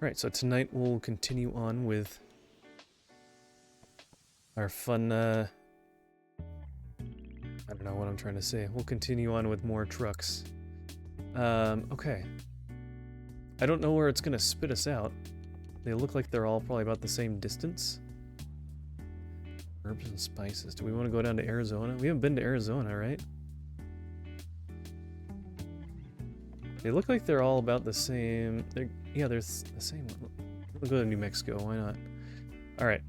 Alright, so tonight we'll continue on with our fun, I don't know what I'm trying to say. We'll continue on with more trucks. Okay. I don't know where it's gonna spit us out. They look like they're all probably about the same distance. Herbs and spices. Do we want to go down to Arizona? We haven't been to Arizona, right? They look like they're all about the same. Yeah, they're the same. We'll go to New Mexico. Why not? All right.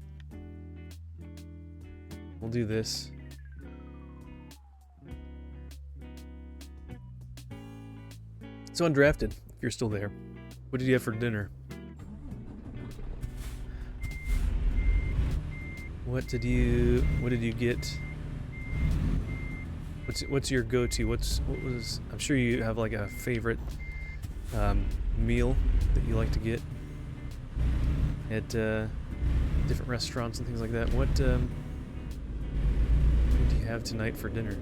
We'll do this. So Undrafted, if you're still there, what did you have for dinner? What did you get? What's your go-to? I'm sure you have like a favorite meal that you like to get at different restaurants and things like that. What do you have tonight for dinner?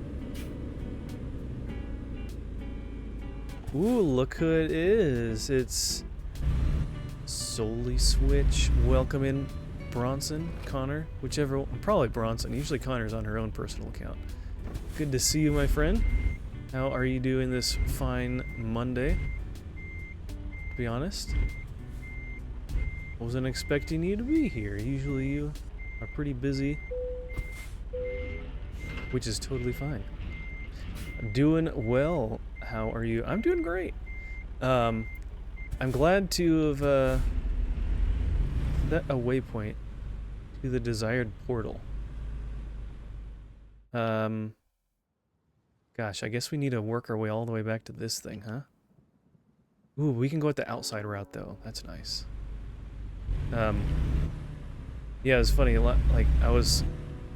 Ooh, look who it is. It's Solely Switch. Welcome in, Bronson, Connor, whichever one. Probably Bronson. Usually Connor's on her own personal account. Good to see you, my friend. How are you doing this fine Monday? To be honest, wasn't expecting you to be here. Usually you are pretty busy, which is totally fine. I'm doing well. How are you? I'm doing great. I'm glad to have set a waypoint to the desired portal. Gosh, I guess we need to work our way all the way back to this thing, huh? Ooh, we can go at the outside route though. That's nice. Yeah, it was funny. Like, I was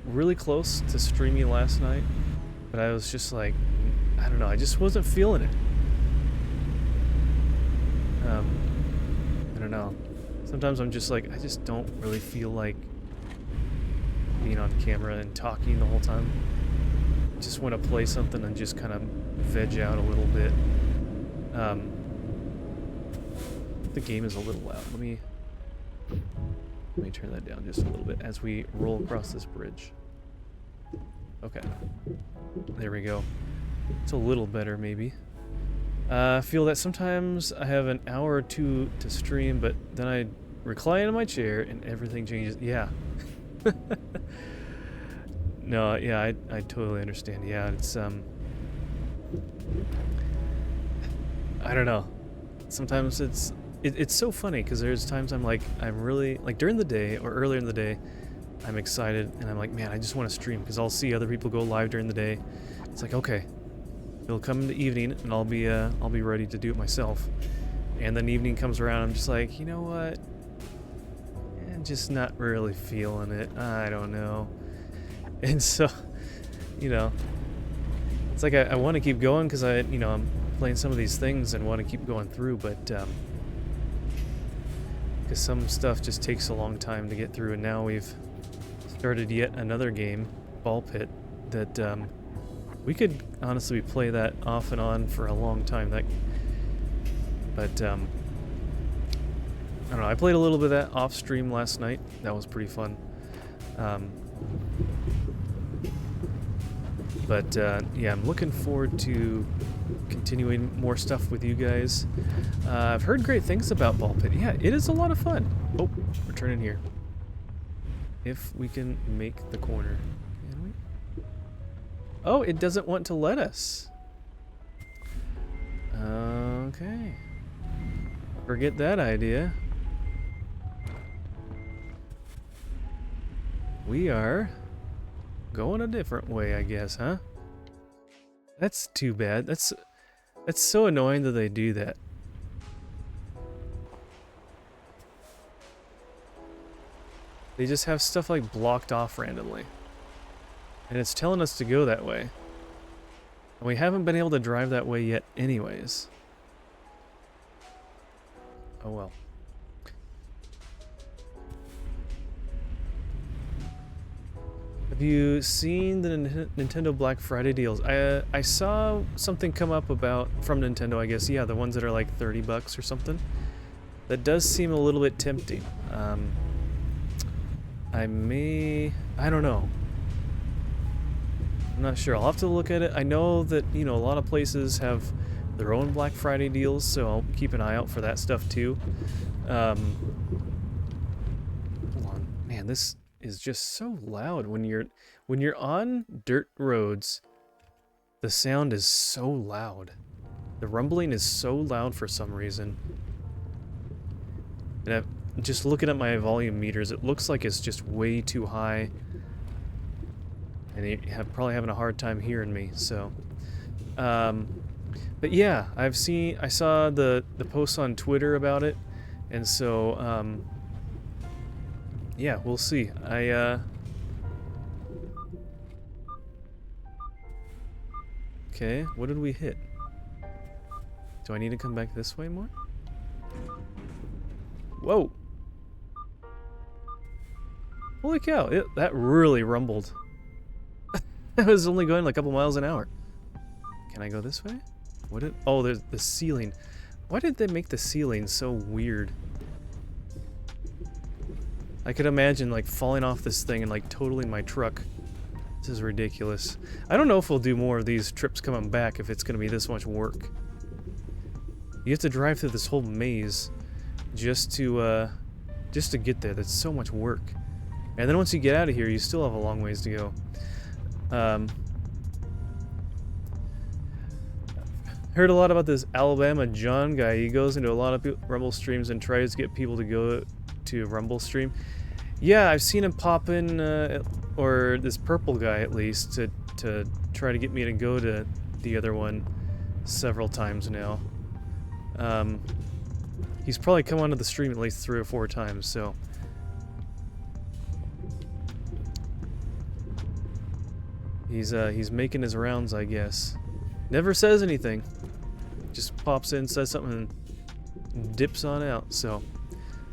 really close to streaming last night, but I was just like, I don't know, I just wasn't feeling it. I don't know. Sometimes I'm just like, I just don't really feel like being on camera and talking the whole time. I just want to play something and just kind of veg out a little bit. The game is a little loud. Let me turn that down just a little bit as we roll across this bridge. Okay. There we go. It's a little better, maybe. I feel that sometimes I have an hour or two to stream, but then I recline in my chair and everything changes. Yeah. No, yeah, I totally understand. Yeah, it's, I don't know. Sometimes it's so funny because there's times I'm really, like during the day or earlier in the day, I'm excited and I'm like, man, I just want to stream because I'll see other people go live during the day. It's like, okay, it'll come in the evening and I'll be ready to do it myself. And then evening comes around, I'm just like, you know what? I'm just not really feeling it. I don't know. And so, you know, it's like I want to keep going because I'm playing some of these things and want to keep going through, but because some stuff just takes a long time to get through, and now we've started yet another game, Ball Pit, that we could honestly play that off and on for a long time. But I don't know. I played a little bit of that off stream last night. That was pretty fun. But yeah, I'm looking forward to continuing more stuff with you guys. I've heard great things about Ball Pit. Yeah, it is a lot of fun. Oh, we're turning here. If we can make the corner. Can we? Oh, it doesn't want to let us. Okay. Forget that idea. We are going a different way, I guess, huh? That's too bad. That's so annoying that they do that. They just have stuff like blocked off randomly. And it's telling us to go that way. And we haven't been able to drive that way yet anyways. Oh well. Have you seen the Nintendo Black Friday deals? I saw something come up from Nintendo, I guess. Yeah, the ones that are like $30 or something. That does seem a little bit tempting. I don't know. I'm not sure. I'll have to look at it. I know that, you know, a lot of places have their own Black Friday deals, so I'll keep an eye out for that stuff too. Hold on. Man, this is just so loud when you're on dirt roads. The sound is so loud. The rumbling is so loud for some reason. And just looking at my volume meters, it looks like it's just way too high. And you probably having a hard time hearing me, so. But yeah, I saw the posts on Twitter about it, and so, yeah, we'll see. Okay, what did we hit? Do I need to come back this way more? Whoa! Holy cow, that really rumbled. I was only going like a couple miles an hour. Can I go this way? Oh, there's the ceiling. Why did they make the ceiling so weird? I could imagine like falling off this thing and like totaling my truck. This is ridiculous. I don't know if we'll do more of these trips coming back if it's going to be this much work. You have to drive through this whole maze just to get there. That's so much work. And then once you get out of here, you still have a long ways to go. Heard a lot about this Alabama John guy. He goes into a lot of Rumble streams and tries to get people to go to Rumble stream. Yeah, I've seen him pop in, or this purple guy at least, to try to get me to go to the other one several times now. He's probably come onto the stream at least 3 or 4 times, so. He's making his rounds, I guess. Never says anything. Just pops in, says something, and dips on out, so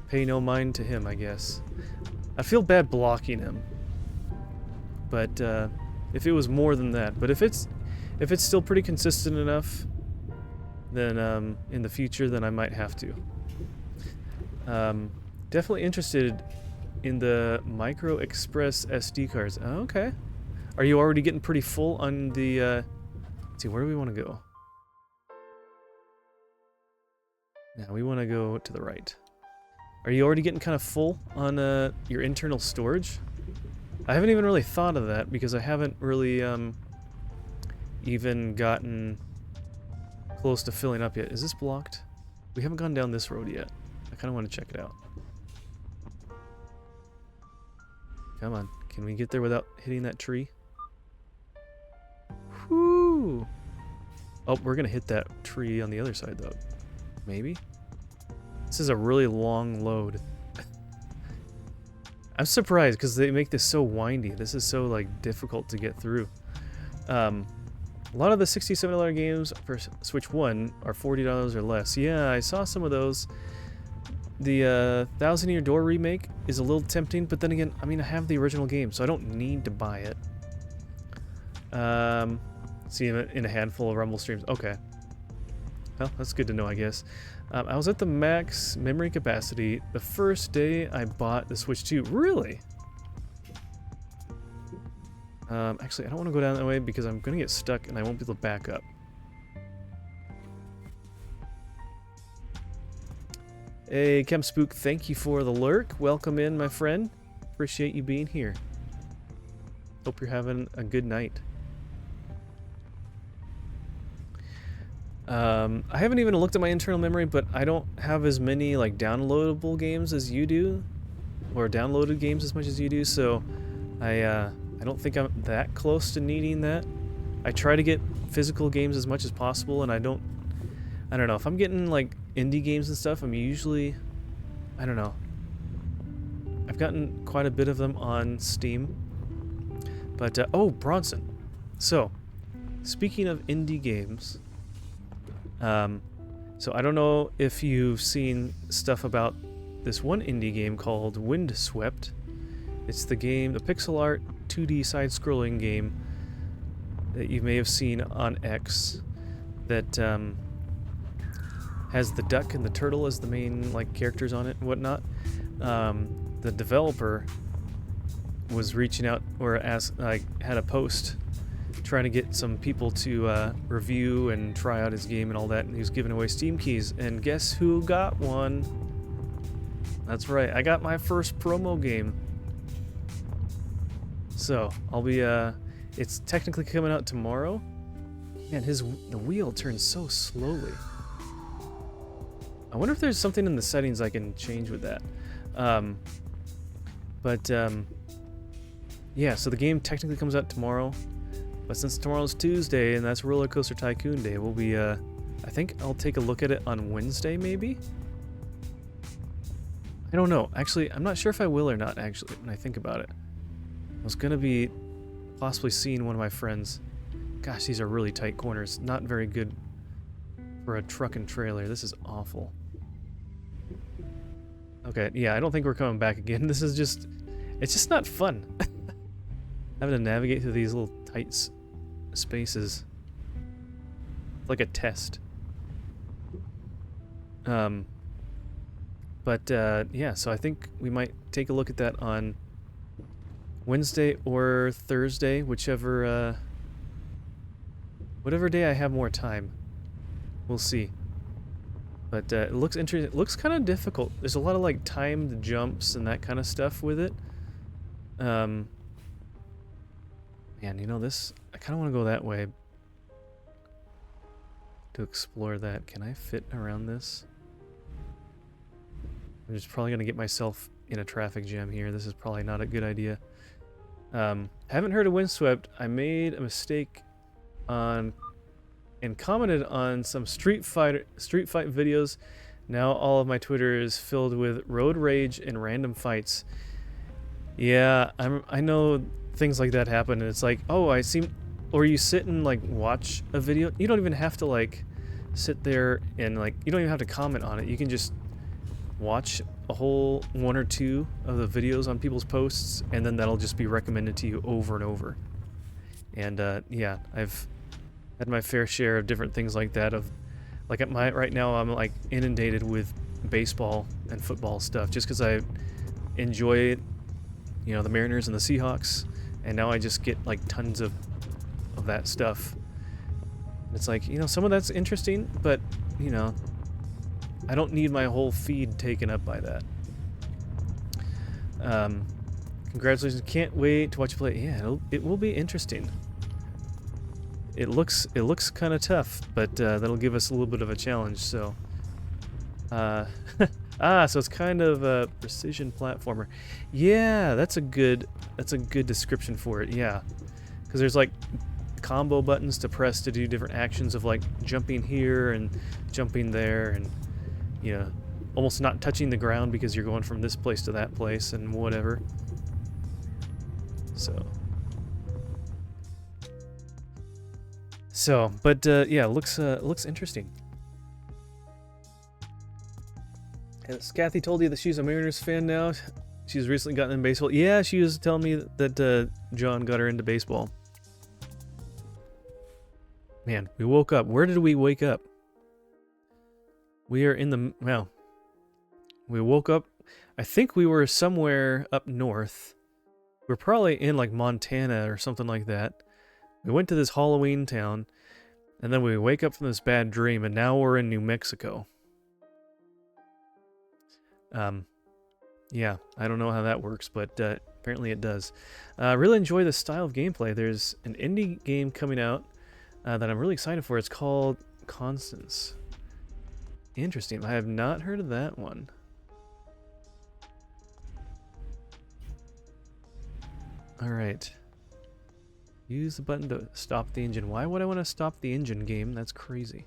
pay no mind to him, I guess. I feel bad blocking him. But if it was more than that, but if it's still pretty consistent enough, then in the future, then I might have to. Definitely interested in the Micro Express SD cards. Oh, okay. Are you already getting pretty full on the, let's see, where do we want to go? Yeah, we want to go to the right. Are you already getting kind of full on your internal storage? I haven't even really thought of that because I haven't really even gotten close to filling up yet. Is this blocked? We haven't gone down this road yet. I kind of want to check it out. Come on. Can we get there without hitting that tree? Whoo! Oh, we're going to hit that tree on the other side, though. Maybe? This is a really long load. I'm surprised because they make this so windy. This is so, like, difficult to get through. A lot of the $67 games for Switch 1 are $40 or less. Yeah, I saw some of those. The Thousand Year Door remake is a little tempting, but then again, I mean, I have the original game, so I don't need to buy it. See him in a handful of Rumble streams. Okay. Well, that's good to know, I guess. I was at the max memory capacity the first day I bought the Switch 2. Really? Actually, I don't want to go down that way because I'm going to get stuck and I won't be able to back up. Hey, Chemspook, thank you for the lurk. Welcome in, my friend. Appreciate you being here. Hope you're having a good night. I haven't even looked at my internal memory, but I don't have as many like downloadable games as you do, or downloaded games as much as you do, so I don't think I'm that close to needing that. I try to get physical games as much as possible, and I don't know, if I'm getting like indie games and stuff, I'm usually, I don't know. I've gotten quite a bit of them on Steam. But, oh, Bronson. So, speaking of indie games, so I don't know if you've seen stuff about this one indie game called Windswept. It's the game, the pixel art 2D side-scrolling game that you may have seen on X that has the duck and the turtle as the main like characters on it and whatnot. The developer was reaching out or had a post trying to get some people to review and try out his game and all that, and he was giving away Steam keys, and guess who got one? That's right, I got my first promo game. So I'll be it's technically coming out tomorrow. Man, the wheel turns so slowly. I wonder if there's something in the settings I can change with that. Yeah, so the game technically comes out tomorrow, but since tomorrow's Tuesday and that's Roller Coaster Tycoon Day, we'll be, I think I'll take a look at it on Wednesday, maybe? I don't know. Actually, I'm not sure if I will or not, actually, when I think about it. I was gonna be possibly seeing one of my friends. Gosh, these are really tight corners. Not very good for a truck and trailer. This is awful. Okay, yeah, I don't think we're coming back again. This is just... It's just not fun. Having to navigate through these little tight spaces. It's like a test. Yeah, so I think we might take a look at that on Wednesday or Thursday, whichever, whatever day I have more time. We'll see. But it looks interesting. It looks kind of difficult. There's a lot of like timed jumps and that kind of stuff with it. Man, you know this, I kind of want to go that way to explore that. Can I fit around this? I'm just probably going to get myself in a traffic jam here. This is probably not a good idea. Haven't heard of Windswept. I made a mistake on and commented on some Street Fight videos. Now all of my Twitter is filled with road rage and random fights. Yeah, I know things like that happen, and it's like, oh, or you sit and like watch a video. You don't even have to like sit there and like, you don't even have to comment on it. You can just watch a whole one or two of the videos on people's posts, and then that'll just be recommended to you over and over. And yeah, I've had my fair share of different things like that. Of like right now I'm like inundated with baseball and football stuff just because I enjoy, you know, the Mariners and the Seahawks, and now I just get like tons of that stuff. It's like, you know, some of that's interesting, but you know, I don't need my whole feed taken up by that. Congratulations! Can't wait to watch you play. Yeah, it will be interesting. It looks kind of tough, but that'll give us a little bit of a challenge. So, so it's kind of a precision platformer. Yeah, that's a good description for it. Yeah, because there's like combo buttons to press to do different actions of like jumping here and jumping there, and you know, almost not touching the ground because you're going from this place to that place and whatever. But yeah, looks interesting. Has Kathy told you that she's a Mariners fan now? She's recently gotten in baseball. Yeah, she was telling me that John got her into baseball. Man, we woke up. Where did we wake up? We are in the... Well, we woke up... I think we were somewhere up north. We're probably in like Montana or something like that. We went to this Halloween town, and then we wake up from this bad dream, and now we're in New Mexico. Yeah, I don't know how that works, but apparently it does. Really enjoy the style of gameplay. There's an indie game coming out that I'm really excited for. It's called Constance. Interesting. I have not heard of that one. Alright. Use the button to stop the engine. Why would I want to stop the engine, game? That's crazy.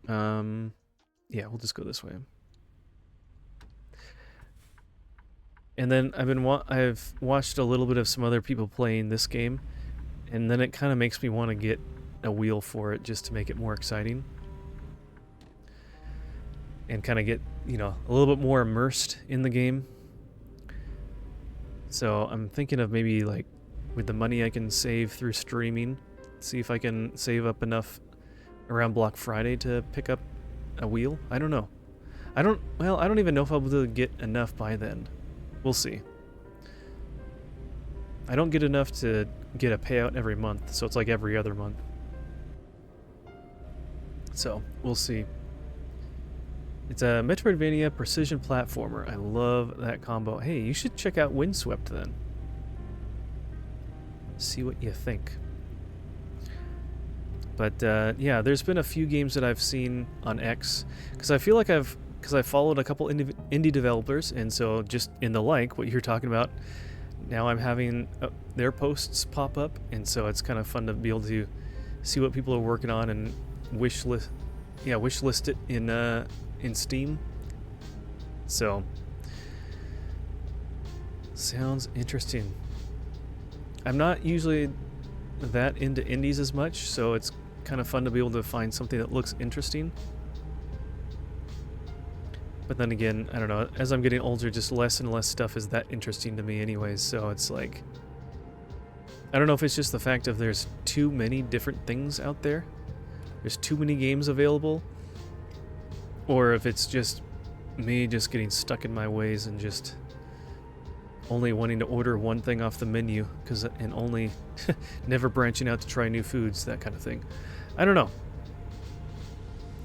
Yeah, we'll just go this way. And then I've watched a little bit of some other people playing this game, and then it kind of makes me want to get a wheel for it just to make it more exciting. And kind of get, you know, a little bit more immersed in the game. So I'm thinking of maybe like with the money I can save through streaming, See if I can save up enough around Black Friday to pick up a wheel. I don't know. I don't even know if I'll be able to get enough by then. We'll see. I don't get enough to get a payout every month, so it's like every other month. So, we'll see. It's a Metroidvania precision platformer. I love that combo. Hey, you should check out Windswept then. See what you think. But yeah, there's been a few games that I've seen on X, because I feel like I followed a couple indie developers, and so just in the like, what you're talking about, now I'm having their posts pop up, and so it's kind of fun to be able to see what people are working on and wish list it in Steam. So sounds interesting. I'm not usually that into indies as much, so it's kind of fun to be able to find something that looks interesting. But then again, I don't know, as I'm getting older, just less and less stuff is that interesting to me anyways, so it's like, I don't know if it's just the fact of there's too many different things out there, there's too many games available, or if it's just me just getting stuck in my ways and just only wanting to order one thing off the menu, and only never branching out to try new foods, that kind of thing. I don't know.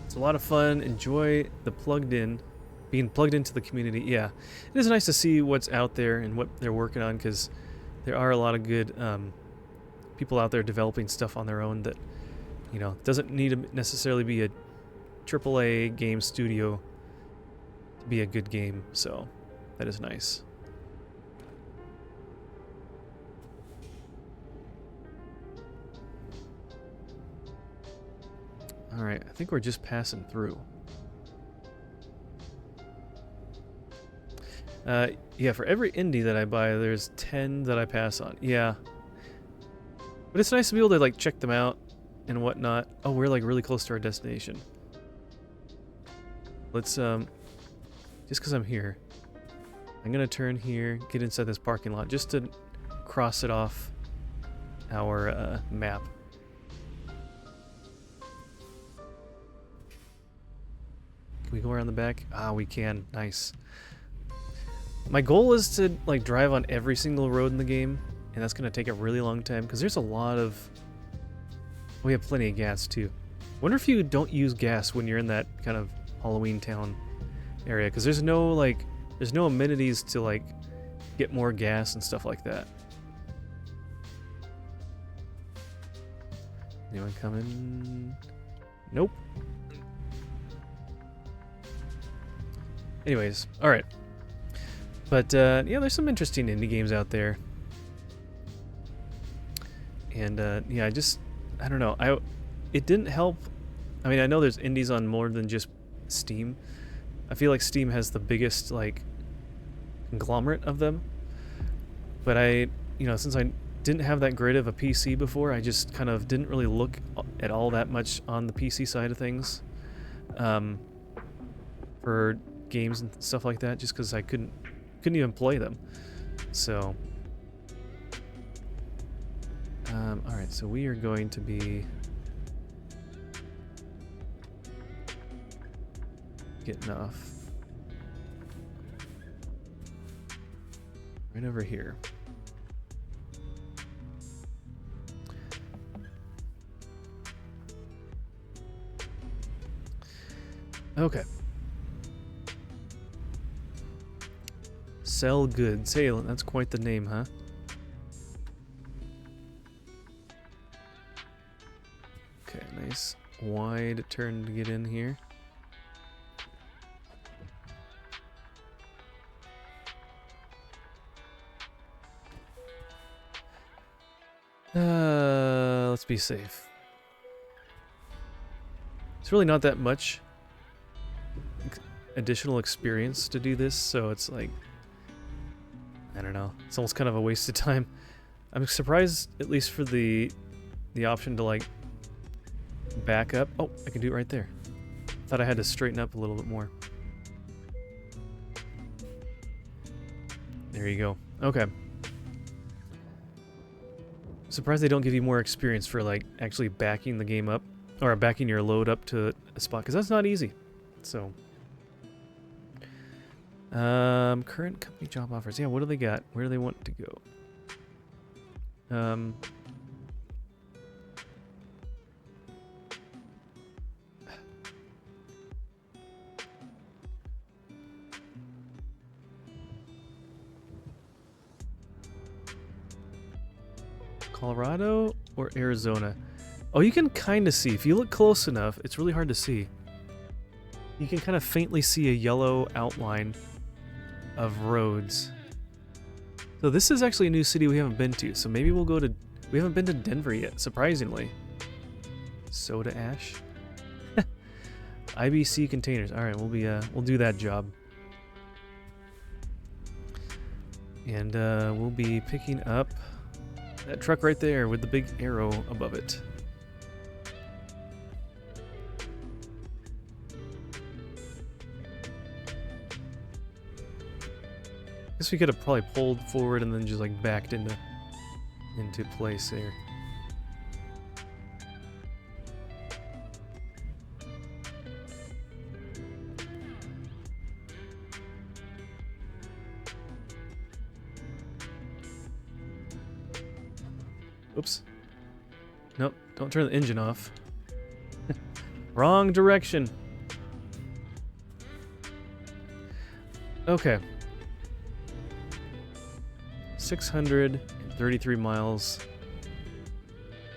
It's a lot of fun. Enjoy the being plugged into the community. Yeah, it is nice to see what's out there and what they're working on, because there are a lot of good people out there developing stuff on their own that, you know, doesn't need to necessarily be a AAA game studio to be a good game, so that is nice. Alright, I think we're just passing through. Yeah, for every indie that I buy, there's 10 that I pass on. Yeah. But it's nice to be able to, like, check them out and whatnot. Oh, we're, like, really close to our destination. Let's, just because I'm here, I'm gonna turn here, get inside this parking lot, just to cross it off our, map. Can we go around the back? Ah, we can. Nice. My goal is to, like, drive on every single road in the game, and that's going to take a really long time, because there's a lot of... We have plenty of gas, too. Wonder if you don't use gas when you're in that kind of Halloween Town area, because there's no, like, there's no amenities to, like, get more gas and stuff like that. Anyone coming? Nope. Anyways, alright. But, yeah, there's some interesting indie games out there. And, yeah, I don't know. It didn't help. I mean, I know there's indies on more than just Steam. I feel like Steam has the biggest, like, conglomerate of them. But since I didn't have that great of a PC before, I just kind of didn't really look at all that much on the PC side of things. For games and stuff like that, just because I couldn't even play them. So alright, so we are going to be getting off right over here. Okay. Sell goods. Hey, that's quite the name, huh? Okay, nice wide turn to get in here. Let's be safe. It's really not that much additional experience to do this, so it's like, I don't know. It's almost kind of a waste of time. I'm surprised, at least for the option to, like, back up. Oh, I can do it right there. Thought I had to straighten up a little bit more. There you go. Okay. Surprised they don't give you more experience for like actually backing the game up or backing your load up to a spot, because that's not easy. So current company job offers. Yeah, what do they got? Where do they want to go? Colorado or Arizona? Oh, you can kind of see. If you look close enough, it's really hard to see. You can kind of faintly see a yellow outline of roads. So this is actually a new city we haven't been to. So maybe we'll go to... We haven't been to Denver yet, surprisingly. Soda ash? IBC containers. All right, we'll do that job. And we'll be picking up that truck right there with the big arrow above it. Guess we could have probably pulled forward and then just like backed into place there. Oops. Nope, don't turn the engine off. Wrong direction. Okay. 633 miles.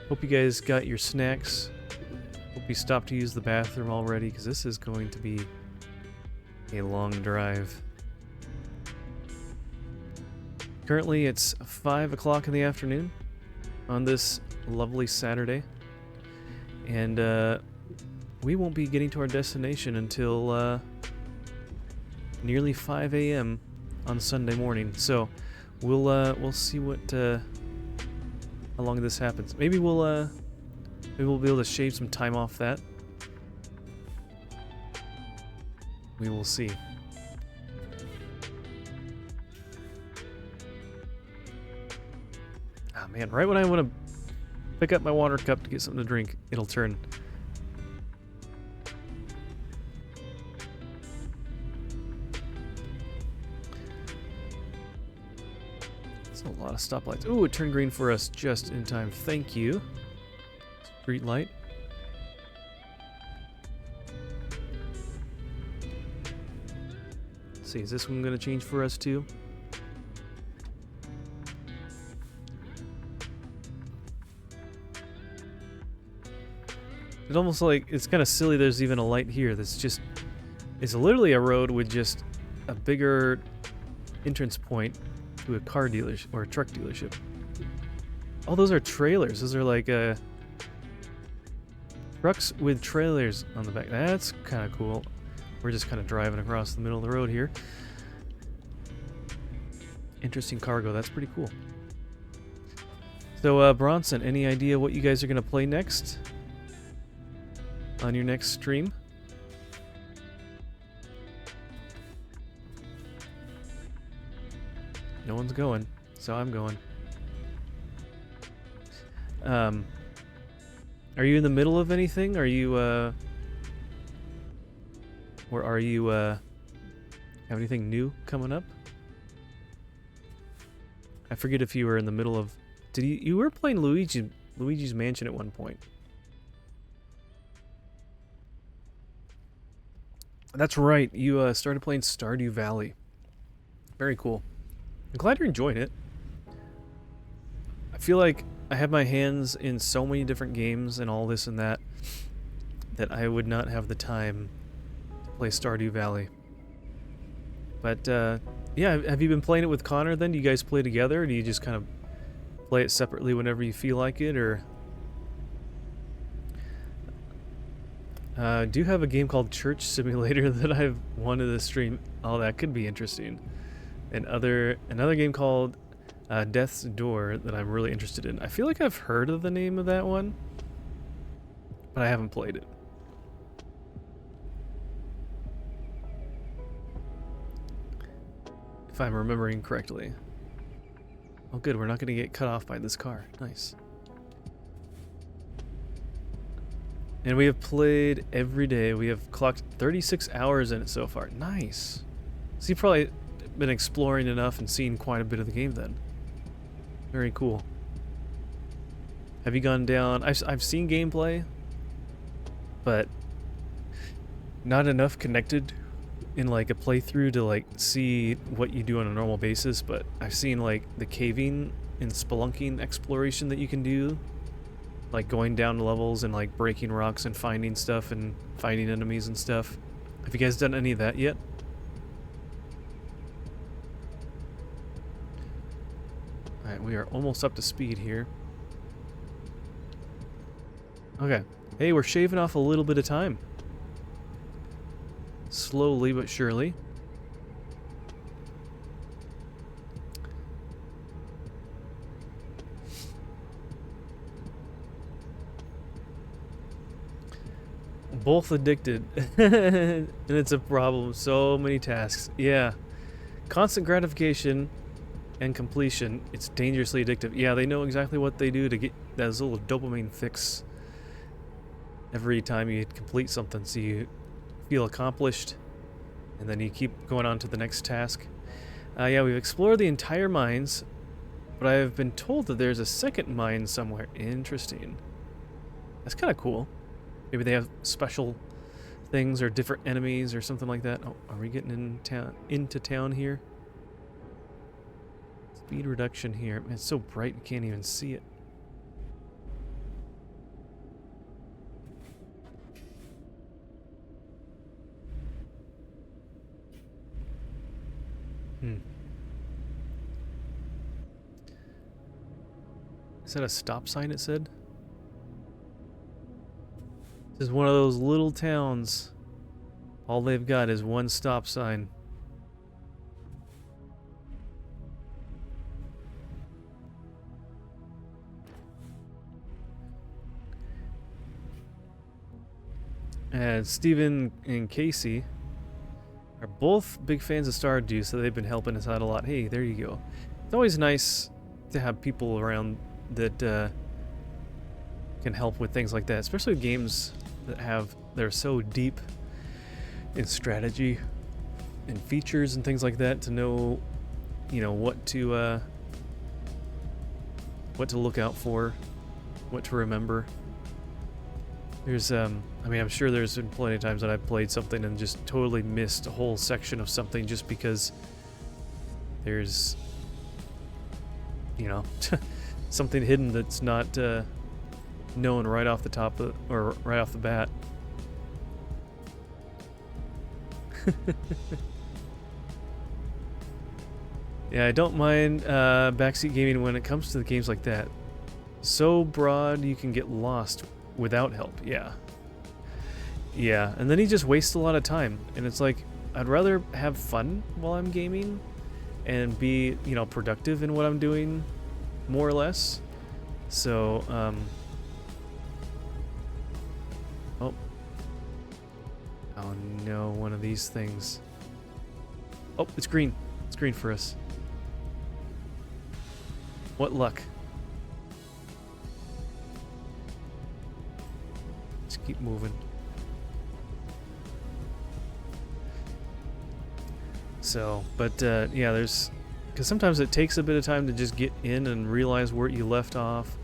Hope you guys got your snacks. Hope you stopped to use the bathroom already, because this is going to be a long drive. Currently it's 5 o'clock in the afternoon on this lovely Saturday, and we won't be getting to our destination until nearly 5 a.m. on Sunday morning. So we'll see what how long this happens. Maybe we'll be able to shave some time off that. We will see. Ah, man, right when I want to pick up my water cup to get something to drink, it'll turn. That's a lot of stoplights. Ooh, it turned green for us just in time. Thank you. Street light. Let's see, is this one going to change for us too? It's almost like, it's kind of silly there's even a light here. That's just, it's literally a road with just a bigger entrance point to a car dealership or a truck dealership. Oh, those are trailers. Those are like trucks with trailers on the back. That's kind of cool. We're just kind of driving across the middle of the road here. Interesting cargo. That's pretty cool. So, Bronson, any idea what you guys are going to play next? On your next stream? No one's going, so I'm going. Are you in the middle of anything? Are you, or are you, have anything new coming up? I forget if you were in the middle of... You were playing Luigi's Mansion at one point. That's right, you started playing Stardew Valley. Very cool. I'm glad you're enjoying it. I feel like I have my hands in so many different games and all this and that I would not have the time to play Stardew Valley. But yeah, have you been playing it with Connor then? Do you guys play together, or do you just kind of play it separately whenever you feel like it, or... do you have a game called Church Simulator that I've wanted to stream? Oh, that could be interesting. And another game called Death's Door that I'm really interested in. I feel like I've heard of the name of that one, but I haven't played it. If I'm remembering correctly. Oh good, we're not going to get cut off by this car. Nice. And we have played every day. We have clocked 36 hours in it so far. Nice. So you've probably been exploring enough and seen quite a bit of the game then. Very cool. Have you gone down... I've seen gameplay, but not enough connected in like a playthrough to like see what you do on a normal basis, but I've seen like the caving and spelunking exploration that you can do, like going down levels and like breaking rocks and finding stuff and fighting enemies and stuff. Have you guys done any of that yet? Alright, we are almost up to speed here. Okay. Hey, we're shaving off a little bit of time. Slowly but surely. Both addicted. And it's a problem. So many tasks. Yeah. Constant gratification and completion. It's dangerously addictive. Yeah, they know exactly what they do to get that little dopamine fix every time you complete something, so you feel accomplished, and then you keep going on to the next task. Yeah, we've explored the entire mines, but I've been told that there's a second mine somewhere. Interesting. That's kind of cool. Maybe they have special things or different enemies or something like that. Oh, are we getting into town here? Speed reduction here. Man, it's so bright you can't even see it. Is that a stop sign, it said? This is one of those little towns. All they've got is one stop sign. And Steven and Casey are both big fans of Stardew, so they've been helping us out a lot. Hey, there you go. It's always nice to have people around that can help with things like that, especially games that they're so deep in strategy and features and things like that, to know, you know, what to look out for, what to remember. There's I mean, I'm sure there's been plenty of times that I've played something and just totally missed a whole section of something just because there's, you know, something hidden that's not known right off the top of, or right off the bat. Yeah, I don't mind backseat gaming when it comes to the games like that. So broad you can get lost without help. Yeah. Yeah, and then he just wastes a lot of time, and it's like, I'd rather have fun while I'm gaming and be, you know, productive in what I'm doing, more or less. So, oh no, one of these things. Oh, it's green. It's green for us. What luck. Just keep moving. So, but yeah, because sometimes it takes a bit of time to just get in and realize where you left off,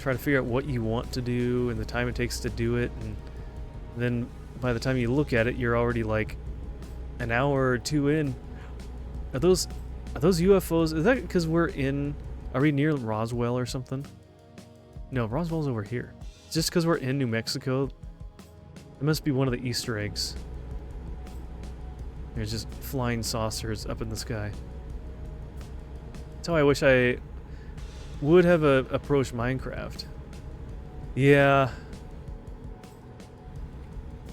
try to figure out what you want to do and the time it takes to do it, and then by the time you look at it, you're already like an hour or two in. Are those UFOs? Is that because are we near Roswell or something? No, Roswell's over here. Just because we're in New Mexico, it must be one of the Easter eggs. There's just flying saucers up in the sky. That's how I wish I would have approached Minecraft. Yeah.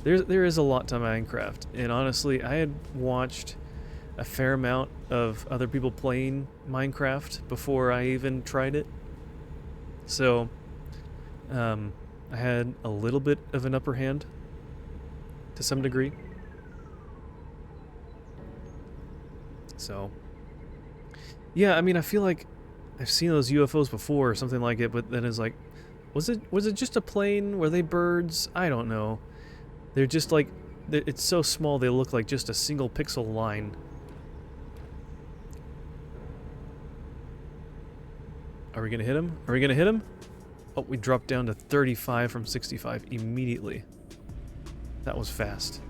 There is a lot to Minecraft, and honestly, I had watched a fair amount of other people playing Minecraft before I even tried it. So, I had a little bit of an upper hand to some degree. So, yeah, I mean, I feel like I've seen those UFOs before or something like it, but then it's like, Was it just a plane? Were they birds? I don't know. They're just like, it's so small they look like just a single pixel line. Are we gonna hit him? Are we gonna hit him? Oh, we dropped down to 35 from 65 immediately. That was fast.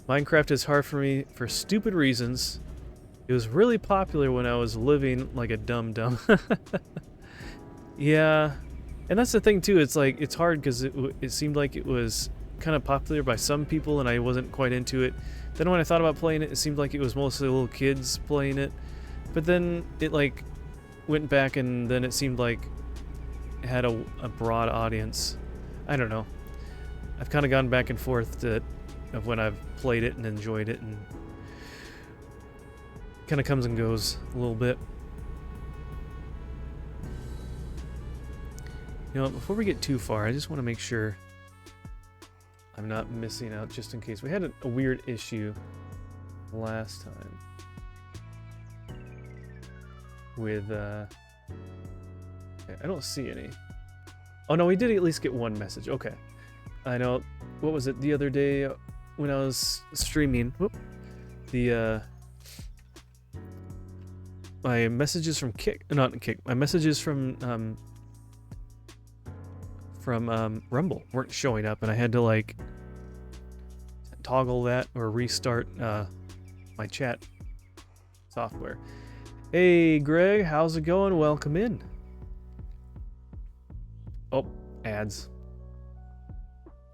Minecraft is hard for me for stupid reasons. It was really popular when I was living like a dum-dum. Yeah, and that's the thing too. It's like, it's hard because it seemed like it was kind of popular by some people and I wasn't quite into it. Then when I thought about playing it, it seemed like it was mostly little kids playing it. But then it like went back and then it seemed like it had a broad audience. I don't know. I've kind of gone back and forth of when I've played it and enjoyed it, and kind of comes and goes a little bit. You know, before we get too far, I just want to make sure I'm not missing out, just in case. We had a weird issue last time with I don't see any. Oh no, we did at least get one message. Okay. I know. What was it the other day when I was streaming? Whoop. My messages from my messages from Rumble weren't showing up, and I had to like toggle that or restart my chat software. Hey Greg, how's it going? Welcome in. Oh, ads.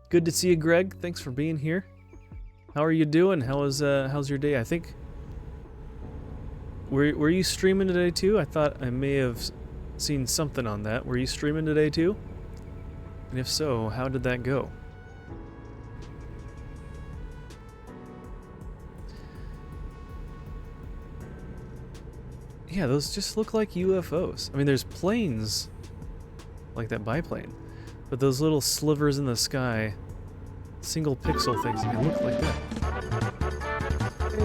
Good to see you, Greg. Thanks for being here. How are you doing? How's your day? I think were you streaming today too? I thought I may have seen something on that. Were you streaming today too? And if so, how did that go? Yeah, those just look like UFOs. I mean, there's planes like that biplane, but those little slivers in the sky, single pixel things, they look like that.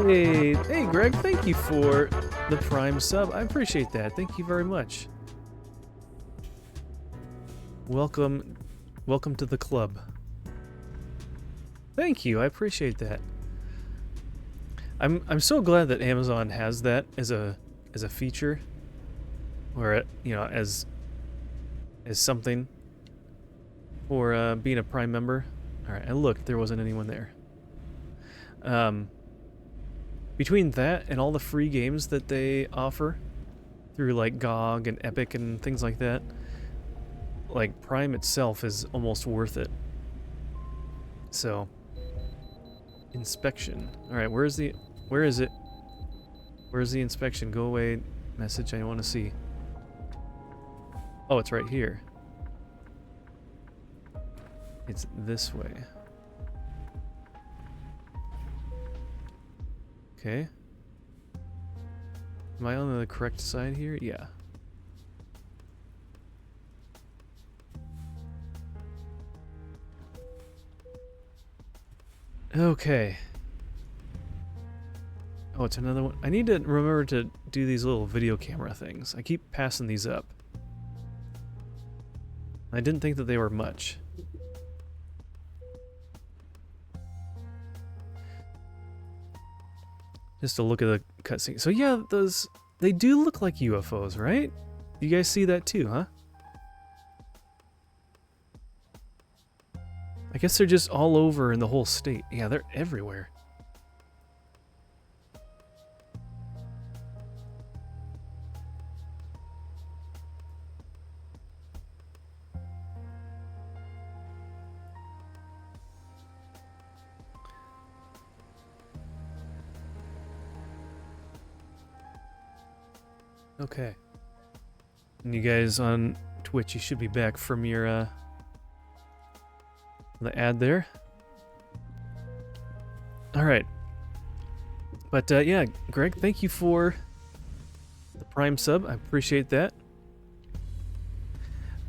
Hey, Greg, thank you for the Prime sub. I appreciate that. Thank you very much. Welcome to the club. Thank you. I appreciate that. I'm so glad that Amazon has that as a feature, or as something for being a Prime member. All right, I looked. There wasn't anyone there. Between that and all the free games that they offer through like GOG and Epic and things like that, like Prime itself is almost worth it. So, inspection. All right, where is it? Where's the inspection? Go away message I want to see. Oh, it's right here. It's this way. Okay. Am I on the correct side here? Yeah. Okay. Oh, it's another one. I need to remember to do these little video camera things. I keep passing these up. I didn't think that they were much. Just to look at the cutscene. So yeah, they do look like UFOs, right? You guys see that too, huh? I guess they're just all over in the whole state. Yeah, they're everywhere. Okay. And you guys on Twitch, you should be back from your the ad there. All right. But yeah, Greg, thank you for the Prime sub. I appreciate that.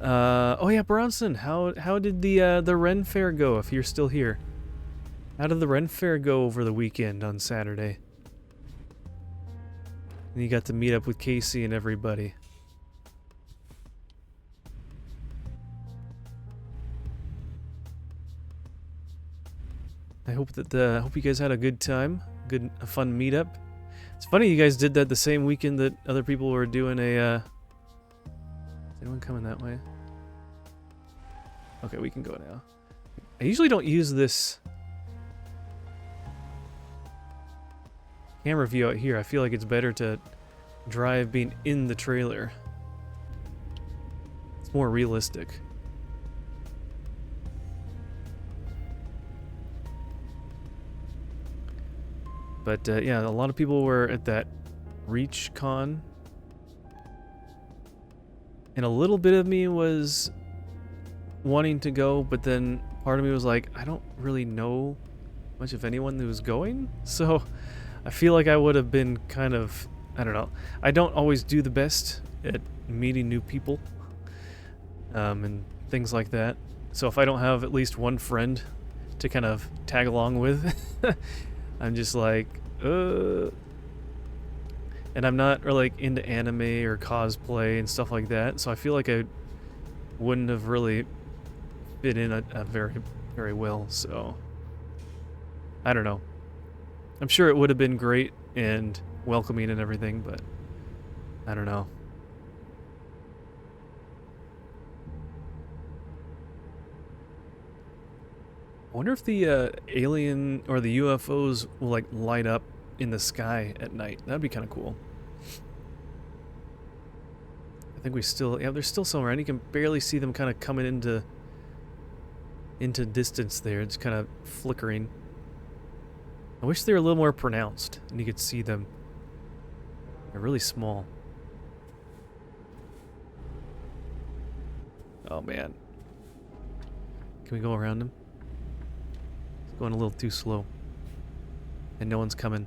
Oh yeah, Bronson, how did the Ren Fair go? If you're still here, how did the Ren Fair go over the weekend on Saturday? And you got to meet up with Casey and everybody. I hope that hope you guys had a good time, a fun meetup. It's funny you guys did that the same weekend that other people were doing a. Is anyone coming that way? Okay, we can go now. I usually don't use this camera view out here. I feel like it's better to drive being in the trailer. It's more realistic. But yeah, a lot of people were at that ReachCon. And a little bit of me was wanting to go, but then part of me was like, I don't really know much of anyone who's going. So I feel like I would have been kind of, I don't know. I don't always do the best at meeting new people and things like that. So if I don't have at least one friend to kind of tag along with, I'm just like, and I'm not really like into anime or cosplay and stuff like that. So I feel like I wouldn't have really fit in a very, very well. So I don't know. I'm sure it would have been great and welcoming and everything, but I don't know. I wonder if the alien or the UFOs will like light up in the sky at night. That'd be kind of cool. I think we still, yeah, they're still somewhere, and you can barely see them kind of coming into distance there. It's kind of flickering. I wish they were a little more pronounced and you could see them. They're really small. Oh man. Can we go around them? It's going a little too slow. And no one's coming.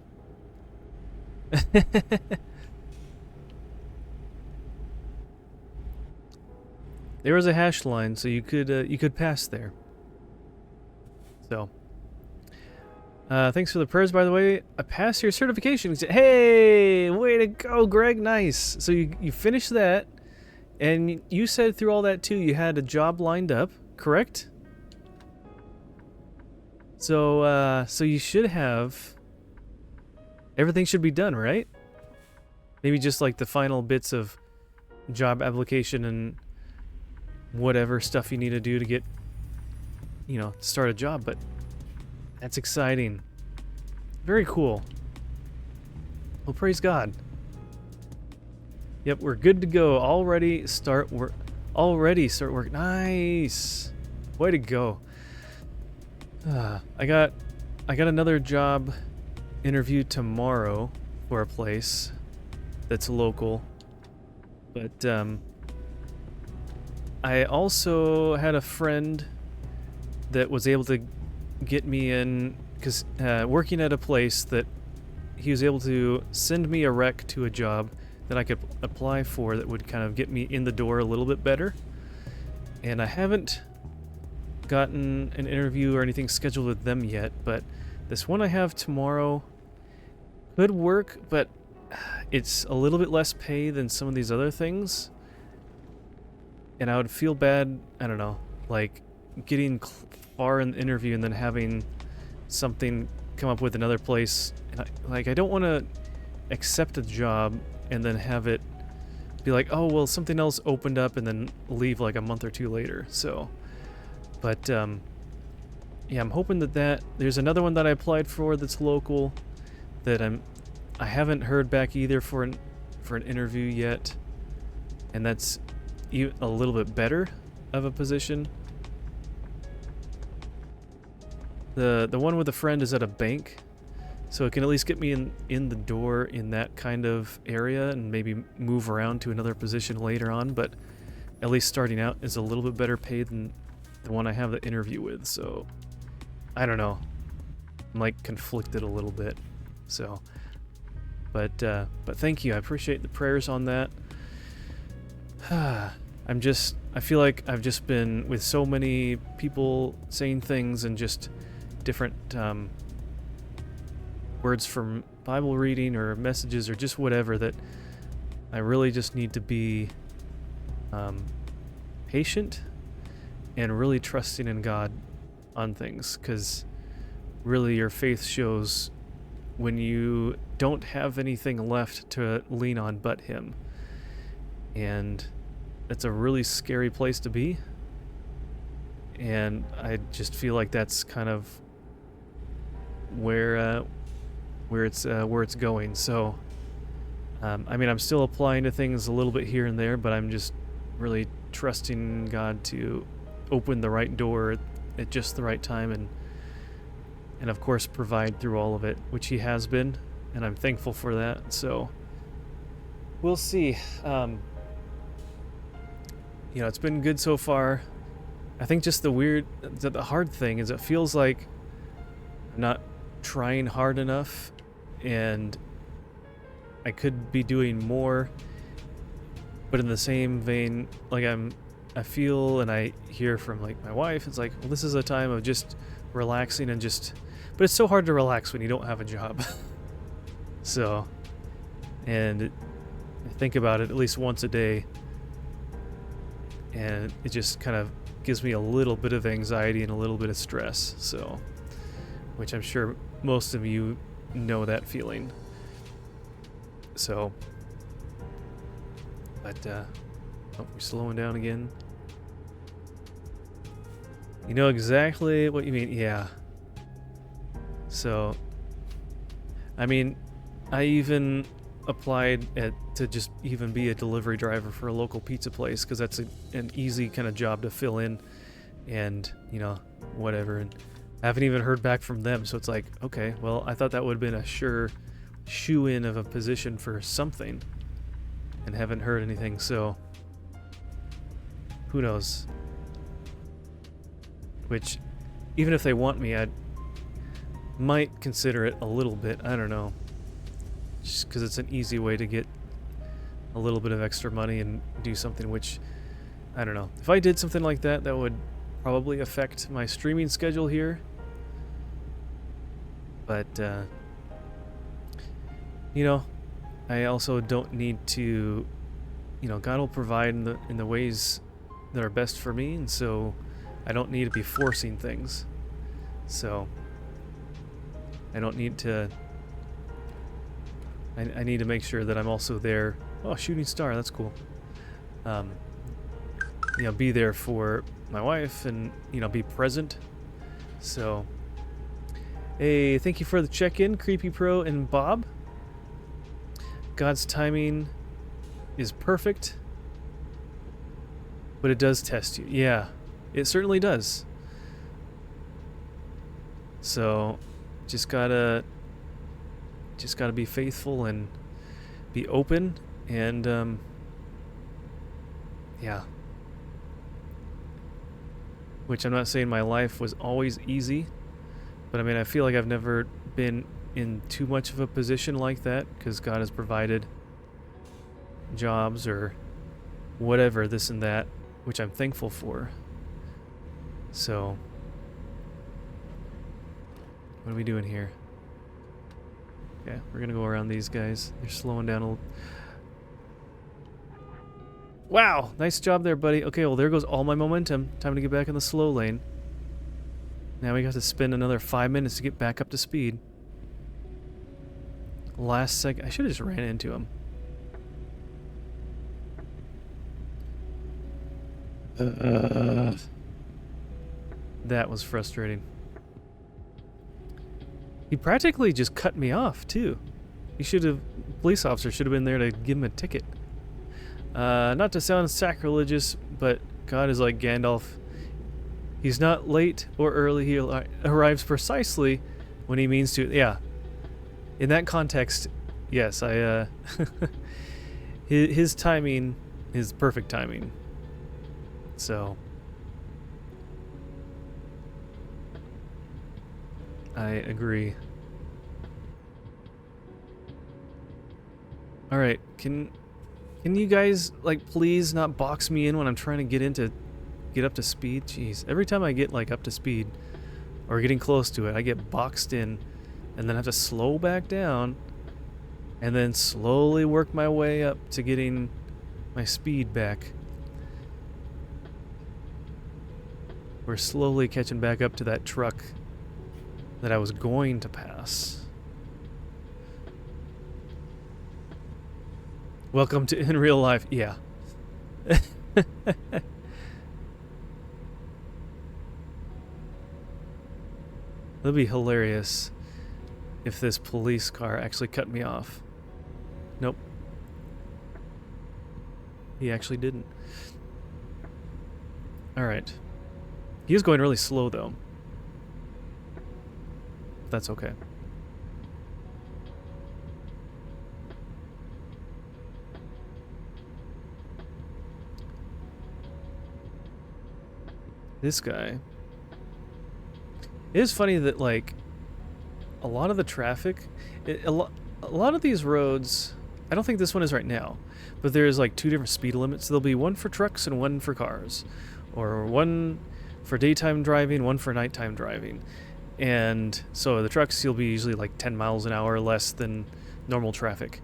There was a hash line, so you could pass there. So, thanks for the prayers, by the way. I passed your certification. Hey, way to go, Greg. Nice. So you finished that, and you said through all that too, you had a job lined up, correct? So so you should have. Everything should be done, right? Maybe just like the final bits of job application and whatever stuff you need to do to get, you know, start a job, but that's exciting. Very cool. Well, praise God. Yep, we're good to go. Already start work. Nice. Way to go. I got another job interview tomorrow for a place that's local, but I also had a friend that was able to get me in, because working at a place that he was able to send me a rec to a job that I could apply for that would kind of get me in the door a little bit better. And I haven't gotten an interview or anything scheduled with them yet, but this one I have tomorrow could work, but it's a little bit less pay than some of these other things. And I would feel bad, I don't know, like getting far in the interview and then having something come up with another place. And I don't want to accept a job and then have it be like, oh, well, something else opened up, and then leave like a month or two later. So, but yeah, I'm hoping that there's another one that I applied for that's local that I haven't heard back either for an interview yet, and that's a little bit better of a position. The one with a friend is at a bank, so it can at least get me in the door in that kind of area and maybe move around to another position later on, but at least starting out is a little bit better paid than the one I have the interview with. So I don't know, I'm like conflicted a little bit. So but thank you, I appreciate the prayers on that. I feel like I've just been with so many people saying things and just different words from Bible reading or messages or just whatever, that I really just need to be patient and really trusting in God on things, because really your faith shows when you don't have anything left to lean on but Him. And it's a really scary place to be. And I just feel like that's kind of where it's going. So, I mean, I'm still applying to things a little bit here and there, but I'm just really trusting God to open the right door at just the right time, and of course provide through all of it, which He has been, and I'm thankful for that. So we'll see. It's been good so far. I think just the hard thing is it feels like I'm not trying hard enough, and I could be doing more, but in the same vein, like I feel and I hear from like my wife, it's like, well, this is a time of just relaxing and but it's so hard to relax when you don't have a job. So, and I think about it at least once a day, and it just kind of gives me a little bit of anxiety and a little bit of stress. So, which I'm sure most of you know that feeling. So, but, we're slowing down again. You know exactly what you mean, yeah. So, I mean, I even applied to just even be a delivery driver for a local pizza place, because that's an easy kind of job to fill in, and, whatever, and I haven't even heard back from them, so it's like, okay, well, I thought that would have been a sure shoe-in of a position for something, and haven't heard anything, so who knows? Which, even if they want me, I might consider it a little bit, I don't know, just because it's an easy way to get a little bit of extra money and do something, which, I don't know. If I did something like that, that would probably affect my streaming schedule here. But, I also don't need to, God will provide in the ways that are best for me, and so I don't need to be forcing things. So I don't need to, I need to make sure that I'm also there. Oh, shooting star, that's cool. Be there for my wife and, be present. So, hey, thank you for the check-in, Creepy Pro and Bob. God's timing is perfect, but it does test you. Yeah, it certainly does. So, just gotta be faithful and be open, and yeah. Which I'm not saying my life was always easy, but I mean, I feel like I've never been in too much of a position like that, because God has provided jobs or whatever, this and that, which I'm thankful for. So, what are we doing here? Yeah, we're gonna go around these guys. They're slowing down a little. Wow, nice job there, buddy. Okay, well, there goes all my momentum. Time to get back in the slow lane. Now we got to spend another 5 minutes to get back up to speed. Last second. I should have just ran into him. That was frustrating. He practically just cut me off, too. Police officer should have been there to give him a ticket. Not to sound sacrilegious, but God is like Gandalf. He's not late or early. He arrives precisely when he means to. Yeah. In that context, yes, his timing is perfect timing. So, I agree. All right, can you guys, like, please not box me in when I'm trying to get up to speed? Jeez, every time I get, like, up to speed or getting close to it, I get boxed in and then have to slow back down and then slowly work my way up to getting my speed back. We're slowly catching back up to that truck that I was going to pass. Welcome to in real life. Yeah. That'd be hilarious if this police car actually cut me off. Nope. He actually didn't. Alright. He is going really slow, though. That's okay. This guy. It is funny that, like, a lot of the traffic, a lot of these roads, I don't think this one is right now, but there's like 2 different speed limits. There'll be one for trucks and one for cars, or one for daytime driving, one for nighttime driving. And so the trucks, you'll be usually like 10 miles an hour less than normal traffic.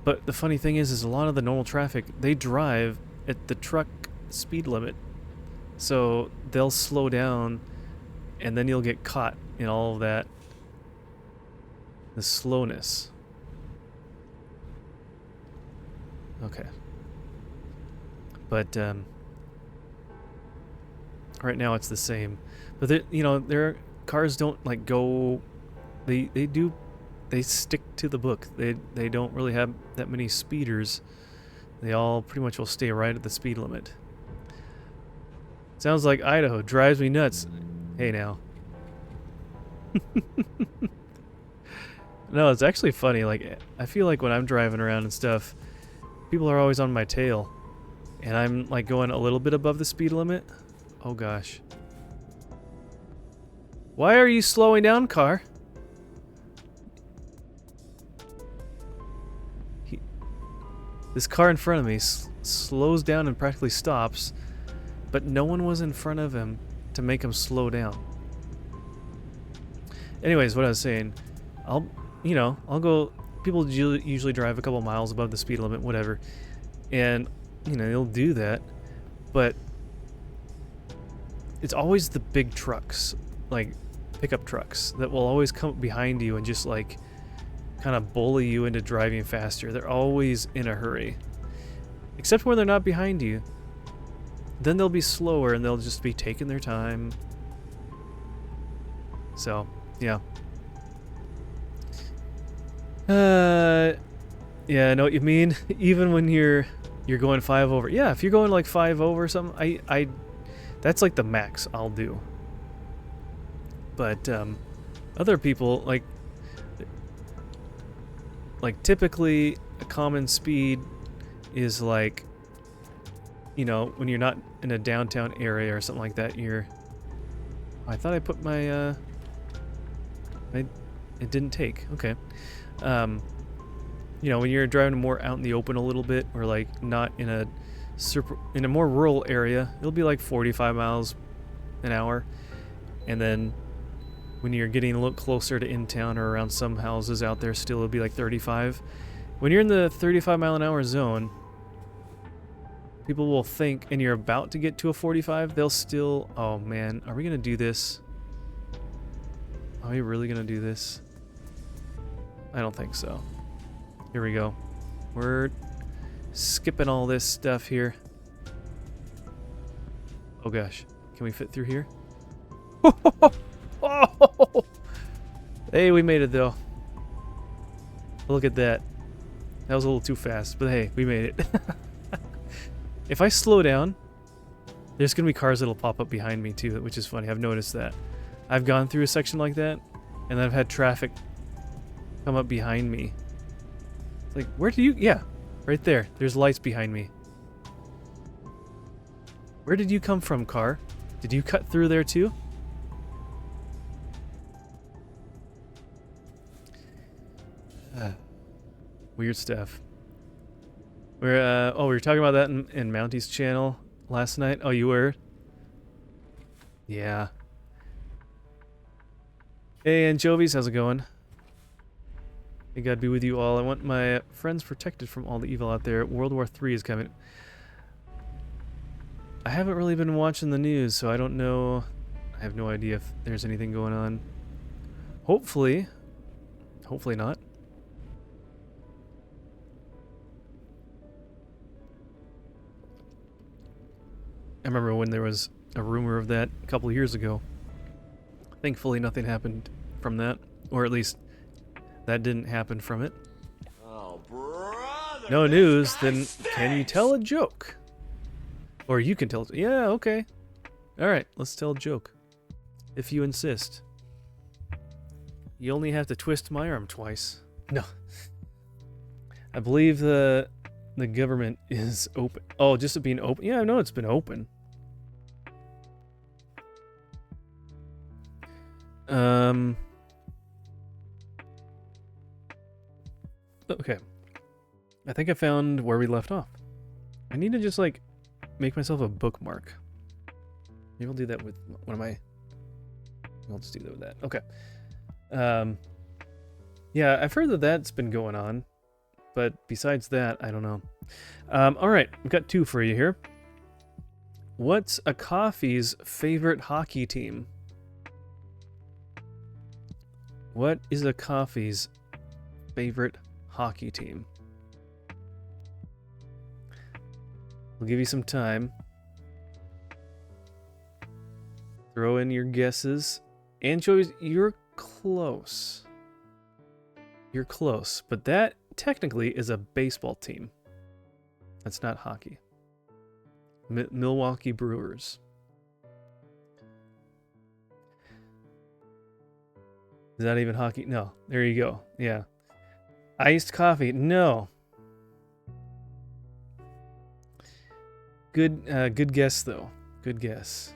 But the funny thing is a lot of the normal traffic, they drive at the truck speed limit. So they'll slow down, and then you'll get caught in all of that, the slowness. Okay. But right now it's the same. But you know, their cars don't like go. They stick to the book. They don't really have that many speeders. They all pretty much will stay right at the speed limit. Sounds like Idaho. Drives me nuts. Hey now. No, it's actually funny. Like, I feel like when I'm driving around and stuff, people are always on my tail. And I'm like going a little bit above the speed limit. Oh gosh. Why are you slowing down, car? This car in front of me slows down and practically stops, but no one was in front of him to make him slow down. Anyways, what I was saying, I'll go, people usually drive a couple miles above the speed limit, whatever, and, you know, they'll do that, but it's always the big trucks, like pickup trucks, that will always come behind you and just like kind of bully you into driving faster. They're always in a hurry, except when they're not behind you. Then they'll be slower and they'll just be taking their time. So, yeah. Yeah, I know what you mean. Even when you're going 5 over. Yeah, if you're going like 5 over or something, I that's like the max I'll do. But other people like typically a common speed is like, you know, when you're not in a downtown area or something like that, I thought I put my it didn't take. Okay. You know, when you're driving more out in the open a little bit, or like not in a more rural area, it'll be like 45 miles an hour. And then when you're getting a little closer to in town or around some houses out there, still it'll be like 35. When you're in the 35 mile an hour zone, people will think, and you're about to get to a 45, they'll still, oh man, are we gonna do this? Are we really gonna do this? I don't think so. Here we go. We're skipping all this stuff here. Oh gosh, can we fit through here? Oh! Hey, we made it though. Look at that. That was a little too fast, but hey, we made it. If I slow down, there's gonna be cars that'll pop up behind me too, which is funny. I've noticed that. I've gone through a section like that, and I've had traffic come up behind me. It's like, where do you... Yeah, right there. There's lights behind me. Where did you come from, car? Did you cut through there too? Weird stuff. We were talking about that in Mounty's channel last night. Oh, you were? Yeah. Hey, anchovies, how's it going? May God be with you all. I want my friends protected from all the evil out there. World War III is coming. I haven't really been watching the news, so I don't know. I have no idea if there's anything going on. Hopefully not. I remember when there was a rumor of that a couple of years ago. Thankfully, nothing happened from that, or at least that didn't happen from it. Oh, brother, No news, then can you tell a joke? Or you can tell. Yeah, okay. All right, let's tell a joke. If you insist. You only have to twist my arm twice. No. I believe the government is open. Oh, just it being open? Yeah, I know it's been open. Okay. I think I found where we left off. I need to just, like, make myself a bookmark. Maybe I'll do that with one of my... I'll just do that with that. Okay. Yeah, I've heard that that's been going on. But besides that, I don't know. Alright, we've got two for you here. What's a coffee's favorite hockey team? What is a coffee's favorite hockey team? We'll give you some time. Throw in your guesses. Anchovies, you're close. You're close, but that technically is a baseball team. That's not hockey. Milwaukee Brewers. Is that even hockey? No. There you go. Yeah. Iced coffee. No. Good guess though. Good guess.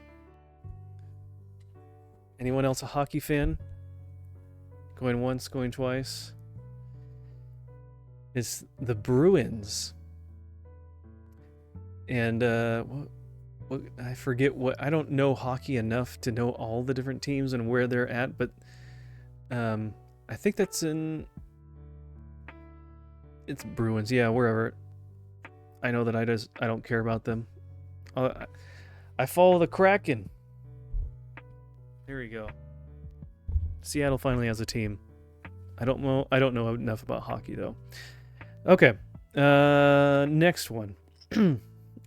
Anyone else a hockey fan? Going once, going twice. It's the Bruins. And what I forget what, I don't know hockey enough to know all the different teams and where they're at, but I think that's in, it's Bruins, yeah, wherever. I know that I don't care about them. I follow the Kraken. Here we go. Seattle finally has a team. I don't know enough about hockey though. Okay. Next one.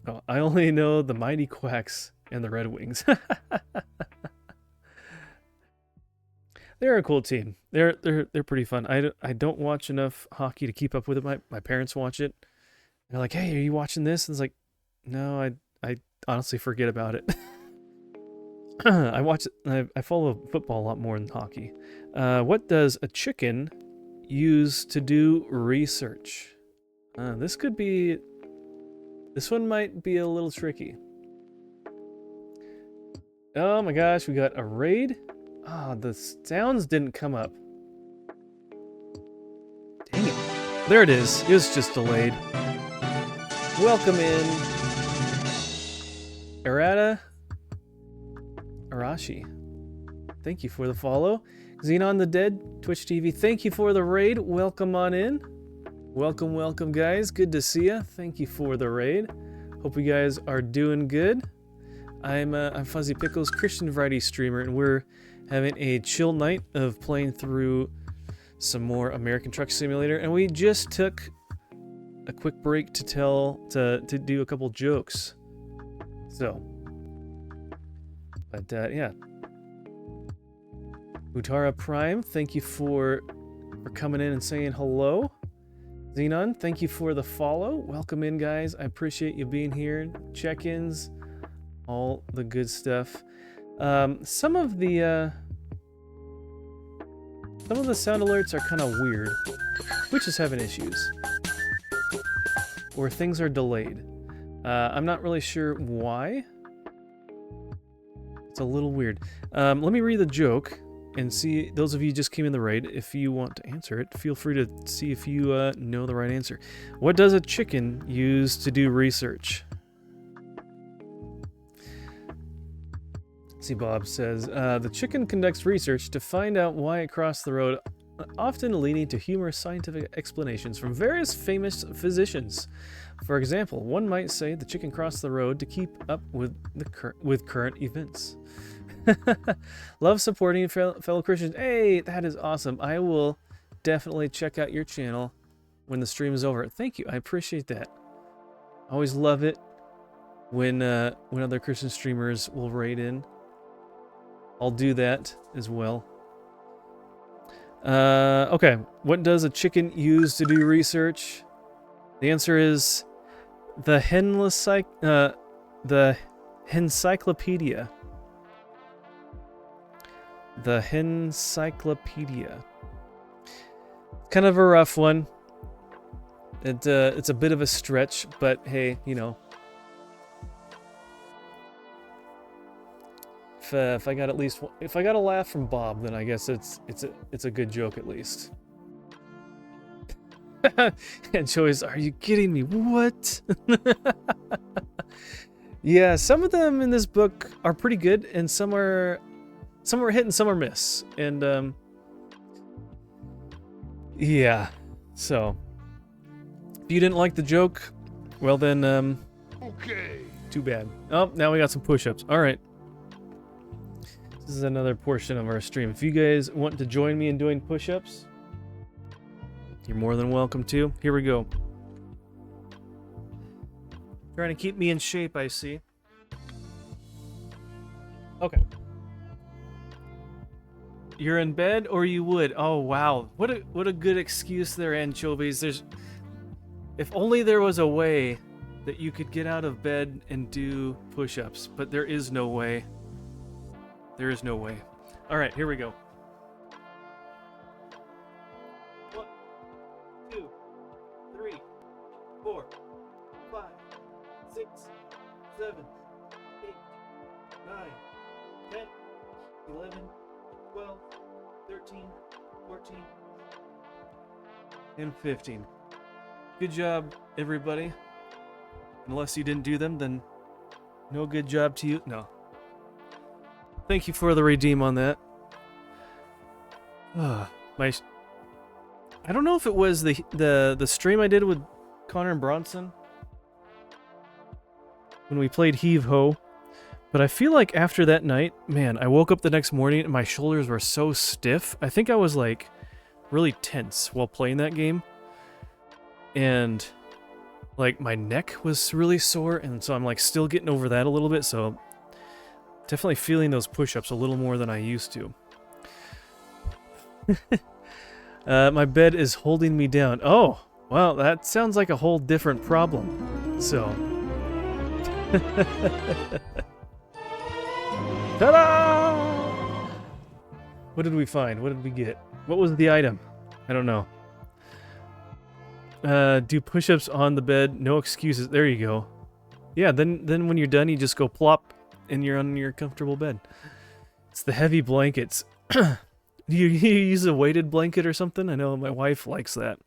Oh, I only know the Mighty Quacks and the Red Wings. They're a cool team. They're pretty fun. I don't watch enough hockey to keep up with it. My parents watch it. They're like, "Hey, are you watching this?" And it's like, "No, I honestly forget about it." I follow football a lot more than hockey. What does a chicken use to do research? This one might be a little tricky. Oh my gosh, we got a raid. The sounds didn't come up. Dang it. There it is. It was just delayed. Welcome in. Arata Arashi. Thank you for the follow. Xenon the Dead, Twitch TV, thank you for the raid. Welcome on in. Welcome, guys. Good to see ya. Thank you for the raid. Hope you guys are doing good. I'm Fuzzy Pickles, Christian Variety streamer, and we're having a chill night of playing through some more American Truck Simulator, and we just took a quick break to do a couple jokes. So, but yeah. Utara Prime, thank you for coming in and saying hello. Xenon, thank you for the follow. Welcome in, guys. I appreciate you being here. Check-ins, all the good stuff. Some of the sound alerts are kind of weird. Twitch is having issues, or things are delayed. I'm not really sure why. It's a little weird. Let me read the joke and see, those of you who just came in the raid, if you want to answer it, feel free to see if you know the right answer. What does a chicken use to do research? See, Bob says, the chicken conducts research to find out why it crossed the road, often leading to humorous scientific explanations from various famous physicians. For example, one might say the chicken crossed the road to keep up with current events. Love supporting fellow Christians. Hey, that is awesome. I will definitely check out your channel when the stream is over. Thank you. I appreciate that. I always love it when other Christian streamers will raid in. I'll do that as well. Okay. What does a chicken use to do research? The answer is the Hencyclopedia. The Hencyclopedia. Kind of a rough one. It's a bit of a stretch, but hey, you know. If I got a laugh from Bob, then I guess it's a good joke at least. And Joey's, are you kidding me? What? Yeah, some of them in this book are pretty good, and some are hit and some are miss. And yeah. So if you didn't like the joke, well then okay. Too bad. Oh, now we got some push-ups. All right. This is another portion of our stream. If you guys want to join me in doing push-ups, you're more than welcome to. Here we go. Trying to keep me in shape, I see. Okay. You're in bed or you would? Oh wow. What a good excuse there, Anchovies. If only there was a way that you could get out of bed and do push-ups, but there is no way. There is no way. All right, here we go. 1, 2, 3, 4, 5, 6, 7, 8, 9, 10, 11, 12, 13, 14, and 15. Good job, everybody. Unless you didn't do them, then no good job to you. No. Thank you for the redeem on that. I don't know if it was the stream I did with Connor and Bronson when we played Heave Ho, but I feel like after that night, man, I woke up the next morning and my shoulders were so stiff. I think I was like really tense while playing that game, and like my neck was really sore, and so I'm like still getting over that a little bit. So definitely feeling those push-ups a little more than I used to. My bed is holding me down. Oh, well, that sounds like a whole different problem. So. Ta-da! What did we find? What did we get? What was the item? I don't know. Do push-ups on the bed. No excuses. There you go. Yeah, then when you're done, you just go plop. And you're on your comfortable bed. It's the heavy blankets. Do you use a weighted blanket or something? I know my wife likes that.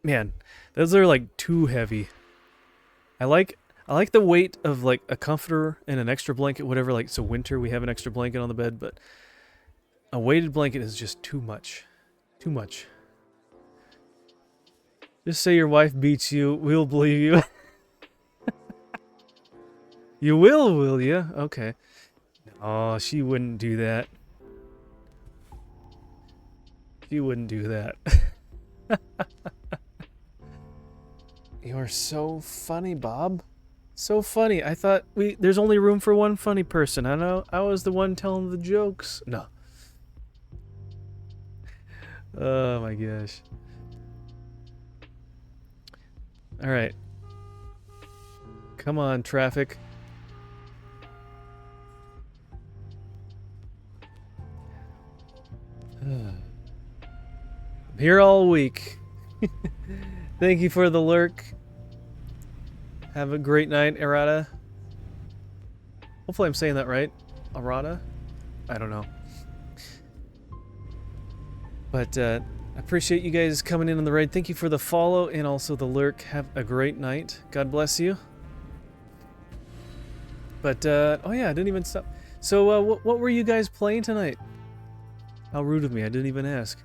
Man, those are like too heavy. I like the weight of like a comforter and an extra blanket, whatever. Like, so winter we have an extra blanket on the bed, but a weighted blanket is just too much. Too much. Just say your wife beats you. We'll believe you. You will you? Okay. Oh, she wouldn't do that. She wouldn't do that. You're so funny, Bob. So funny. I thought there's only room for one funny person. I know I was the one telling the jokes. No. Oh my gosh. All right. Come on, traffic. I'm here all week. Thank you for the lurk. Have a great night, Errata. Hopefully I'm saying that right. Errata? I don't know. But I appreciate you guys coming in on the raid. Thank you for the follow and also the lurk. Have a great night. God bless you. But, oh yeah, I didn't even stop. So, what were you guys playing tonight? How rude of me, I didn't even ask.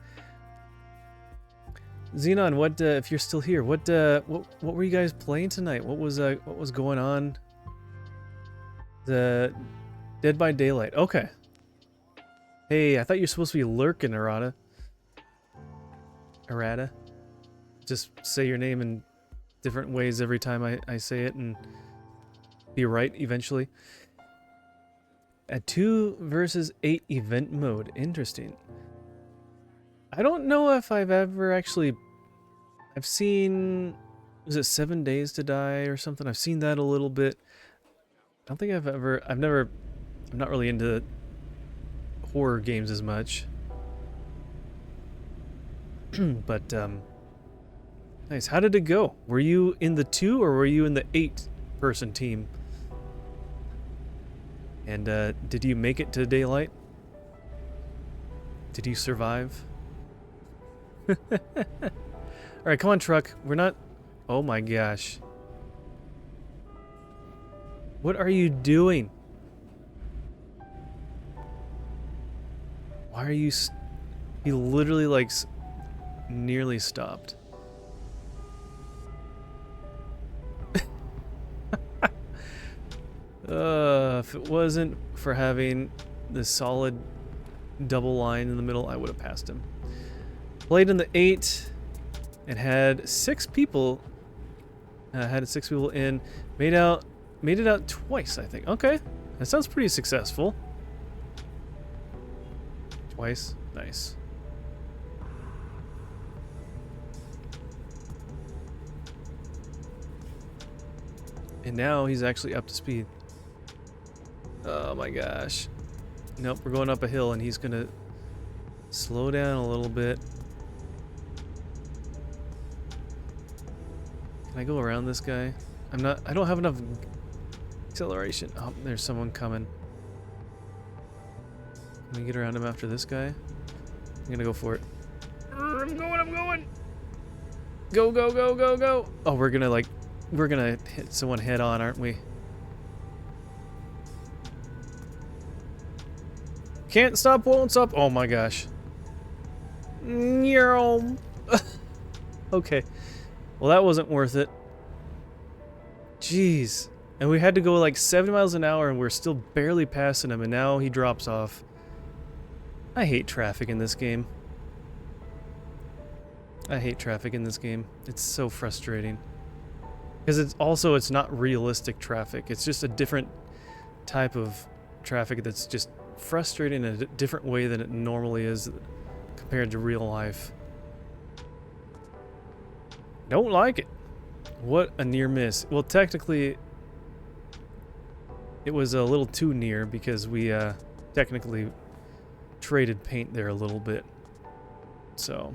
Xenon, what if you're still here, what were you guys playing tonight? What was going on? Dead by Daylight. Okay. Hey, I thought you were supposed to be lurking, Arata. Arata. Just say your name in different ways every time I say it and be right eventually. A 2 versus 8 event mode. Interesting. I don't know if I've ever actually... I've seen... Was it 7 Days to Die or something? I've seen that a little bit. I don't think I've ever... I'm not really into horror games as much. But, nice. How did it go? Were you in the 2 or were you in the 8-person team? And, did you make it to daylight? Did you survive? Alright, come on, truck. We're not... Oh my gosh. What are you doing? Why are you... He literally, like, nearly stopped. If it wasn't for having this solid double line in the middle, I would have passed him. Played in the 8 and had 6 people. Had 6 people in. Made it out twice, I think. Okay, that sounds pretty successful. Twice, nice. And now he's actually up to speed. Oh my gosh. Nope, we're going up a hill and he's gonna slow down a little bit. Can I go around this guy? I don't have enough acceleration. Oh, there's someone coming. Can we get around him after this guy? I'm gonna go for it. I'm going! Go, go, go, go, go! Oh, we're gonna hit someone head on, aren't we? Can't stop, won't stop. Oh my gosh. Okay. Well, that wasn't worth it. Jeez. And we had to go like 70 miles an hour and we're still barely passing him and now he drops off. I hate traffic in this game. I hate traffic in this game. It's so frustrating. Because it's not realistic traffic. It's just a different type of traffic that's just frustrating in a different way than it normally is compared to real life. Don't like it. What a near miss. Well, technically, it was a little too near because we technically traded paint there a little bit. So,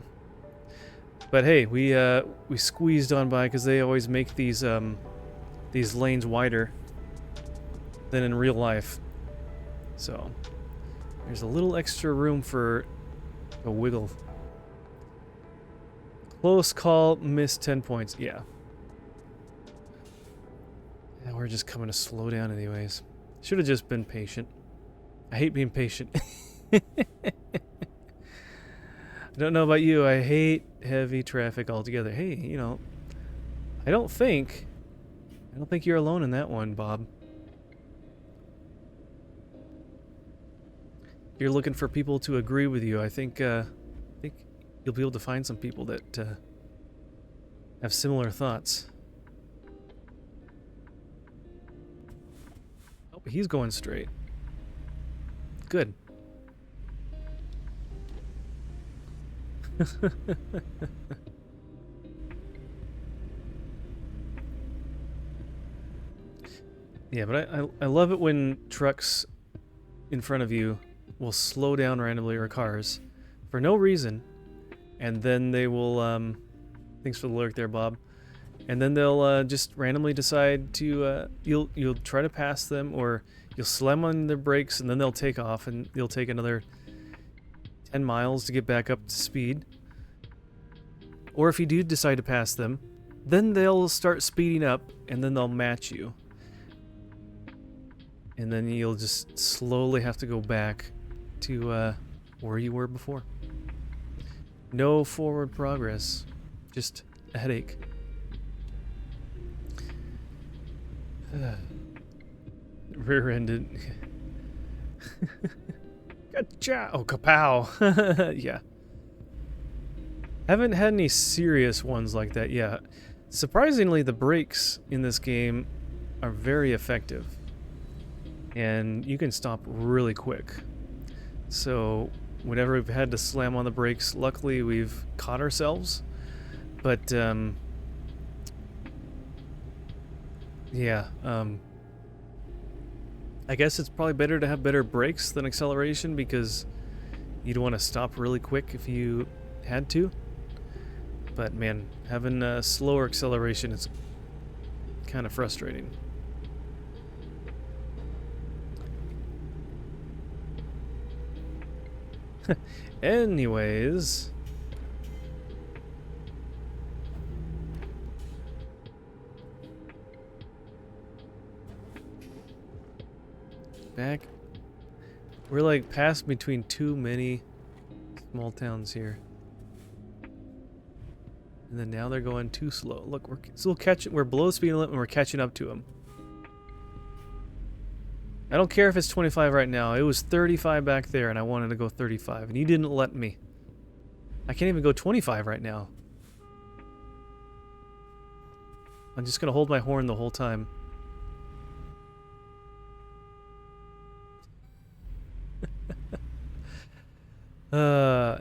but hey, we squeezed on by because they always make these lanes wider than in real life. So, there's a little extra room for a wiggle. Close call, missed 10 points. Yeah. And we're just coming to slow down anyways. Should have just been patient. I hate being patient. I don't know about you. I hate heavy traffic altogether. Hey, you know, I don't think you're alone in that one, Bob. You're looking for people to agree with you. I think you'll be able to find some people that have similar thoughts. Oh, he's going straight. Good. Yeah, but I love it when trucks in front of you will slow down randomly, or cars, for no reason, and then they will, thanks for the lurk there, Bob, and then they'll just randomly decide to, you'll try to pass them, or you'll slam on their brakes, and then they'll take off, and you'll take another 10 miles to get back up to speed. Or if you do decide to pass them, then they'll start speeding up, and then they'll match you. And then you'll just slowly have to go back to where you were before. No forward progress, just a headache. Rear-ended. Gotcha! Oh, kapow! Yeah. Haven't had any serious ones like that yet. Surprisingly, the brakes in this game are very effective. And you can stop really quick. So, whenever we've had to slam on the brakes, luckily we've caught ourselves. But, yeah, I guess it's probably better to have better brakes than acceleration because you'd want to stop really quick if you had to. But man, having slower acceleration is kind of frustrating. Anyways. Back. We're like passed between too many small towns here. And then now they're going too slow. Look, we're still catching. We're below the speed limit and we're catching up to them. I don't care if it's 25 right now. It was 35 back there and I wanted to go 35 and he didn't let me. I can't even go 25 right now. I'm just gonna hold my horn the whole time.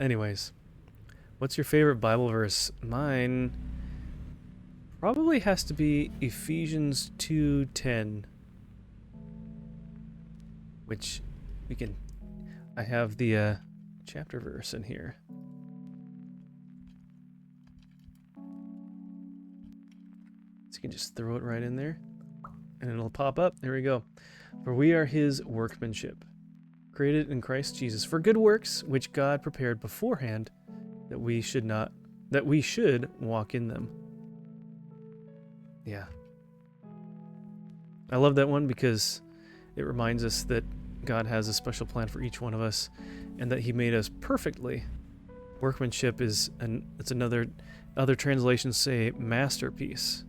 Anyways. What's your favorite Bible verse? Mine probably has to be Ephesians 2:10. Which we can... I have the chapter verse in here. So you can just throw it right in there. And it'll pop up. There we go. For we are his workmanship, created in Christ Jesus for good works, which God prepared beforehand that we should walk in them. Yeah. I love that one because it reminds us that God has a special plan for each one of us and that he made us perfectly. Workmanship is other translations say masterpiece.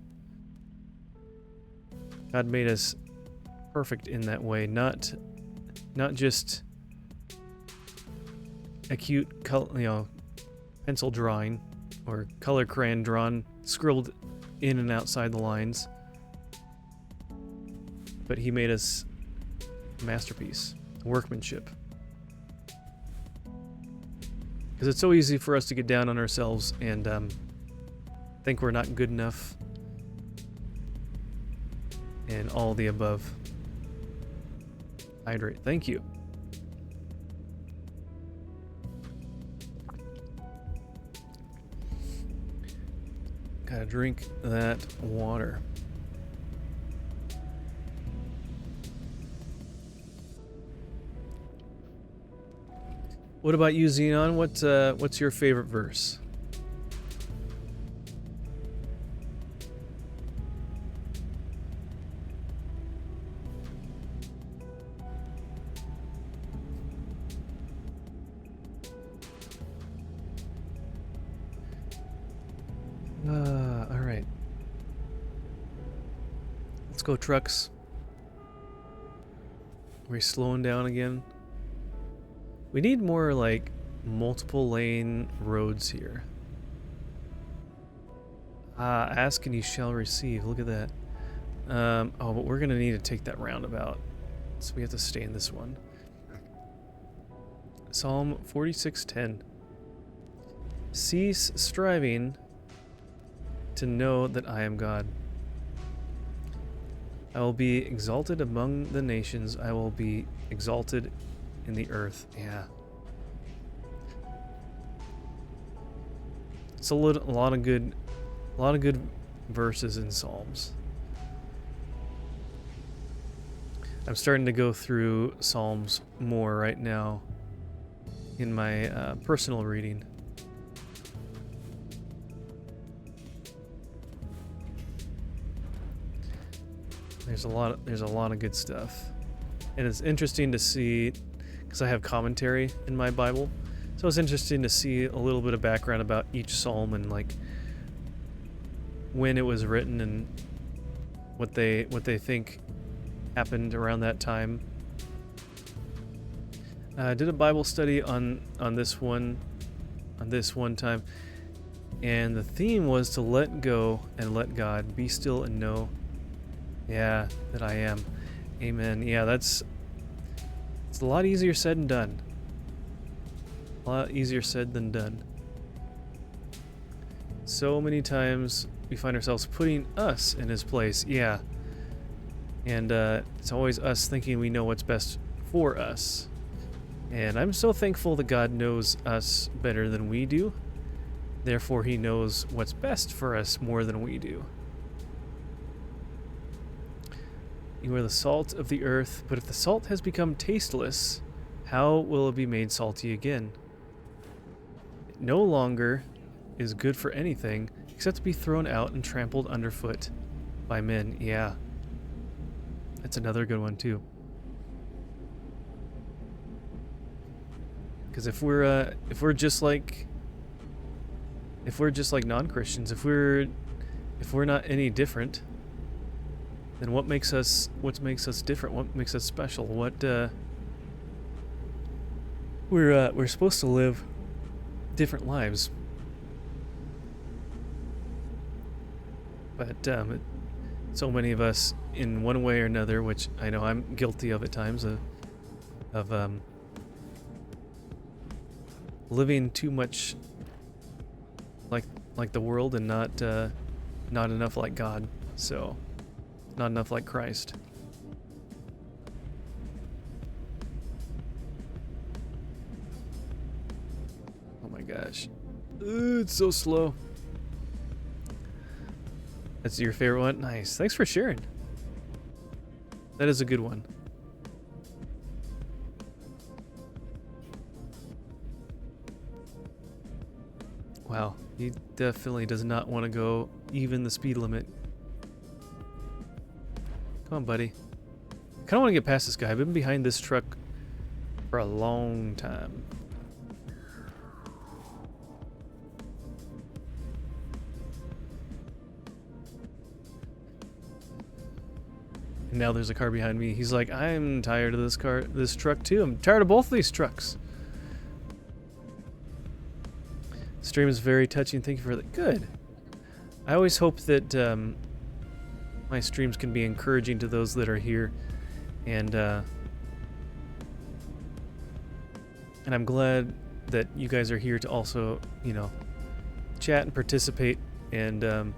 God made us perfect in that way, not just a cute pencil drawing or color crayon drawn, scribbled in and outside the lines. But he made us a masterpiece, workmanship. Because it's so easy for us to get down on ourselves and think we're not good enough and all the above. Hydrate. Thank you. Gotta drink that water. What about you, Xenon? What's your favorite verse? All right. Let's go, trucks. Are we slowing down again? We need more, like, multiple lane roads here. Ask and you shall receive. Look at that. Oh, but we're going to need to take that roundabout. So we have to stay in this one. Psalm 46:10. Cease striving to know that I am God. I will be exalted among the nations. I will be exalted in the earth. Yeah. It's a lot of good verses in Psalms. I'm starting to go through Psalms more right now in my personal reading. There's a lot of good stuff, and it's interesting to see because I have commentary in my Bible, so it's interesting to see a little bit of background about each psalm and like when it was written and what they think happened around that time. I did a Bible study on this one time, and the theme was to let go and let God, be still and know, yeah, that I am. Amen. Yeah, it's a lot easier said than done. A lot easier said than done. So many times we find ourselves putting us in his place. Yeah. And it's always us thinking we know what's best for us. And I'm so thankful that God knows us better than we do. Therefore, he knows what's best for us more than we do. You are the salt of the earth, but if the salt has become tasteless, how will it be made salty again? It no longer is good for anything except to be thrown out and trampled underfoot by men. Yeah. That's another good one too. Because if we're just like non-Christians, if we're not any different, then what makes us different? What makes us special? We're supposed to live different lives. But so many of us, in one way or another, which I know I'm guilty of at times, of living too much like the world and not enough like God. So, not enough like Christ. Oh my gosh. It's so slow. That's your favorite one? Nice. Thanks for sharing. That is a good one. Wow, he definitely does not want to go even the speed limit. Come on, buddy. I kind of want to get past this guy. I've been behind this truck for a long time. And now there's a car behind me. He's like, I'm tired of this truck too. I'm tired of both of these trucks. Stream is very touching. Thank you for that. Good. I always hope that my streams can be encouraging to those that are here, and I'm glad that you guys are here to also, chat and participate and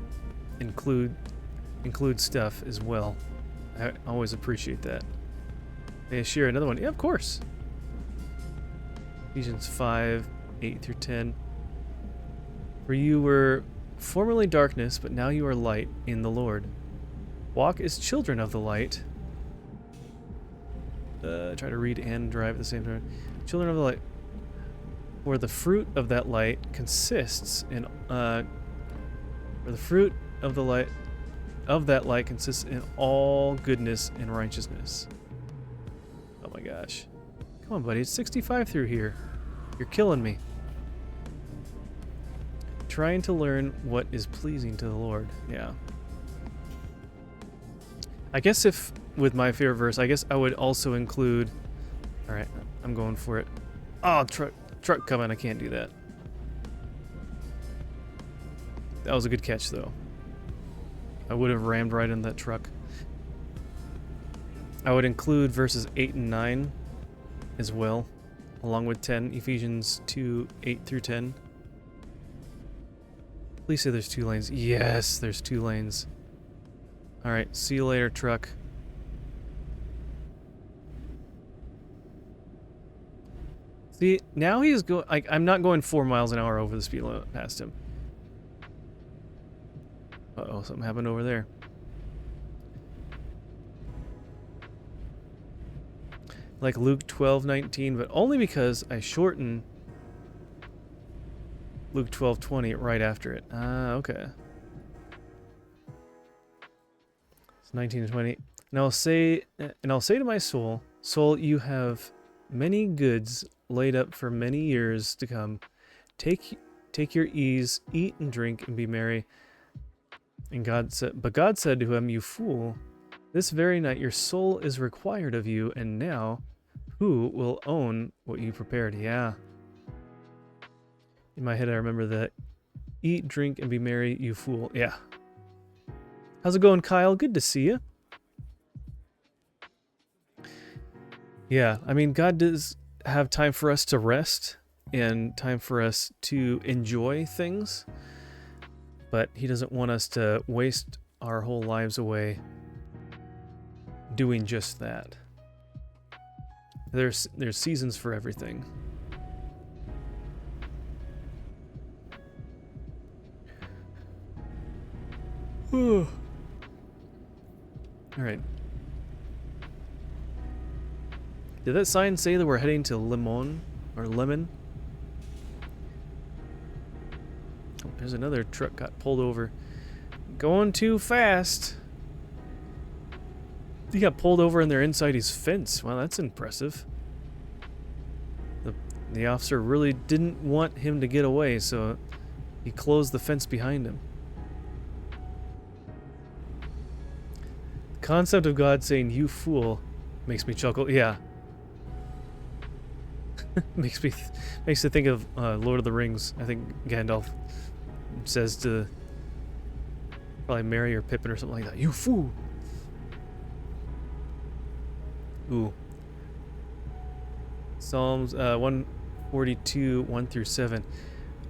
include stuff as well. I always appreciate that. May I share another one? Yeah, of course. Ephesians 5, 8 through 10. For you were formerly darkness, but now you are light in the Lord. Walk as children of the light. Try to read and drive at the same time. Children of the light. For the fruit of that light consists in consists in all goodness and righteousness. Oh my gosh. Come on, buddy. It's 65 through here. You're killing me. Trying to learn what is pleasing to the Lord. Yeah. I guess if, with my favorite verse, I guess I would also include... Alright, I'm going for it. Oh, truck coming. I can't do that. That was a good catch, though. I would have rammed right into that truck. I would include verses 8 and 9 as well, along with 10, Ephesians 2, 8 through 10. Please say there's 2 lanes. Yes, there's 2 lanes. Alright, see you later, truck. See, now he's going... I'm not going 4 miles an hour over the speed limit past him. Uh-oh, something happened over there. Like Luke 12:19, but only because I shorten Luke 12:20 right after it. Ah, okay. It's 19 and 20. And I'll say to my soul, soul, you have many goods laid up for many years to come. Take your ease, eat and drink, and be merry. And God said to him, you fool, this very night your soul is required of you, and now, Who will own what you prepared? Yeah. In my head, I remember that. Eat, drink, and be merry, you fool. Yeah. How's it going, Kyle? Good to see you. Yeah, I mean, God does have time for us to rest and time for us to enjoy things, but He doesn't want us to waste our whole lives away doing just that. There's seasons for everything. All right. Did that sign say that we're heading to Limon or Lemon? Oh, there's another truck got pulled over. Going too fast. He got pulled over and they're inside his fence. Wow, that's impressive. The officer really didn't want him to get away, so he closed the fence behind him. The concept of God saying, "You fool," makes me chuckle. Yeah. makes me think of Lord of the Rings. I think Gandalf says to probably Merry or Pippin or something like that, "You fool." Ooh. Psalms 142, 1 through 7.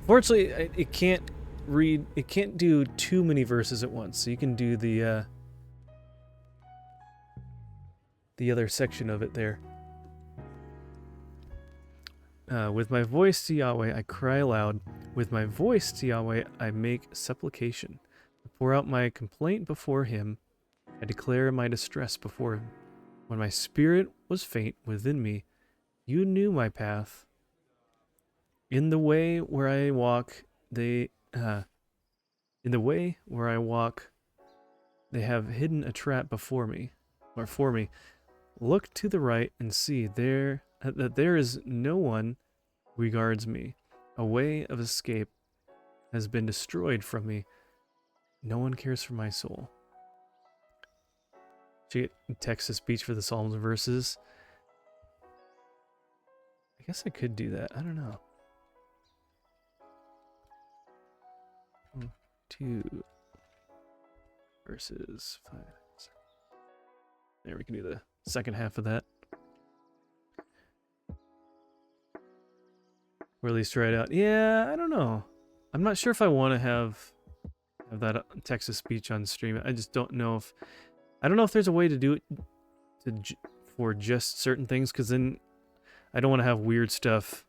Fortunately, it can't do too many verses at once, so you can do the other section of it there. With my voice to Yahweh, I cry aloud. With my voice to Yahweh, I make supplication. I pour out my complaint before Him. I declare my distress before Him. When my spirit was faint within me, You knew my path. In the way where I walk, they have hidden a trap before me, or for me. Look to the right and see that there is no one who regards me. A way of escape has been destroyed from me. No one cares for my soul. Should get text-to-speech for the Psalms and verses. I guess I could do that. I don't know. 2 verses 5. There, we can do the second half of that. Or at least try it out. Yeah, I don't know. I'm not sure if I want to have that text-to-speech on stream. I just don't know if... I don't know if there's a way to do it for just certain things, because then I don't want to have weird stuff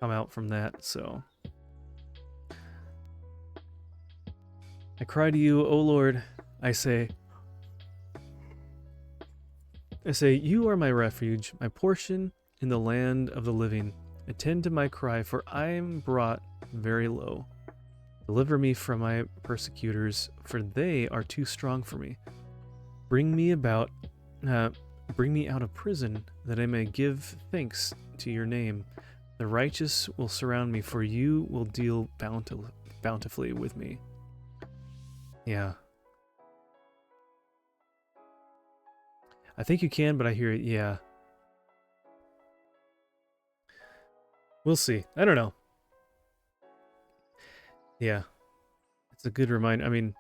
come out from that, so... I cry to You, O Lord, I say, You are my refuge, my portion in the land of the living. Attend to my cry, for I am brought very low. Deliver me from my persecutors, for they are too strong for me. Bring me out of prison, that I may give thanks to Your name. The righteous will surround me, for You will deal bountifully with me. Yeah. I think you can, but I hear it, yeah. We'll see. I don't know. Yeah. It's a good reminder. I mean,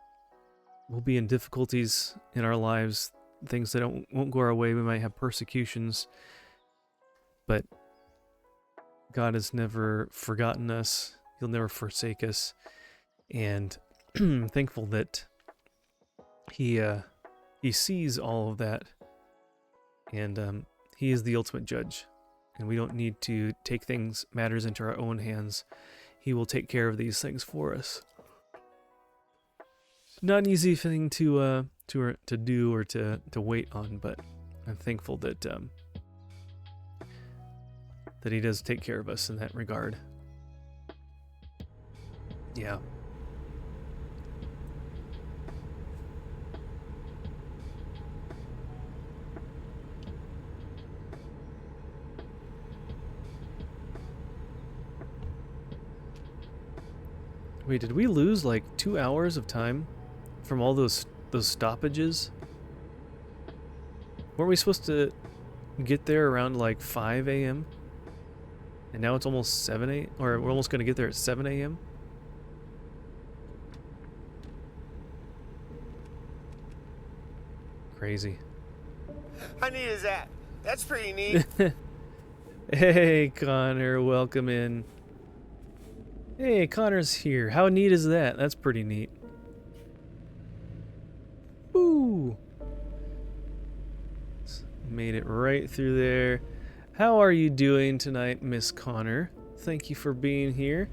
we'll be in difficulties in our lives, things that won't go our way. We might have persecutions, but God has never forgotten us. He'll never forsake us. And I'm thankful that he sees all of that, and He is the ultimate judge, and we don't need to take matters into our own hands. He will take care of these things for us. Not an easy thing to do or to wait on, but I'm thankful that He does take care of us in that regard. Yeah. Wait, did we lose like 2 hours of time from all those stoppages? Weren't we supposed to get there around like 5 a.m. And now it's almost 7 a.m. Or we're almost going to get there at 7 a.m. Crazy. How neat is that? That's pretty neat. Hey, Connor, welcome in. Hey, Connor's here. How neat is that? That's pretty neat. Woo! Made it right through there. How are you doing tonight, Miss Connor? Thank you for being here.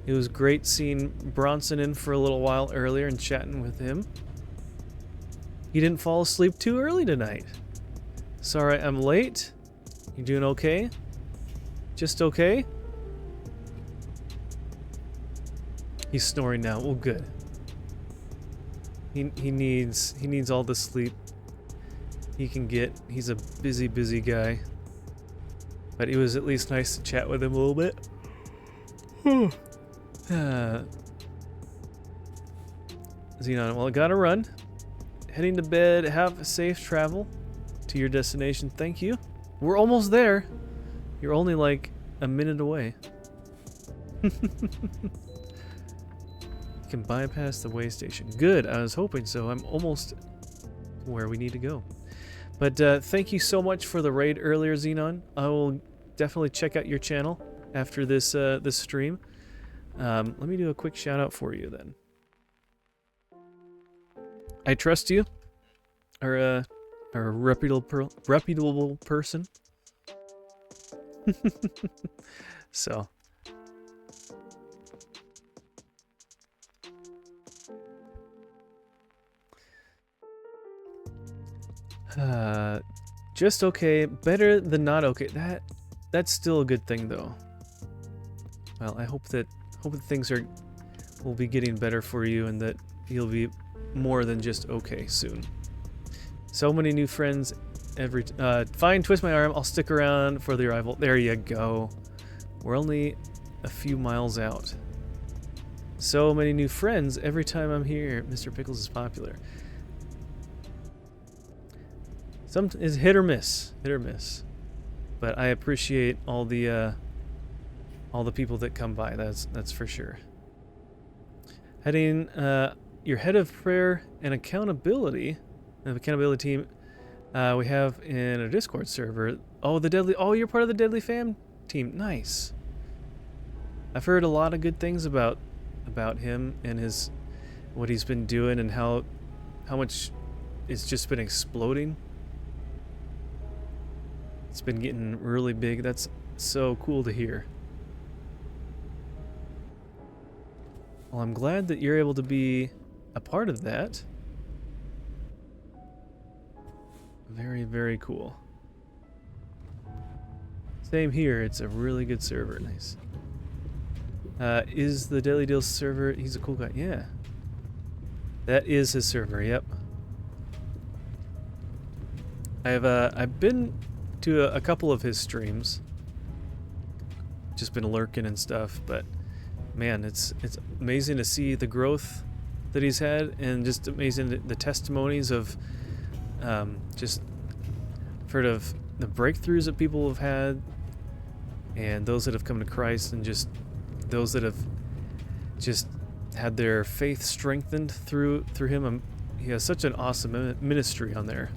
It was great seeing Bronson in for a little while earlier and chatting with him. You didn't fall asleep too early tonight. Sorry I'm late. You doing okay? Just okay? He's snoring now. Well, good. He needs all the sleep he can get. He's a busy guy. But it was at least nice to chat with him a little bit. Xenon, well, I gotta run. Heading to bed. Have safe travel to your destination. Thank you. We're almost there. You're only like a minute away. You can bypass the way station. Good. I was hoping so. I'm almost where we need to go. But thank you so much for the raid earlier, Xenon. I will definitely check out your channel after this this stream. Let me do a quick shout out for you then. I trust you. Are a reputable person. So. Just okay. Better than not okay. That's still a good thing though. Well, I hope that things will be getting better for you and that you'll be more than just okay soon. So many new friends every fine, twist my arm. I'll stick around for the arrival. There you go. We're only a few miles out. So many new friends every time I'm here. Mr. Pickles is popular. Some is hit or miss. But I appreciate all the people that come by. That's for sure. Heading your head of prayer and accountability team we have in a Discord server. Oh, you're part of the Deadly Fam team. Nice. I've heard a lot of good things about him and what he's been doing and how much it's just been exploding. It's been getting really big. That's so cool to hear. Well, I'm glad that you're able to be a part of that. Very, very cool. Same here. It's a really good server. Nice. Is the Daily Deals server? He's a cool guy. Yeah. That is his server. Yep. I've been to a couple of his streams. Just been lurking and stuff, but man, it's amazing to see the growth that he's had, and just amazing the testimonies of just heard of the breakthroughs that people have had, and those that have come to Christ, and just those that have just had their faith strengthened through him. He has such an awesome ministry on there.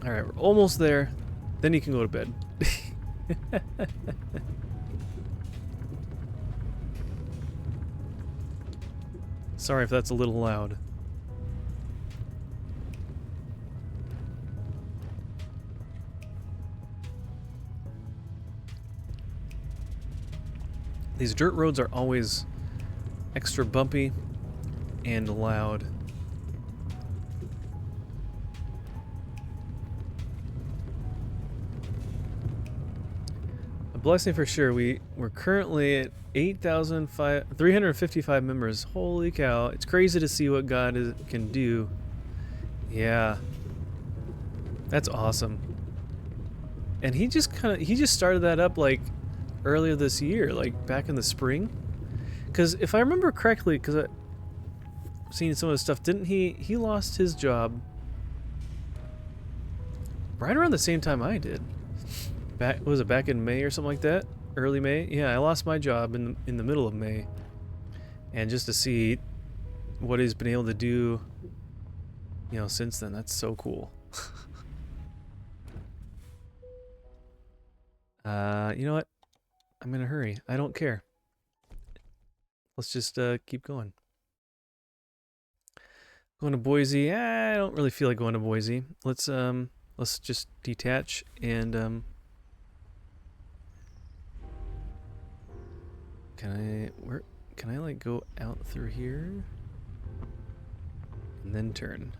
All right, we're almost there. Then you can go to bed. Sorry if that's a little loud. These dirt roads are always extra bumpy and loud. A blessing for sure. We're currently at 355 members. Holy cow. It's crazy to see what God can do. Yeah. That's awesome. And he just started that up like earlier this year, like back in the spring. Because if I remember correctly, because seen some of his stuff. Didn't he lost his job right around the same time I did. Was it back in May or something like that? Early May? Yeah, I lost my job in the middle of May. And just to see what he's been able to do, you know, since then, that's so cool. You know what? I'm in a hurry. I don't care. Let's just keep going. Going to Boise. I don't really feel like going to Boise. Let's just detach and can I like go out through here and then turn?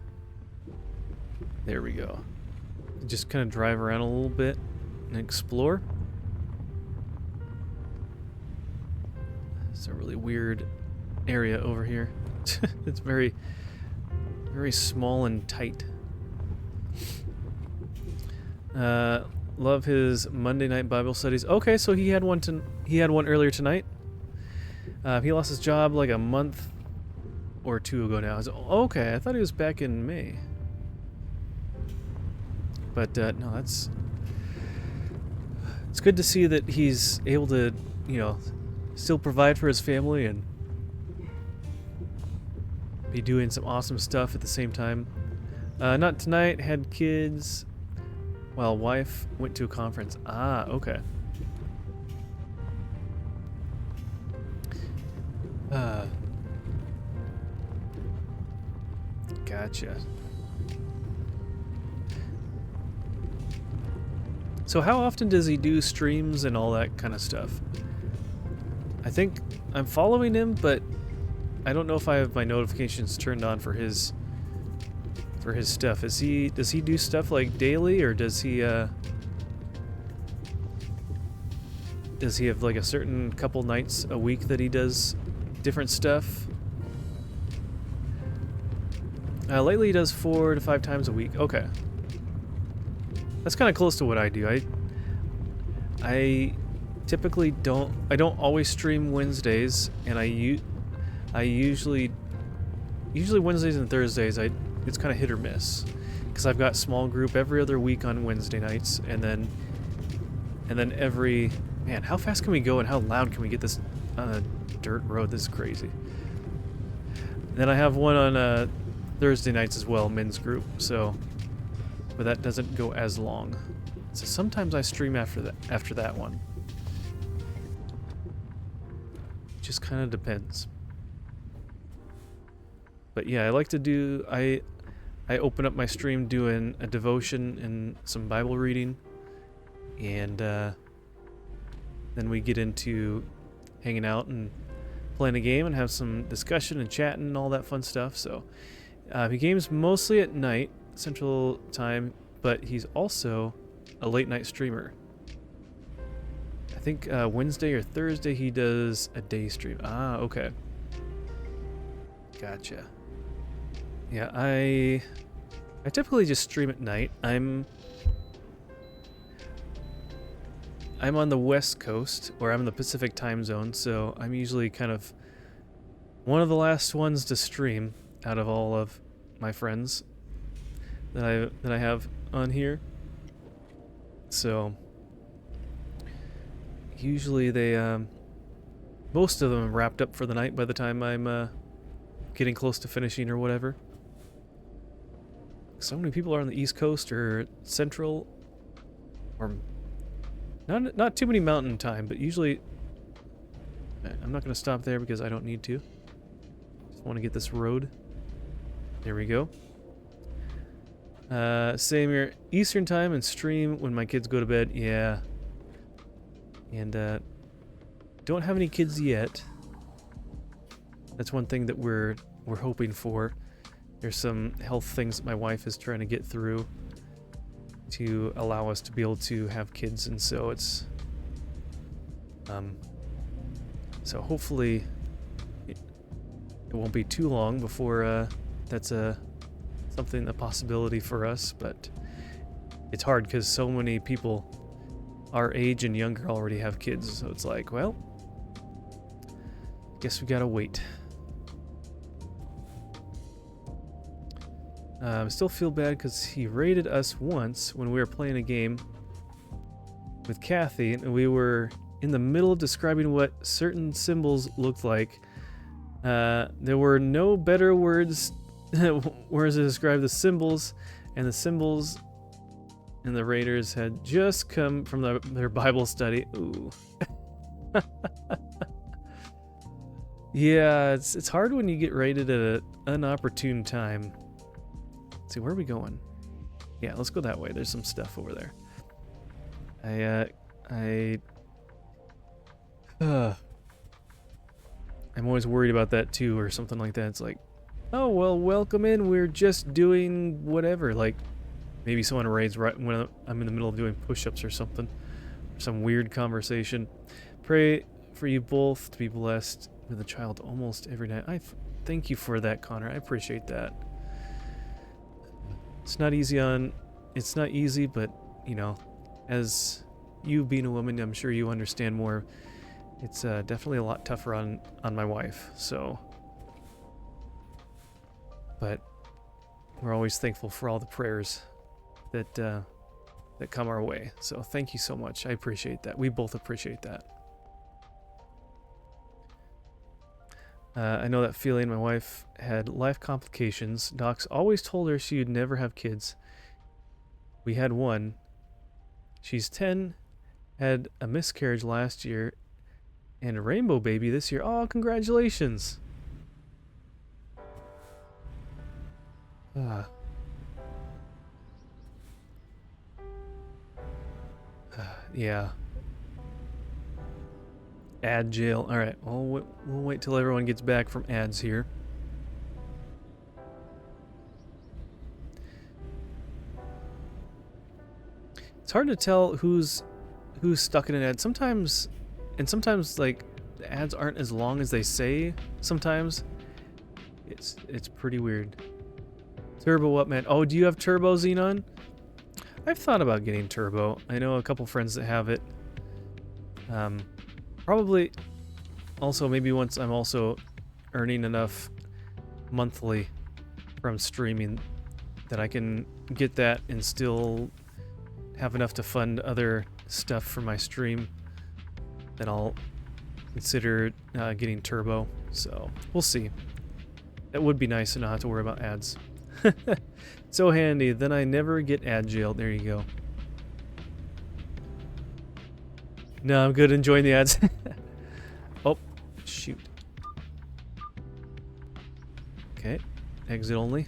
There we go. Just kind of drive around a little bit and explore. It's a really weird area over here. It's very small and tight. Love his Monday night Bible studies. Okay, so he had one earlier tonight. He lost his job like a month or two ago now. Okay, I thought he was back in May. But no, it's good to see that he's able to, you know, still provide for his family and be doing some awesome stuff at the same time. Not tonight, had kids. Well, wife went to a conference. Ah, okay. Gotcha. So how often does he do streams and all that kind of stuff? I think I'm following him, but I don't know if I have my notifications turned on for his stuff. Does he do stuff like daily, or does he have like a certain couple nights a week that he does different stuff? Lately he does 4 to 5 times a week. Okay. That's kind of close to what I do. I typically don't always stream Wednesdays, and I usually Wednesdays and Thursdays it's kind of hit or miss, because I've got small group every other week on Wednesday nights, and then every, man, how fast can we go and how loud can we get this on a dirt road? This is crazy. Then I have one on Thursday nights as well, men's group, so, but that doesn't go as long. So sometimes I stream after that one. It just kind of depends. But yeah, I like to do, I open up my stream doing a devotion and some Bible reading, and then we get into hanging out and playing a game and have some discussion and chatting and all that fun stuff. So he games mostly at night, Central Time, but he's also a late night streamer. I think Wednesday or Thursday he does a day stream. Ah, okay. Gotcha. Yeah, I typically just stream at night. I'm on the West Coast, or I'm in the Pacific time zone, so I'm usually kind of one of the last ones to stream out of all of my friends that I have on here. So usually they most of them are wrapped up for the night by the time I'm getting close to finishing or whatever. So many people are on the East Coast or Central, or not too many Mountain Time, but usually I'm not going to stop there because I don't need to. Just want to get this road. There we go. Same here, Eastern Time, and stream when my kids go to bed. Yeah. And don't have any kids yet. That's one thing that we're hoping for. There's some health things that my wife is trying to get through to allow us to be able to have kids, and so it's so hopefully it won't be too long before that's a possibility for us. But it's hard because so many people our age and younger already have kids, so it's like, well, guess we gotta wait. I still feel bad because he raided us once when we were playing a game with Kathy, and we were in the middle of describing what certain symbols looked like. There were no better words to describe the symbols, and the symbols and the raiders had just come from their Bible study. Ooh. Yeah, it's hard when you get raided at an inopportune time. Let's see, where are we going? Yeah, let's go that way. There's some stuff over there. I'm always worried about that too, or something like that. It's like, oh well, welcome in. We're just doing whatever. Like, maybe someone raids right when I'm in the middle of doing push-ups or something. Some weird conversation. Pray for you both to be blessed with a child almost every night. Thank you for that, Connor. I appreciate that. It's not easy, but you know, as you being a woman, I'm sure you understand more. It's definitely a lot tougher on my wife. So, but we're always thankful for all the prayers that come our way. So thank you so much. I appreciate that. We both appreciate that. I know that feeling. My wife had life complications. Docs always told her she'd never have kids. We had one. She's 10, had a miscarriage last year, and a rainbow baby this year. Oh, congratulations. Yeah. Ad jail. All right. Well, we'll wait till everyone gets back from ads here. It's hard to tell who's stuck in an ad. Sometimes like the ads aren't as long as they say. Sometimes it's pretty weird. Turbo what, man? Oh, do you have Turbo, Xenon? I've thought about getting Turbo. I know a couple friends that have it. Probably also maybe once I'm also earning enough monthly from streaming that I can get that and still have enough to fund other stuff for my stream, then I'll consider getting Turbo. So we'll see. That would be nice to not have to worry about ads. So handy. Then I never get ad jail. There you go. No, I'm good enjoying the ads. Oh, shoot. Okay, exit only.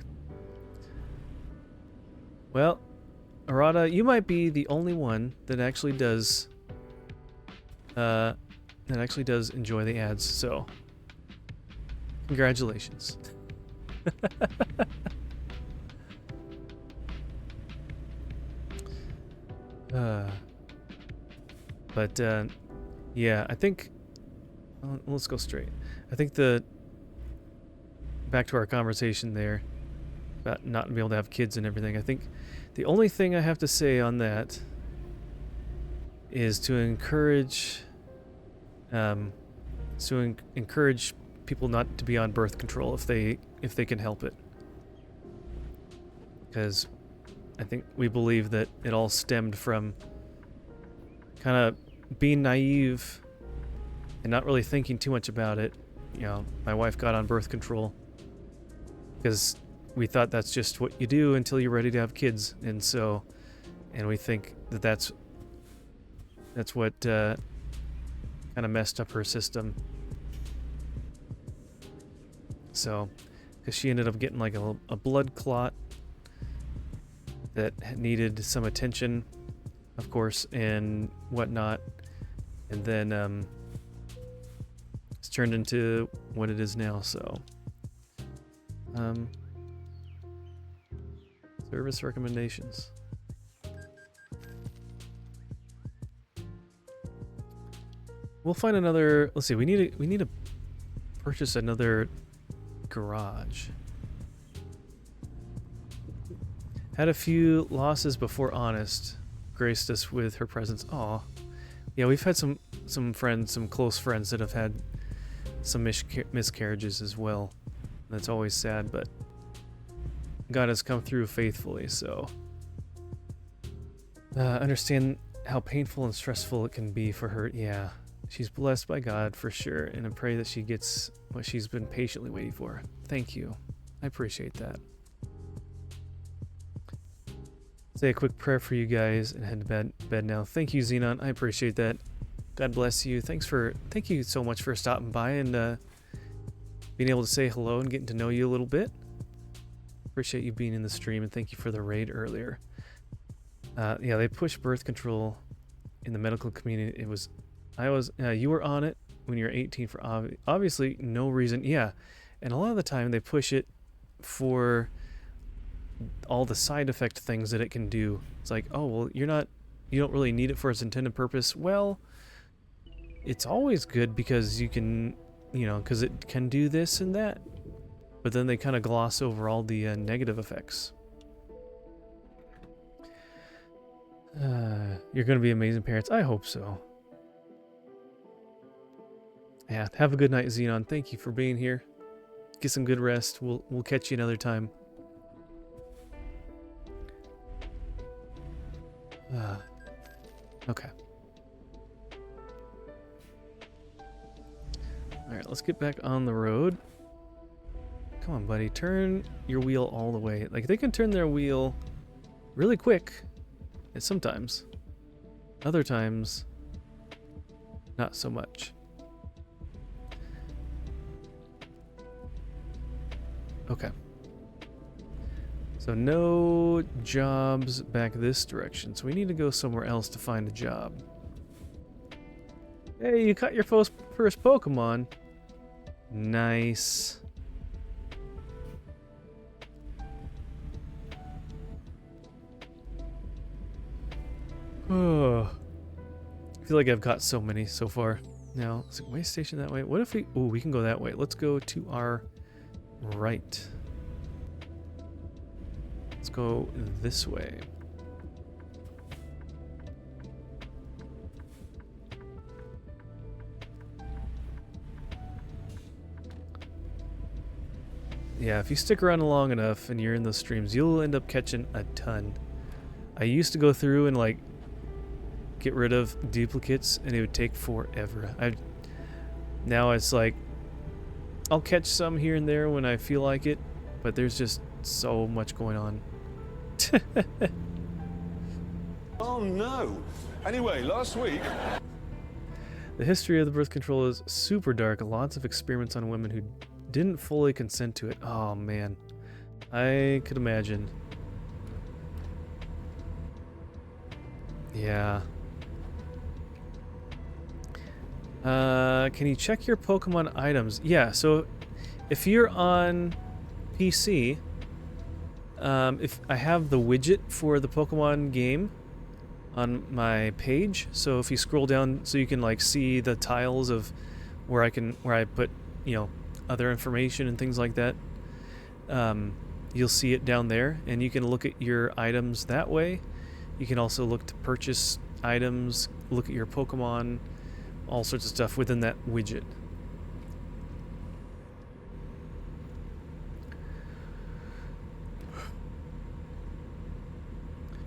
Well, Arata, you might be the only one that actually does enjoy the ads, so congratulations. Yeah, I think let's go straight. I think back to our conversation there about not being able to have kids and everything. I think the only thing I have to say on that is to encourage people not to be on birth control if they can help it, because I think we believe that it all stemmed from kind of being naive and not really thinking too much about it. You know, my wife got on birth control because we thought that's just what you do until you're ready to have kids, and we think that that's what kind of messed up her system. So, because she ended up getting like a blood clot that needed some attention, of course, and whatnot, and then it's turned into what it is now. So, service recommendations. We'll find another. Let's see. We need to purchase another garage. Had a few losses before Honest graced us with her presence. Aw. Yeah, we've had some friends, some close friends that have had some miscarriages as well. That's always sad, but God has come through faithfully, so understand how painful and stressful it can be for her. Yeah, she's blessed by God for sure, and I pray that she gets what she's been patiently waiting for. Thank you. I appreciate that. Say a quick prayer for you guys and head to bed now. Thank you, Xenon. I appreciate that. God bless you. Thank you so much for stopping by and being able to say hello and getting to know you a little bit. Appreciate you being in the stream, and thank you for the raid earlier. Yeah, they push birth control in the medical community. You were on it when you were 18 for obviously no reason. Yeah, and a lot of the time they push it for all the side effect things that it can do. It's like, oh, well, you don't really need it for its intended purpose. Well, it's always good because you can, because it can do this and that. But then they kind of gloss over all the negative effects. You're going to be amazing parents. I hope so. Yeah, have a good night, Xenon. Thank you for being here. Get some good rest. We'll catch you another time. Okay. Alright, let's get back on the road. Come on, buddy. Turn your wheel all the way. Like, they can turn their wheel really quick. Sometimes. Other times, not so much. Okay. So no jobs back this direction. So we need to go somewhere else to find a job. Hey, you caught your first Pokemon. Nice. Oh. I feel like I've caught so many so far. Now, is it way station that way? What if we can go that way. Let's go to our right. Let's go this way. Yeah, if you stick around long enough and you're in those streams, you'll end up catching a ton. I used to go through and like get rid of duplicates and it would take forever. Now it's like I'll catch some here and there when I feel like it, but there's just so much going on. Oh no. Anyway, last week... The history of the birth control is super dark. Lots of experiments on women who didn't fully consent to it. Oh man. I could imagine. Yeah. Can you check your Pokemon items? Yeah, so if you're on PC, if I have the widget for the Pokemon game on my page, so if you scroll down so you can like see the tiles of where I put, other information and things like that, you'll see it down there and you can look at your items that way. You can also look to purchase items, look at your Pokemon, all sorts of stuff within that widget.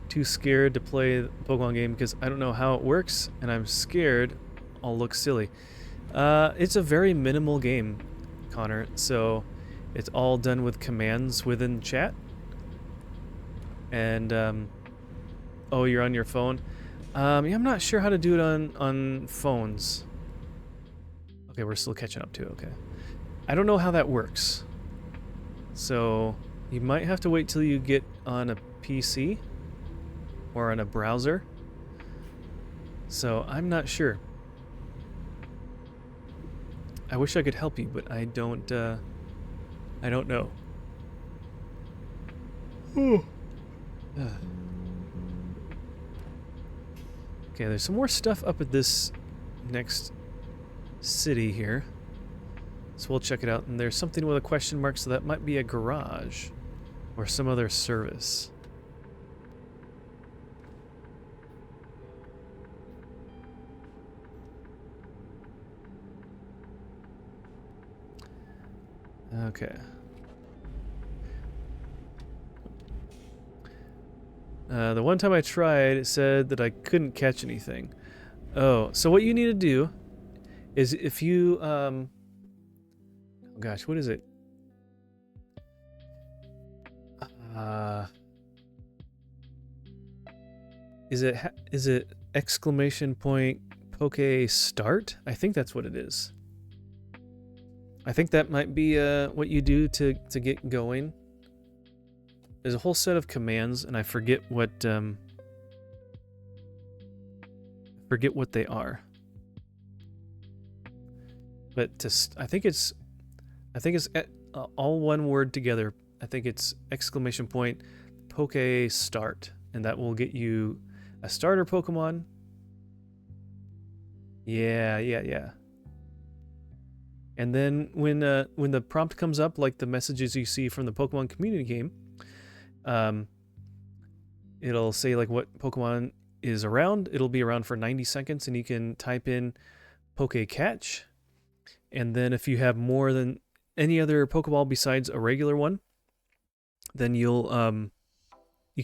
Too scared to play the Pokemon game because I don't know how it works and I'm scared I'll look silly. It's a very minimal game, Connor, so it's all done with commands within chat. And oh, you're on your phone? Yeah, I'm not sure how to do it on phones. Okay, we're still catching up too, okay. I don't know how that works. So you might have to wait till you get on a PC or on a browser. So I'm not sure. I wish I could help you, but I don't know. Okay, there's some more stuff up at this next city here. So we'll check it out. And there's something with a question mark, so that might be a garage or some other service. Okay. The one time I tried, it said that I couldn't catch anything. Oh, so what you need to do is if you, oh gosh, what is it? Is it exclamation point poke start? I think that's what it is. I think that might be what you do to get going. There's a whole set of commands, and I forget what they are. But I think it's all one word together. I think it's exclamation point poke start, and that will get you a starter Pokemon. Yeah. And then when the prompt comes up, like the messages you see from the Pokemon community game, it'll say like what Pokemon is around. It'll be around for 90 seconds, and you can type in Poke Catch. And then if you have more than any other Pokeball besides a regular one, then you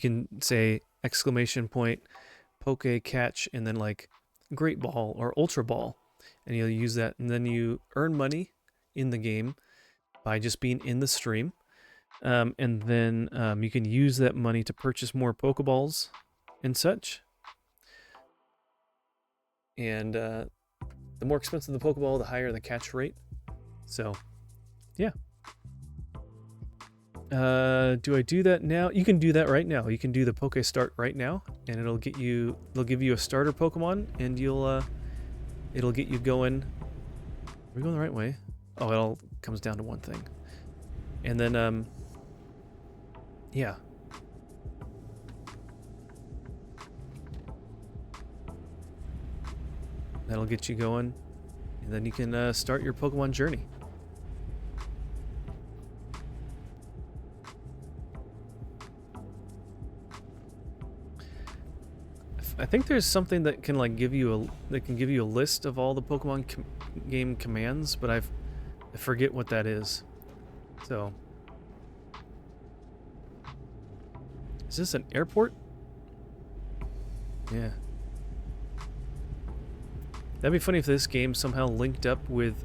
can say exclamation point Poke Catch, and then like Great Ball or Ultra Ball, and you'll use that, and then you earn money in the game by just being in the stream. And then you can use that money to purchase more Pokeballs and such. And the more expensive the Pokeball, the higher the catch rate. So, yeah. Do I do that now? You can do that right now. You can do the Poke Start right now, and it'll give you a starter Pokemon, and it'll get you going. Are we going the right way? Oh, it all comes down to one thing. And then yeah. That'll get you going, and then you can start your Pokemon journey. I think there's something that can like give you a list of all the Pokemon game commands, but I forget what that is. So, is this an airport? Yeah. That'd be funny if this game somehow linked up with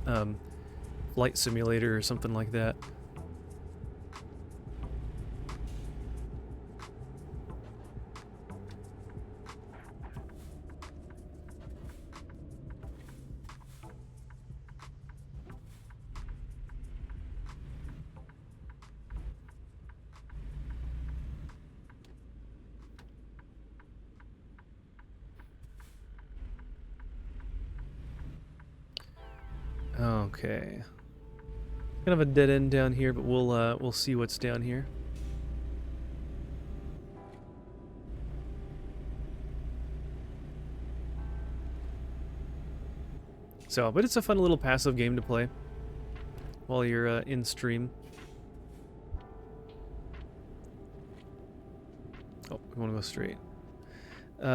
Flight Simulator or something like that. Okay. Kind of a dead end down here, but we'll see what's down here. So, but it's a fun little passive game to play while you're in stream. Oh, we want to go straight.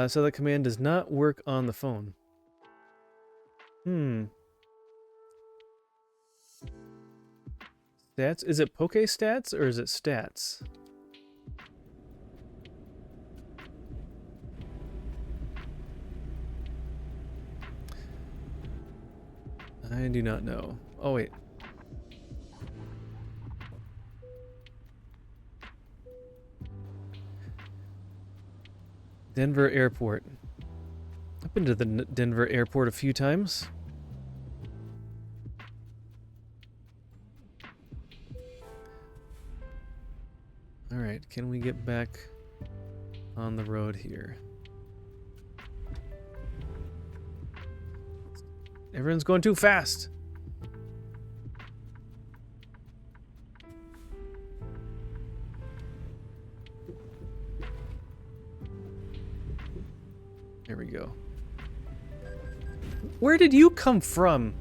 So that command does not work on the phone. Stats? Is it Poke Stats or is it Stats? I do not know. Oh, wait. Denver Airport. I've been to the Denver Airport a few times. Alright, can we get back on the road here? Everyone's going too fast! There we go. Where did you come from?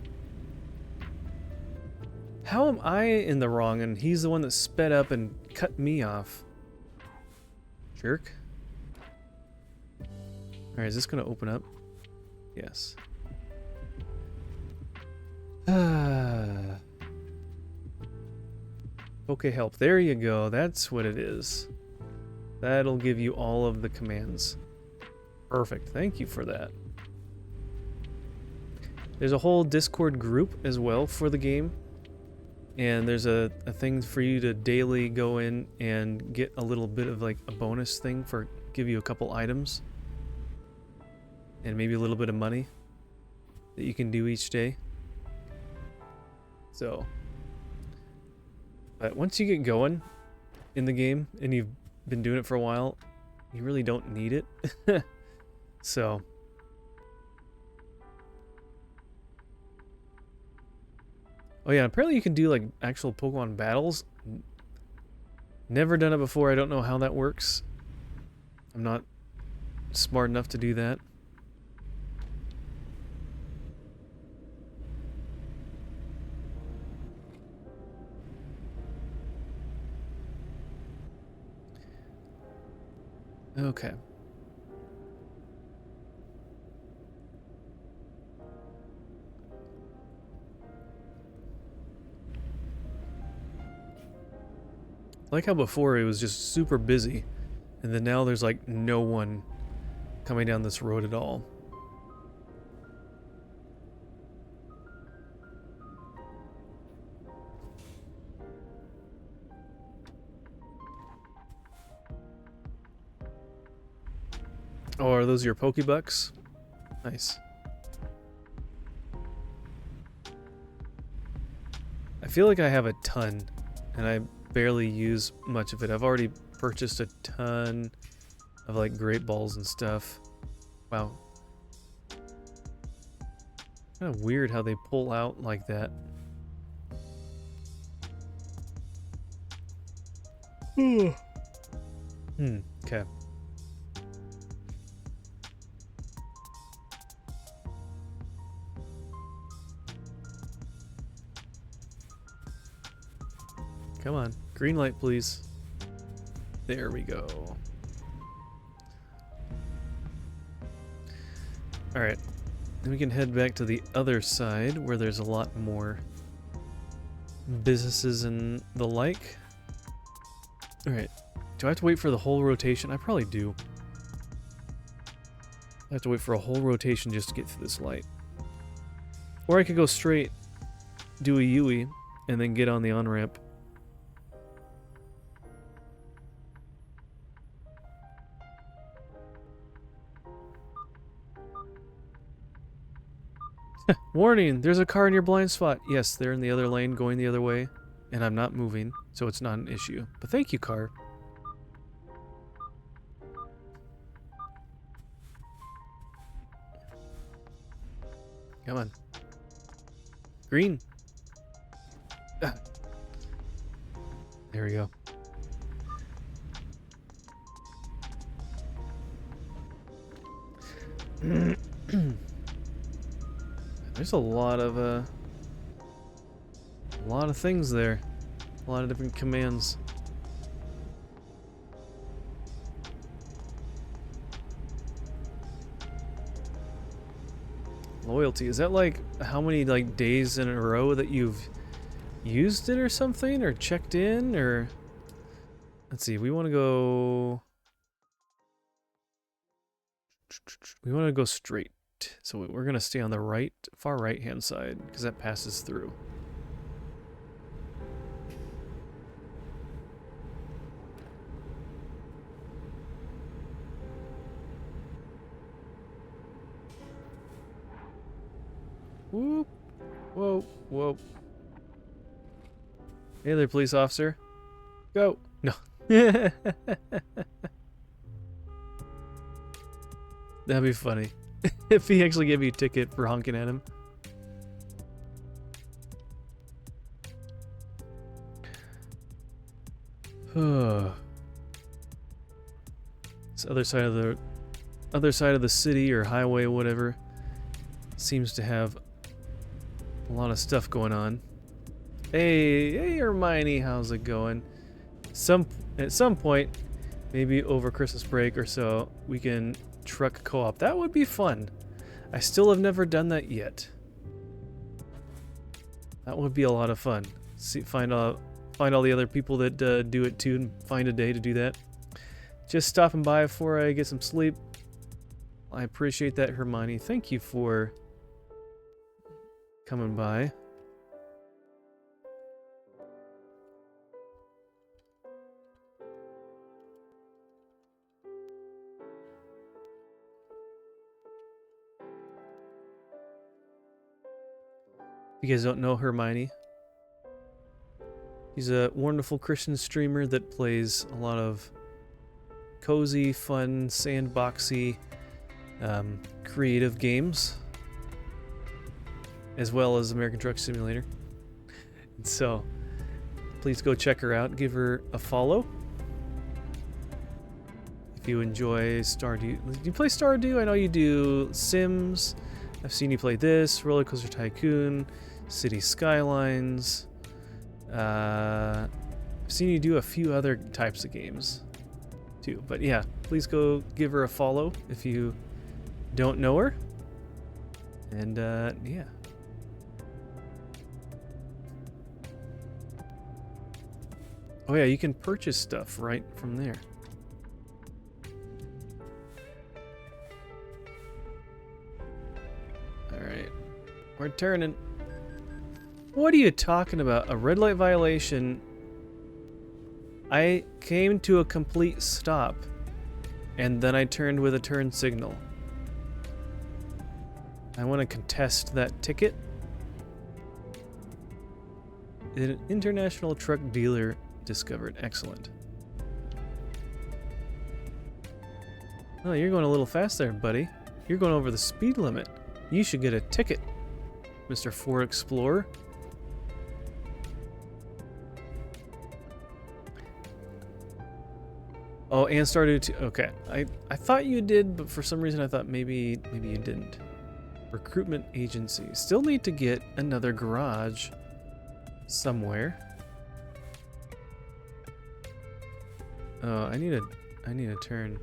How am I in the wrong and he's the one that sped up and cut me off? Jerk. Alright, is this gonna open up? Yes. Okay, help. There you go. That's what it is. That'll give you all of the commands. Perfect. Thank you for that. There's a whole Discord group as well for the game. And there's a thing for you to daily go in and get a little bit of like a bonus thing for give you a couple items. And maybe a little bit of money that you can do each day. So, but once you get going in the game and you've been doing it for a while, you really don't need it. So, oh yeah, apparently you can do like actual Pokemon battles. Never done it before. I don't know how that works. I'm not smart enough to do that. Okay. Like how before it was just super busy, and then now there's like no one coming down this road at all. Oh, are those your Pokebucks? Nice. I feel like I have a ton, and I barely use much of it. I've already purchased a ton of like Great Balls and stuff. Wow. Kind of weird how they pull out like that. Okay. Come on. Green light, please. There we go. Alright. Then we can head back to the other side where there's a lot more businesses and the like. Alright. Do I have to wait for the whole rotation? I probably do. I have to wait for a whole rotation just to get through this light. Or I could go straight, do a Yui, and then get on the on-ramp. Warning, there's a car in your blind spot. Yes, they're in the other lane going the other way, and I'm not moving, so it's not an issue. But thank you, car. Come on. Green. Ah. There we go. There's a lot of things there. A lot of different commands. Loyalty, is that like how many like days in a row that you've used it or something, or checked in, or let's see, we want to go straight. So we're going to stay on the far right hand side because that passes through. Whoop. Whoa, whoa. Hey there, police officer. Go. No. That'd be funny. If he actually gave you a ticket for honking at him. This other side of the city or highway or whatever seems to have a lot of stuff going on. Hey Hermione, how's it going? At some point, maybe over Christmas break or so, we can truck co-op. That would be fun. I still have never done that yet. That would be a lot of fun. Find all the other people that do it too and find a day to do that. Just stopping by before I get some sleep. I appreciate that, Hermione. Thank you for coming by. If you guys don't know Hermione, she's a wonderful Christian streamer that plays a lot of cozy, fun, sandboxy, creative games, as well as American Truck Simulator. And so, please go check her out. Give her a follow. If you enjoy Stardew. Do you play Stardew? I know you do. Sims. I've seen you play this. Roller Coaster Tycoon. City Skylines. I've seen you do a few other types of games too. But yeah, please go give her a follow if you don't know her. And yeah. Oh yeah, you can purchase stuff right from there. Alright. We're turning. What are you talking about? A red light violation. I came to a complete stop, and then I turned with a turn signal. I want to contest that ticket. An international truck dealer discovered. Excellent. Oh, you're going a little fast there, buddy. You're going over the speed limit. You should get a ticket, Mr. Ford Explorer. Oh, and Stardew 2. Okay. I thought you did, but for some reason I thought maybe you didn't. Recruitment agency. Still need to get another garage somewhere. Oh, I need a turn.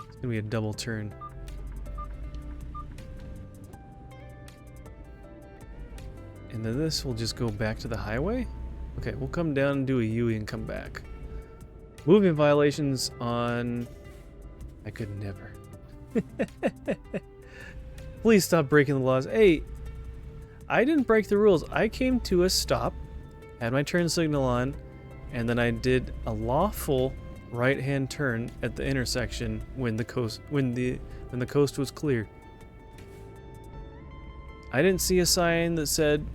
It's gonna be a double turn. And then this will just go back to the highway? Okay, we'll come down and do a U and come back. Moving violations on... I could never. Please stop breaking the laws. Hey, I didn't break the rules. I came to a stop, had my turn signal on, and then I did a lawful right-hand turn at the intersection when the coast was clear. I didn't see a sign that said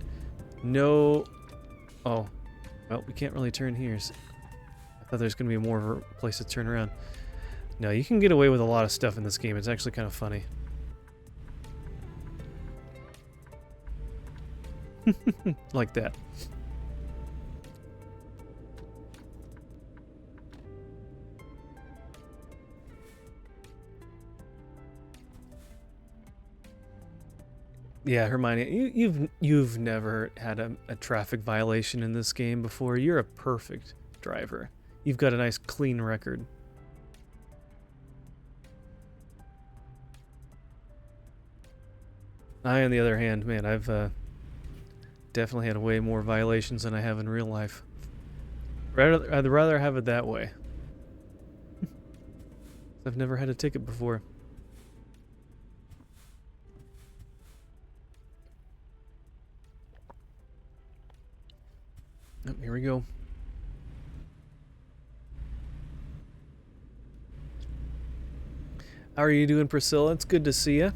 no. Oh, well, we can't really turn here. So I thought there's gonna be more of a place to turn around. No, you can get away with a lot of stuff in this game. It's actually kind of funny. Like that. Yeah, Hermione, you've never had a traffic violation in this game before. You're a perfect driver. You've got a nice clean record. I, on the other hand, man, I've definitely had way more violations than I have in real life. I'd rather have it that way. I've never had a ticket before. Oh, here we go. How are you doing, Priscilla? It's good to see you.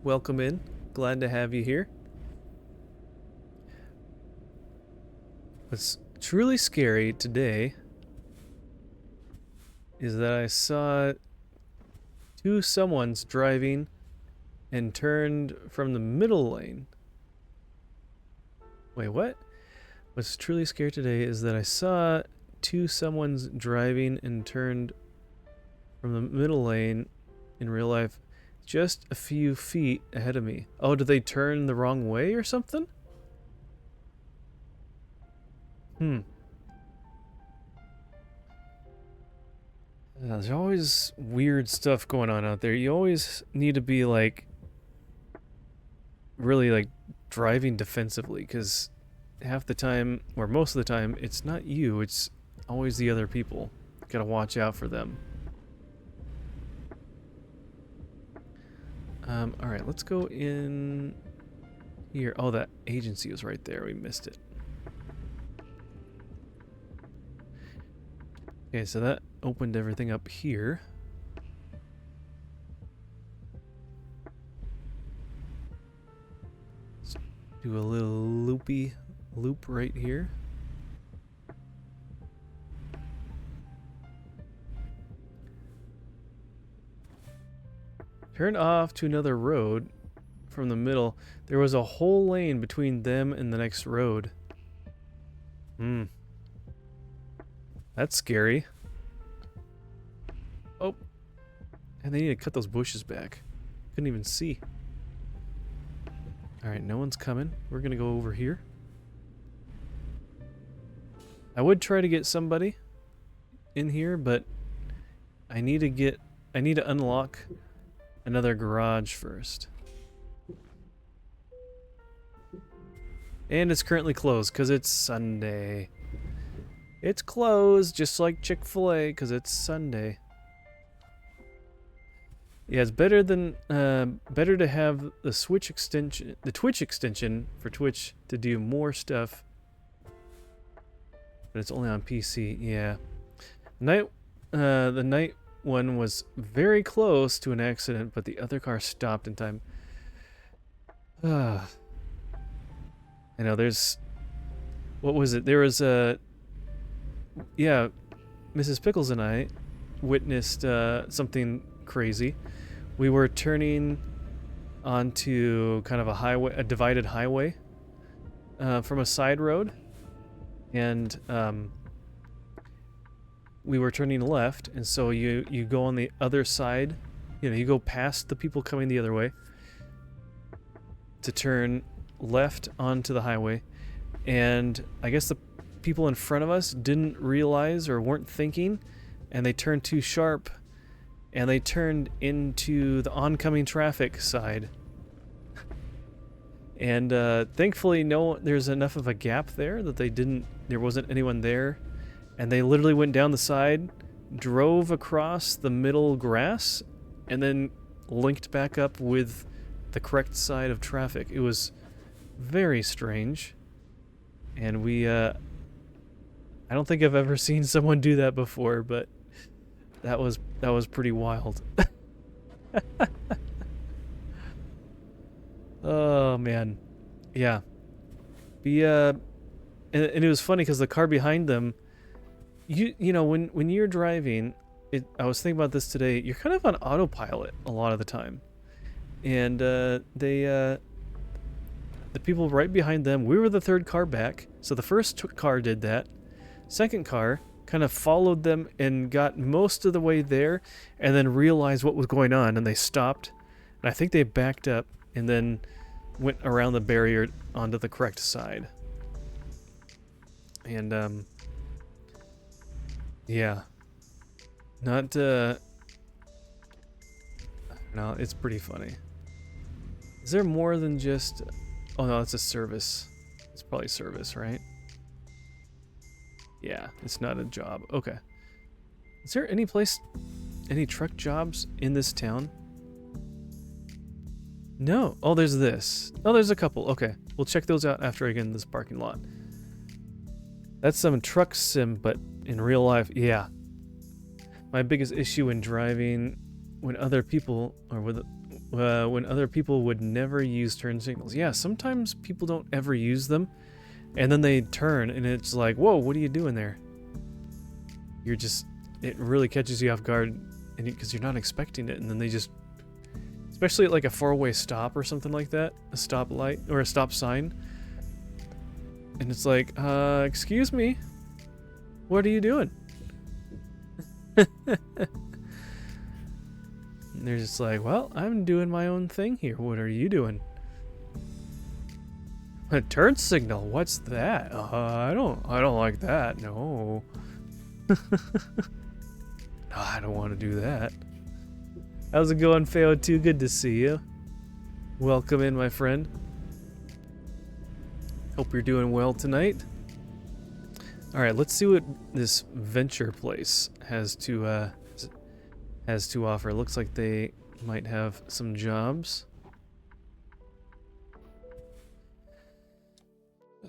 Welcome in. Glad to have you here. What's truly scary today is that I saw two someones driving and turned from the middle lane. Wait, what? What's truly scary today is that I saw two someones driving and turned from the middle lane in real life just a few feet ahead of me. Oh, did they turn the wrong way or something? There's always weird stuff going on out there. You always need to be like really like driving defensively, because half the time, or most of the time, it's not you, it's always the other people. Gotta watch out for them. Alright, let's go in here. Oh, that agency was right there. We missed it. Okay, so that opened everything up here. Let's do a little loop right here. Turn off to another road from the middle. There was a whole lane between them and the next road. That's scary. Oh. And they need to cut those bushes back. Couldn't even see. Alright, no one's coming. We're gonna go over here. I would try to get somebody in here, but I need to unlock another garage first. And it's currently closed because it's Sunday. It's closed just like Chick-fil-A because it's Sunday. Yeah, it's better than better to have the Twitch extension for Twitch to do more stuff. But it's only on PC. Yeah. The night one was very close to an accident, but the other car stopped in time. I know there's... What was it? There was a... Yeah, Mrs. Pickles and I witnessed something crazy. We were turning onto kind of a highway, a divided highway from a side road. And we were turning left, and so you go on the other side, you know, you go past the people coming the other way to turn left onto the highway, and I guess the people in front of us didn't realize or weren't thinking, and they turned too sharp, and they turned into the oncoming traffic side. And thankfully there's enough of a gap there that there wasn't anyone there. And they literally went down the side, drove across the middle grass, and then linked back up with the correct side of traffic. It was very strange. And I don't think I've ever seen someone do that before, but that was pretty wild. Oh man. Yeah. And it was funny because the car behind them, you know, when you're driving, I was thinking about this today, you're kind of on autopilot a lot of the time. And the people right behind them, we were the third car back. So the first car did that. Second car kind of followed them and got most of the way there and then realized what was going on, and they stopped. And I think they backed up and then went around the barrier onto the correct side. And yeah, not no, it's pretty funny. Is there more than just... Oh no, it's a service. It's probably service, right? Yeah, it's not a job. Okay. Is there any truck jobs in this town? No. Oh, there's this. Oh, there's a couple. Okay. We'll check those out after I get in this parking lot. That's some truck sim, but in real life, yeah. My biggest issue in driving when other people would never use turn signals. Yeah, sometimes people don't ever use them, and then they turn, and it's like, whoa, what are you doing there? It really catches you off guard, and because you're not expecting it, and then they just, especially at like a four-way stop or something like that, a stop light or a stop sign, and it's like, excuse me, what are you doing? And they're just like, well, I'm doing my own thing here. What are you doing? A turn signal? What's that? I don't like that. No. No, I don't want to do that. How's it going, Feo2? Good to see you. Welcome in, my friend. Hope you're doing well tonight. All right, let's see what this venture place has to offer. Looks like they might have some jobs.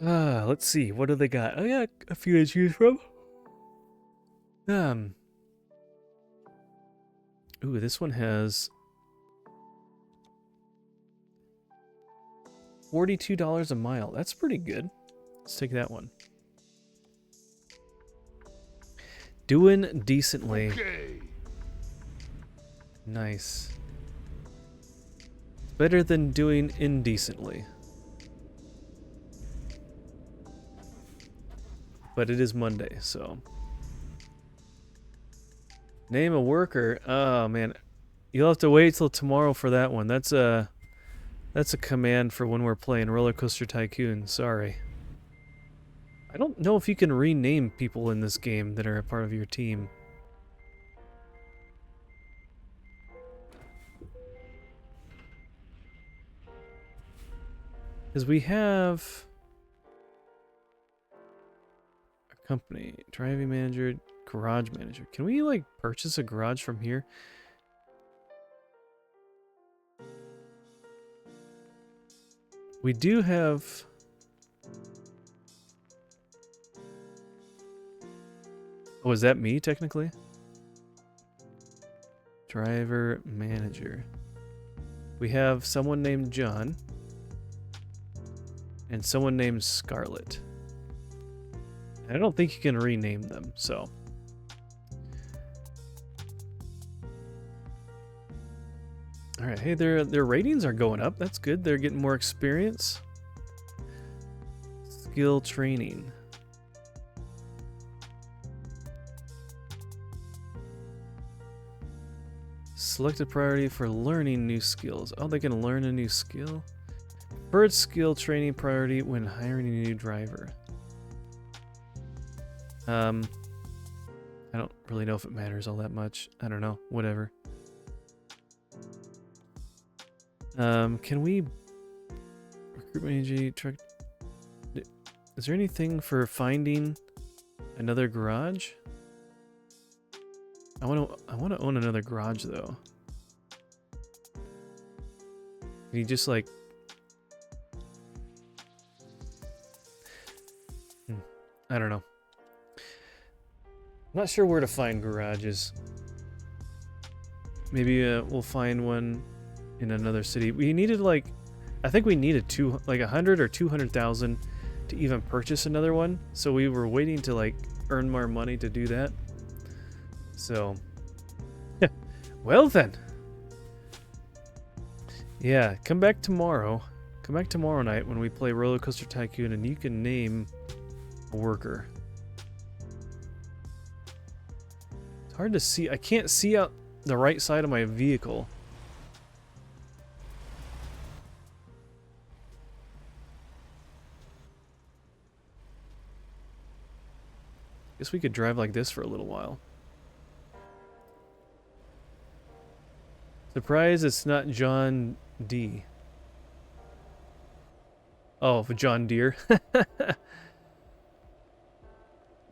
Let's see. What do they got? Oh yeah, a few to choose from. Ooh, this one has $42 a mile. That's pretty good. Let's take that one. Doing decently. Okay. Nice. Better than doing indecently. But it is Monday, so. Name a worker. Oh man, you'll have to wait till tomorrow for that one. That's a command for when we're playing Roller Coaster Tycoon. Sorry. I don't know if you can rename people in this game that are a part of your team. Because we have a company, driving manager, garage manager. Can we like purchase a garage from here? We do have... Oh, is that me technically? Driver manager. We have someone named John and someone named Scarlett. I don't think you can rename them, so. All right, hey, their ratings are going up. That's good. They're getting more experience. Skill training. Select a priority for learning new skills. Oh, they can learn a new skill. Preferred skill training priority when hiring a new driver. I don't really know if it matters all that much. I don't know. Whatever. Can we recruitment agency truck? Is there anything for finding another garage? I want to own another garage though. Can you just like I don't know. I'm not sure where to find garages. Maybe we'll find one in another city. We needed like, I think we needed 100 or 200,000 to even purchase another one. So we were waiting to like earn more money to do that. So, well then. Yeah, come back tomorrow. Come back tomorrow night when we play Roller Coaster Tycoon, and you can name a worker. It's hard to see. I can't see out the right side of my vehicle. Guess we could drive like this for a little while. Surprise, it's not John D. Oh, John Deere.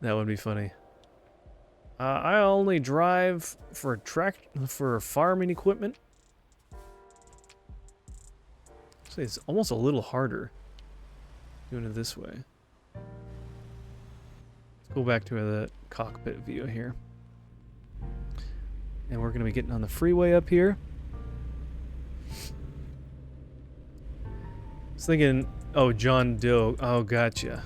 That would be funny. I only drive for farming equipment. So it's almost a little harder doing it this way. Let's go back to the cockpit view here. And we're going to be getting on the freeway up here. I was thinking, oh, John Doe. Oh, gotcha.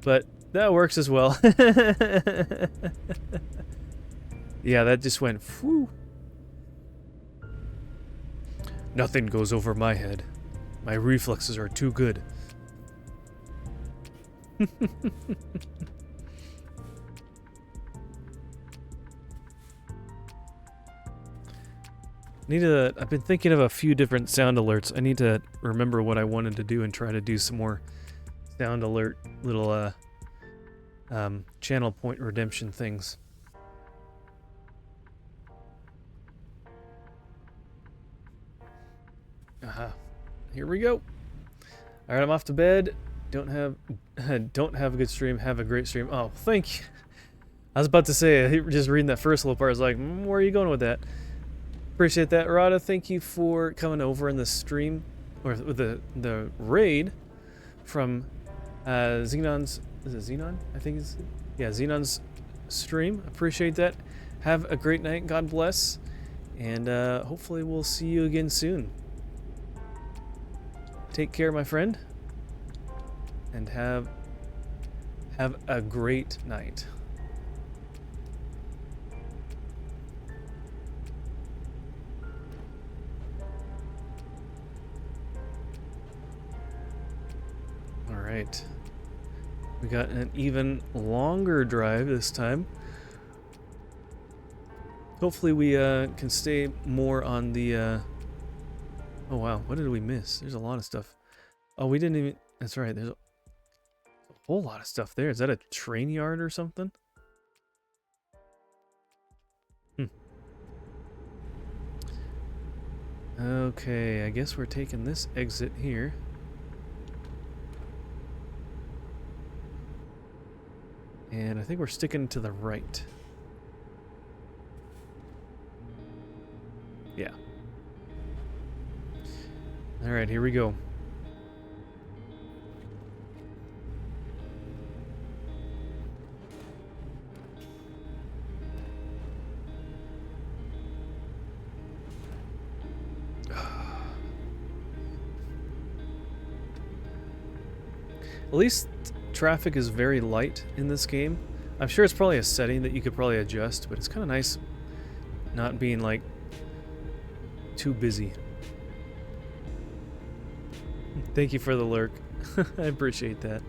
But that works as well. Yeah, that just went, whew. Nothing goes over my head. My reflexes are too good. I've been thinking of a few different sound alerts. I need to remember what I wanted to do and try to do some more sound alert little channel point redemption things. Here we go. All right, I'm off to bed. Don't have a good stream. Have a great stream. Oh, thank you. I was about to say, just reading that first little part, I was like, where are you going with that? Appreciate that, Rada. Thank you for coming over in the stream, or the raid from Xenon's. Is it Xenon? I think it's, yeah, Xenon's stream. Appreciate that. Have a great night. God bless, and hopefully we'll see you again soon. Take care, my friend, and have a great night. All right. We got an even longer drive this time. Hopefully we can stay more on the oh wow, what did we miss? There's a lot of stuff. Oh, we didn't even, that's right, there's a whole lot of stuff there. Is that a train yard or something? Okay, I guess we're taking this exit here. And I think we're sticking to the right. Yeah. Alright, here we go. At least traffic is very light in this game. I'm sure it's probably a setting that you could probably adjust, but it's kind of nice not being like too busy. Thank you for the lurk. I appreciate that.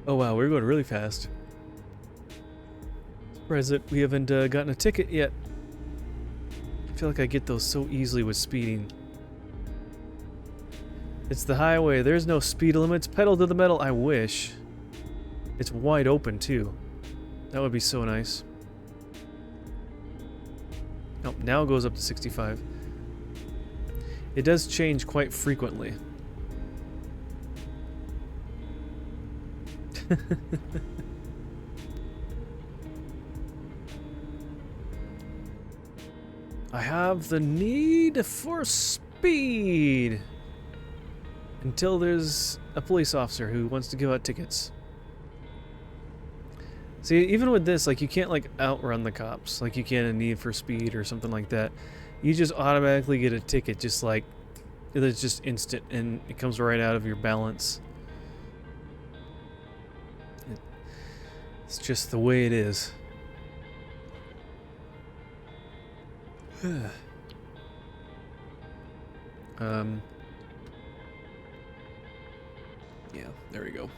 Oh wow, we're going really fast. Surprised that we haven't gotten a ticket yet. I feel like I get those so easily with speeding. It's the highway. There's no speed limits. Pedal to the metal. I wish. It's wide open too. That would be so nice. Oh, now it goes up to 65. It does change quite frequently. I have the need for speed. Until there's a police officer who wants to give out tickets. See, even with this, like, you can't, like, outrun the cops like you can in Need for Speed or something like that. You just automatically get a ticket, just like, it's just instant, and it comes right out of your balance. It's just the way it is. Yeah, there we go.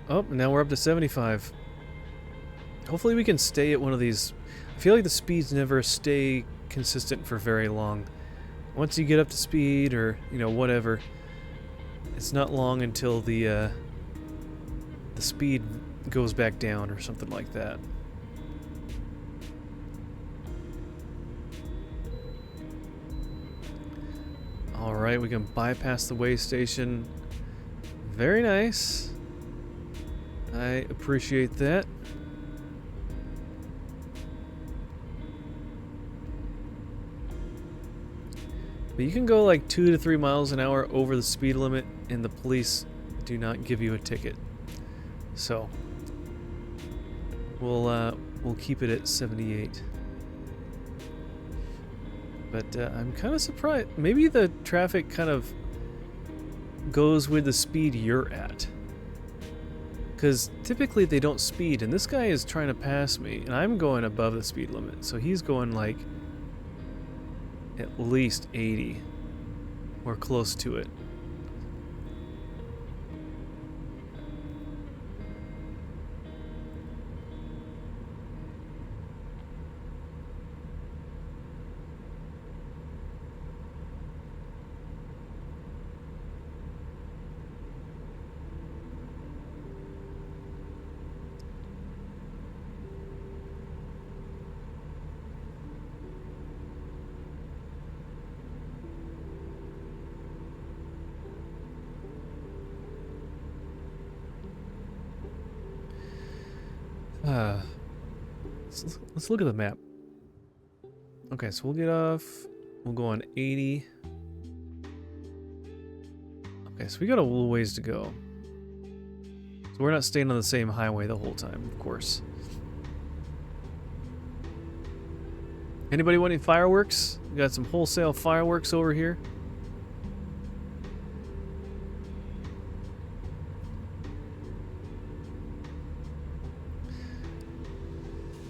Oh, now we're up to 75. Hopefully we can stay at one of these. I feel like the speeds never stay consistent for very long. Once you get up to speed, or, you know, whatever, it's not long until the speed goes back down or something like that. Alright, we can bypass the way station. Very nice. I appreciate that. But you can go like 2 to 3 miles an hour over the speed limit, and the police do not give you a ticket. So we'll keep it at 78. But I'm kind of surprised. Maybe the traffic kind of goes with the speed you're at. Because typically they don't speed, and this guy is trying to pass me, and I'm going above the speed limit. So he's going like at least 80 or close to it. Let's look at the map. Okay, so we'll get off. We'll go on 80. Okay, so we got a little ways to go. So we're not staying on the same highway the whole time, of course. Anybody want any fireworks? We got some wholesale fireworks over here.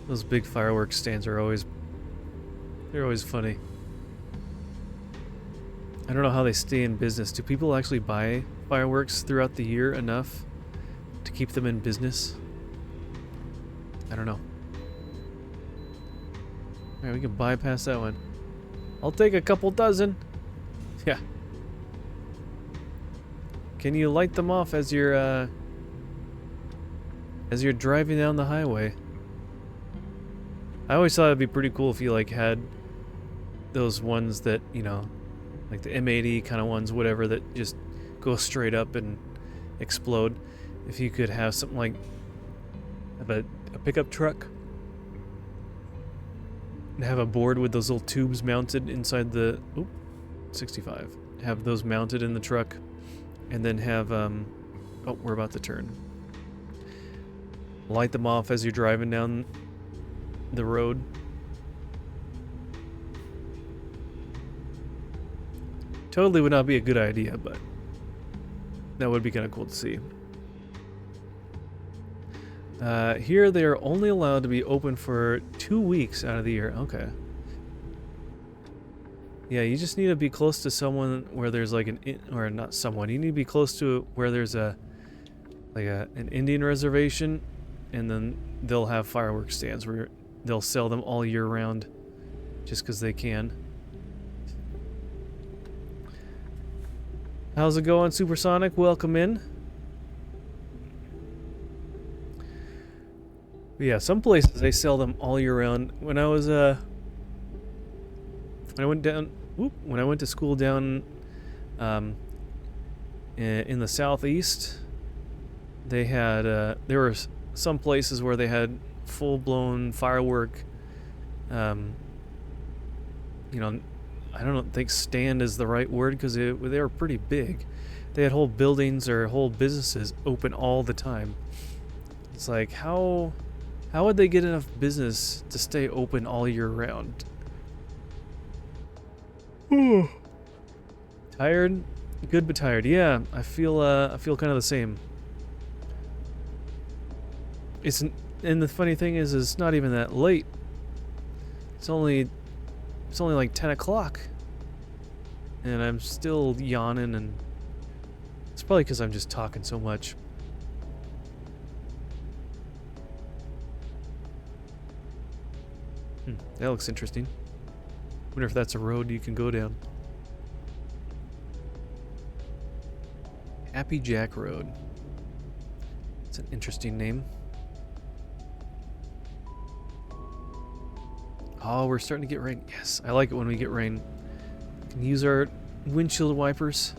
Those big fireworks stands are they're always funny. I don't know how they stay in business. Do people actually buy fireworks throughout the year enough to keep them in business? I don't know. Alright, we can bypass that one. I'll take a couple dozen. Yeah. Can you light them off as you're driving down the highway? I always thought it'd be pretty cool if you like had those ones that, you know, like the M80 kind of ones, whatever, that just go straight up and explode. If you could have something like a pickup truck and have a board with those little tubes mounted inside the 65. Have those mounted in the truck, and then have oh, we're about to turn. Light them off as you're driving down the road. Totally would not be a good idea, but that would be kind of cool to see. Here they are only allowed to be open for 2 weeks out of the year. Okay. Yeah, you just need to be close to someone where there's like or not someone. You need to be close to where there's an Indian reservation, and then they'll have fireworks stands where they'll sell them all year round, just because they can. How's it going, Supersonic? Welcome in. But yeah, some places they sell them all year round. When I was when I went to school down in the southeast, they had there were some places where they had full-blown firework. You know, I don't think stand is the right word, because they were pretty big. They had whole buildings or whole businesses open all the time. It's like, how would they get enough business to stay open all year round? Tired? Good but tired. Yeah, I feel kind of the same. And the funny thing is it's not even that late. It's only like 10 o'clock. And I'm still yawning, and it's probably because I'm just talking so much. That looks interesting. Wonder if that's a road you can go down. Happy Jack Road. It's an interesting name. Oh, we're starting to get rain. Yes, I like it when we get rain. We can use our windshield wipers.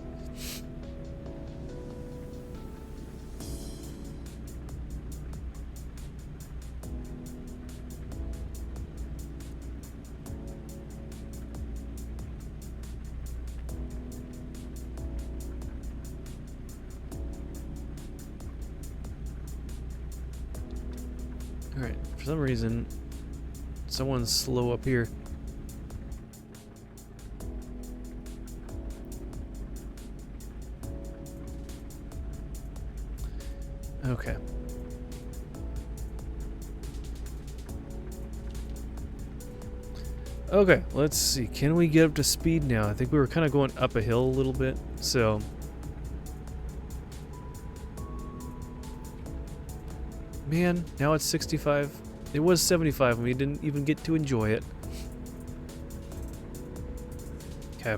Alright, for some reason, someone's slow up here. Okay. Okay, let's see. Can we get up to speed now? I think we were kind of going up a hill a little bit, so... Man, now it's 65. It was 75 and we didn't even get to enjoy it. Okay.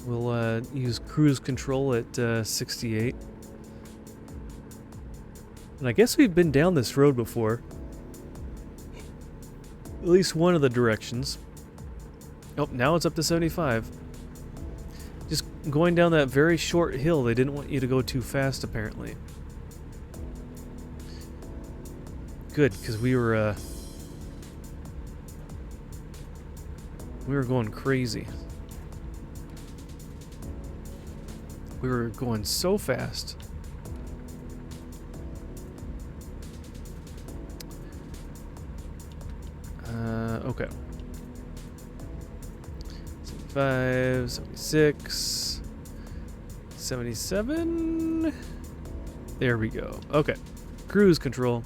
We'll use cruise control at 68. And I guess we've been down this road before. At least one of the directions. Oh, now it's up to 75. going down that very short hill, they didn't want you to go too fast, apparently. Good, because we were going crazy. We were going so fast. Okay. 75, 76, 77. There we go. Okay. Cruise control.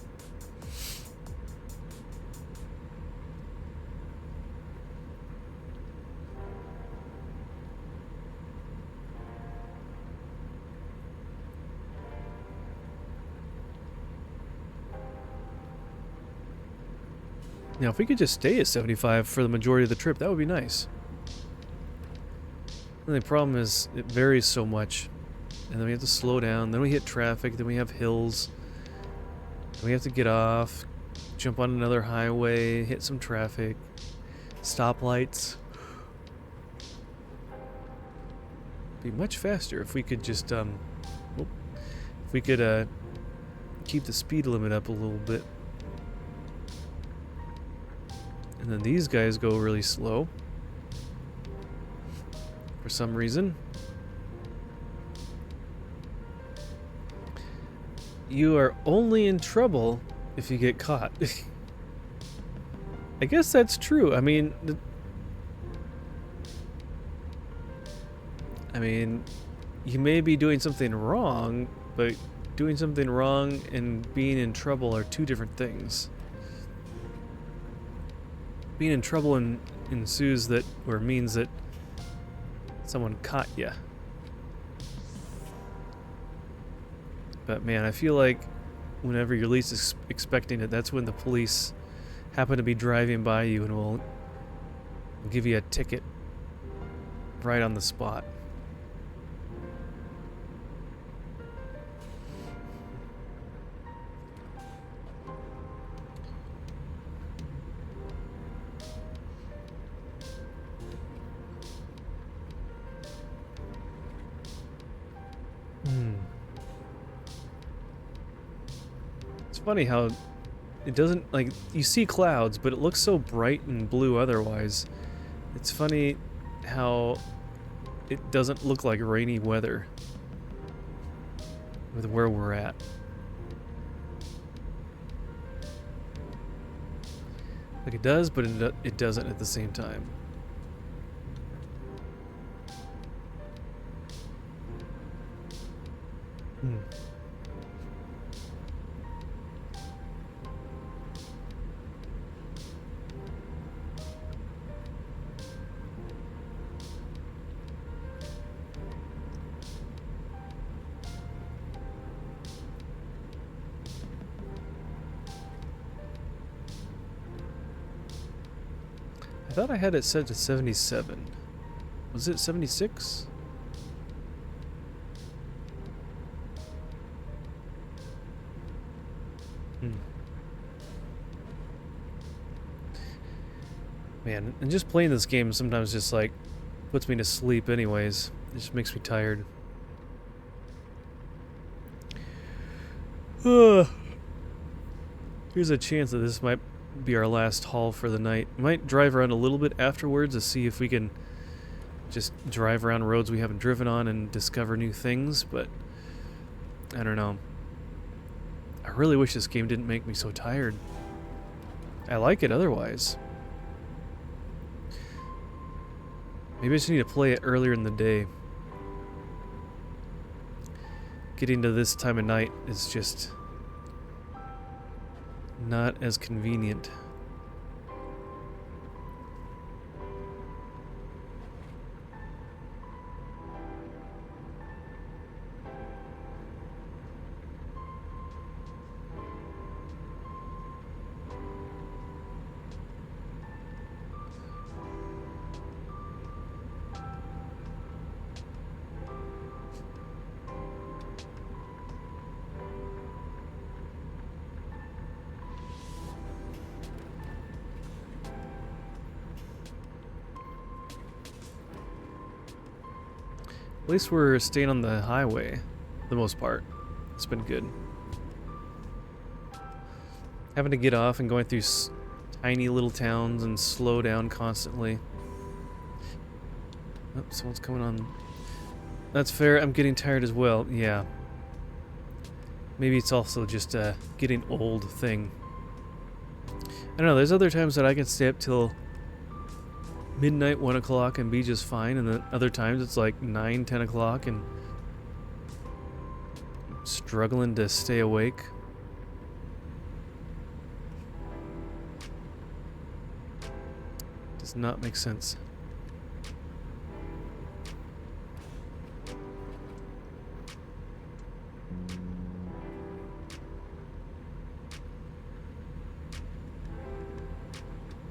Now, if we could just stay at 75 for the majority of the trip, that would be nice. The only problem is it varies so much. And then we have to slow down. Then we hit traffic. Then we have hills. Then we have to get off, jump on another highway, hit some traffic, stoplights. Be much faster if we could just, if we could keep the speed limit up a little bit. And then these guys go really slow for some reason. You are only in trouble if you get caught. I guess that's true. I mean, you may be doing something wrong, but doing something wrong and being in trouble are two different things. Being in trouble ensues that, or means that someone caught you. But man, I feel like whenever you're least expecting it, that's when the police happen to be driving by you and will give you a ticket right on the spot. Funny how it doesn't, like, you see clouds, but it looks so bright and blue otherwise. It's funny how it doesn't look like rainy weather with where we're at. Like it does, but it doesn't at the same time. I thought I had it set to 77. Was it 76? Man, and just playing this game sometimes just like puts me to sleep anyways. It just makes me tired. Here's a chance that this might be our last haul for the night. We might drive around a little bit afterwards to see if we can just drive around roads we haven't driven on and discover new things, but I don't know. I really wish this game didn't make me so tired. I like it otherwise. Maybe I just need to play it earlier in the day. Getting to this time of night is just not as convenient. At least we're staying on the highway, for the most part. It's been good. Having to get off and going through tiny little towns and slow down constantly. Oh, someone's coming on. That's fair. I'm getting tired as well. Yeah. Maybe it's also just a getting old thing. I don't know. There's other times that I can stay up till midnight, 1 o'clock and be just fine. And then other times it's like 9, 10 o'clock and struggling to stay awake. Does not make sense.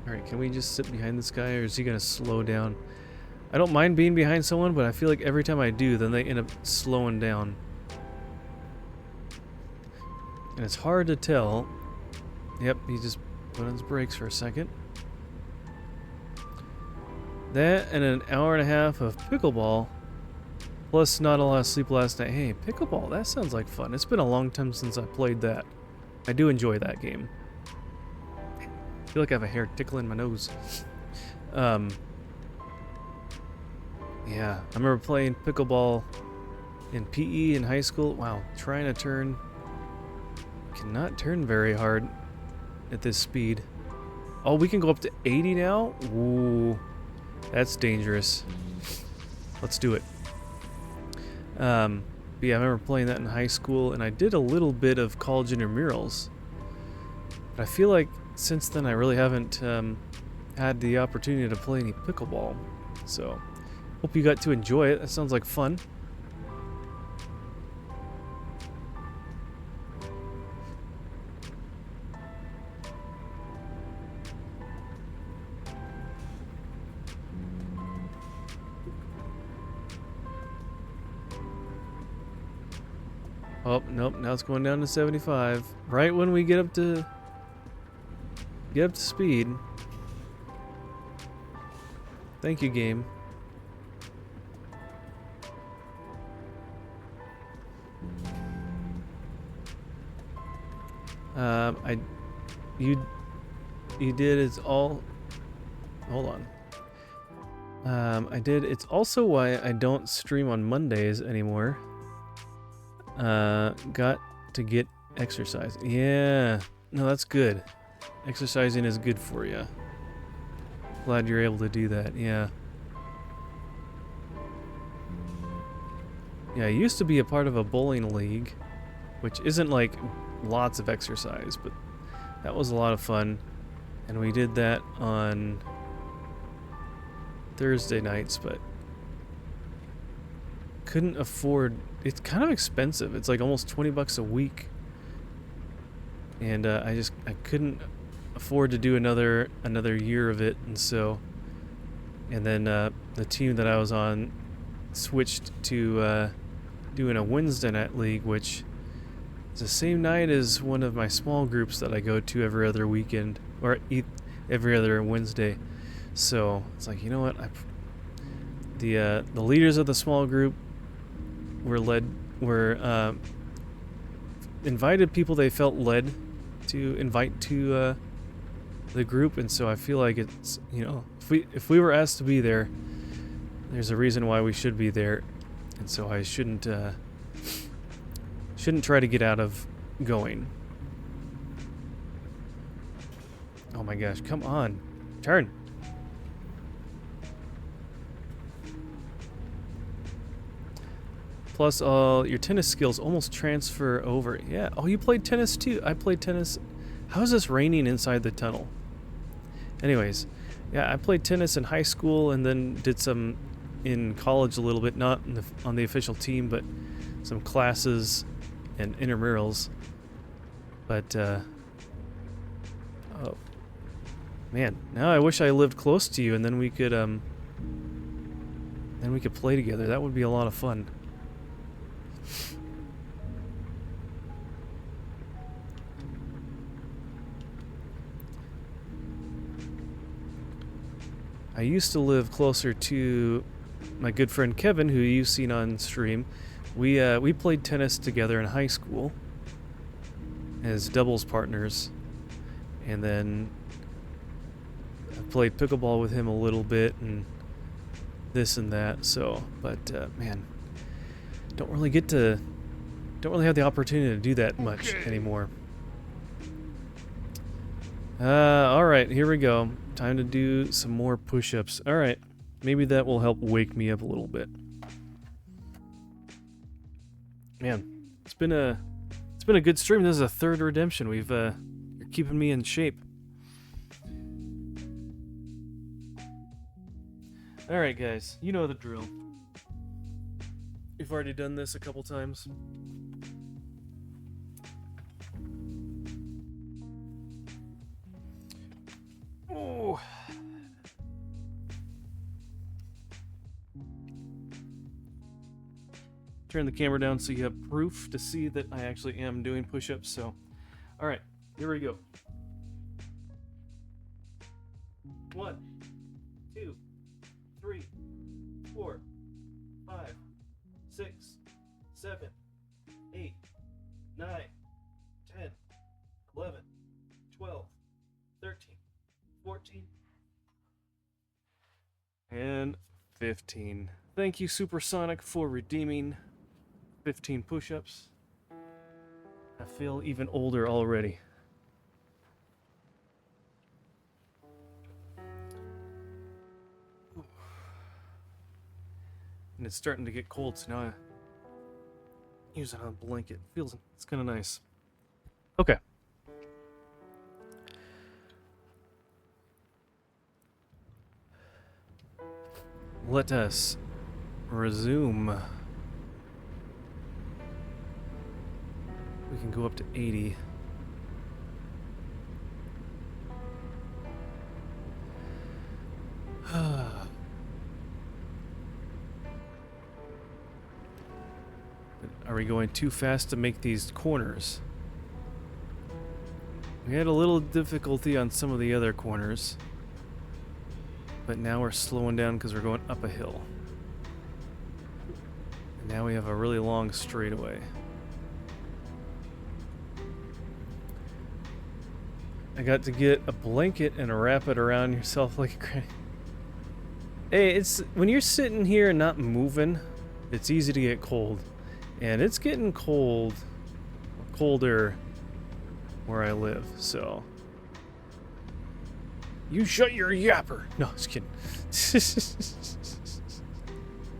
Alright, can we just sit behind this guy, or is he gonna slow down? I don't mind being behind someone, but I feel like every time I do, then they end up slowing down. And it's hard to tell. Yep, he just put on his brakes for a second. That and an hour and a half of pickleball, plus not a lot of sleep last night. Hey, pickleball, that sounds like fun. It's been a long time since I played that. I do enjoy that game. I feel like I have a hair tickling my nose. Yeah, I remember playing pickleball in PE in high school. Wow, trying to turn. Cannot turn very hard at this speed. Oh, we can go up to 80 now? Ooh, that's dangerous. Let's do it. But yeah, I remember playing that in high school, and I did a little bit of college intramurals. But I feel like since then I really haven't had the opportunity to play any pickleball. So, hope you got to enjoy it. That sounds like fun. Oh, nope, now it's going down to 75. Right when we get up to speed. Thank you, game. You did it's all. Hold on. I did. It's also why I don't stream on Mondays anymore. Got to get exercise. Yeah, no, that's good. Exercising is good for you. Glad you're able to do that. Yeah. Yeah, I used to be a part of a bowling league, which isn't like lots of exercise, but that was a lot of fun. And we did that on Thursday nights, but couldn't afford. It's kind of expensive. It's like almost 20 bucks a week. And I couldn't afford to do another year of it, and then the team that I was on switched to doing a Wednesday night league, which is the same night as one of my small groups that I go to every other weekend, or every other Wednesday. So it's like, you know what, the leaders of the small group were invited people they felt led to invite to the group, and so I feel like it's, you know, if we were asked to be there, there's a reason why we should be there, and so I shouldn't try to get out of going. Oh my gosh, come on, turn. Plus, your tennis skills almost transfer over. Yeah. Oh, you played tennis too. I played tennis. How is this raining inside the tunnel? Anyways, yeah, I played tennis in high school and then did some in college a little bit, not on the official team, but some classes and intramurals. But, oh, man, now I wish I lived close to you, and then we could play together. That would be a lot of fun. I used to live closer to my good friend Kevin, who you've seen on stream, we played tennis together in high school as doubles partners, and then I played pickleball with him a little bit and this and that. So, but man, don't really have the opportunity to do that much anymore. All right, here we go. Time to do some more push-ups. All right, maybe that will help wake me up a little bit. Man, it's been a good stream. This is a third redemption. You're keeping me in shape. All right, guys, you know the drill. We've already done this a couple times. Oh. Turn the camera down so you have proof to see that I actually am doing push-ups. So, all right, here we go. 1, 2, 3, 4, 5, 6, 7, 8, 9, 10, 11, 12, 13, 14, and 15. Thank you, Supersonic, for redeeming 15 push-ups. I feel even older already. And it's starting to get cold, so now I use it on a blanket. It's kind of nice. Okay. Let us resume. We can go up to 80. Are we going too fast to make these corners? We had a little difficulty on some of the other corners, but now we're slowing down because we're going up a hill. And now we have a really long straightaway. I got to get a blanket and wrap it around yourself like a crank. Hey, it's when you're sitting here and not moving, it's easy to get cold. And it's getting colder where I live, so. You shut your yapper. No, just kidding.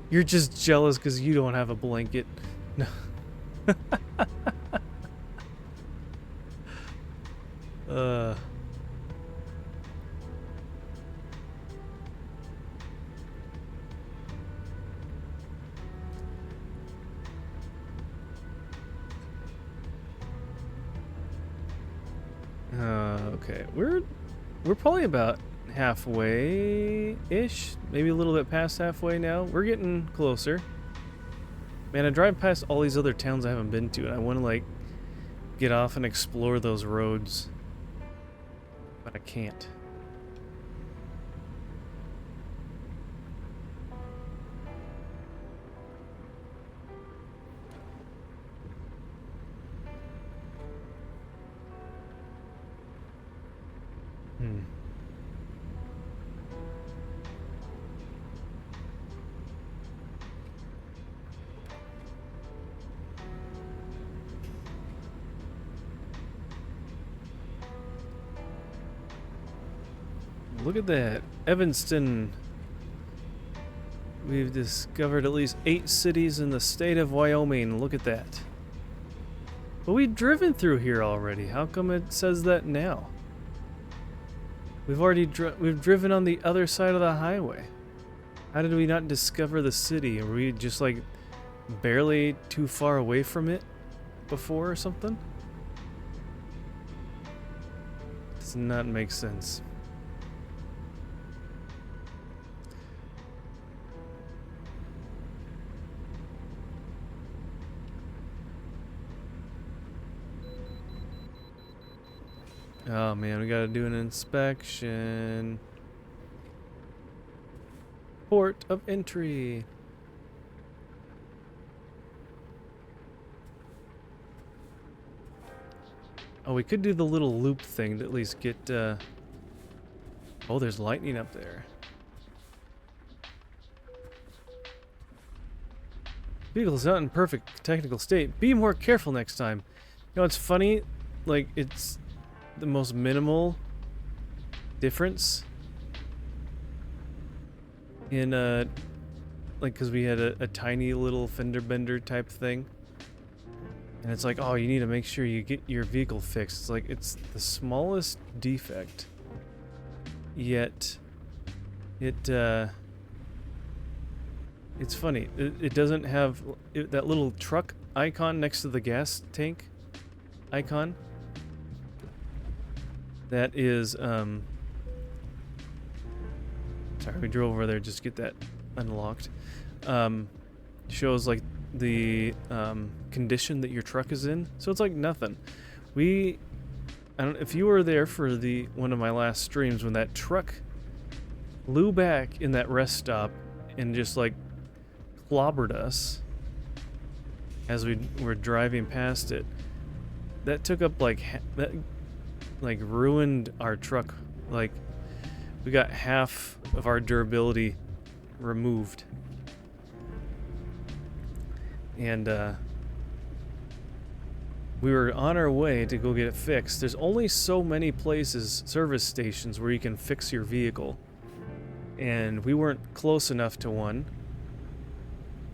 You're just jealous because you don't have a blanket. No. Okay, we're probably about halfway-ish, maybe a little bit past halfway now. We're getting closer. Man, I drive past all these other towns I haven't been to, and I want to, like, get off and explore those roads. But I can't. Look at that. Evanston. We've discovered at least 8 cities in the state of Wyoming. Look at that. But we've driven through here already. How come it says that now? We've already we've driven on the other side of the highway. How did we not discover the city? Were we just like barely too far away from it before or something? Does not make sense. Oh man, we gotta do an inspection. Port of entry. Oh, we could do the little loop thing to at least get, oh, there's lightning up there. Vehicle's not in perfect technical state. Be more careful next time. You know, it's funny, like, it's the most minimal difference in, like, because we had a tiny little fender bender type thing. And it's like, oh, you need to make sure you get your vehicle fixed. It's like, it's the smallest defect. Yet, it's funny. It doesn't have that little truck icon next to the gas tank icon. That is, sorry, we drove over there just to get that unlocked. Shows like the condition that your truck is in, so it's like nothing. I don't, if you were there for one of my last streams when that truck flew back in that rest stop and just like clobbered us as we were driving past it, that took up like that, like ruined our truck. Like we got half of our durability removed. And we were on our way to go get it fixed. There's only so many places, service stations, where you can fix your vehicle. And we weren't close enough to one.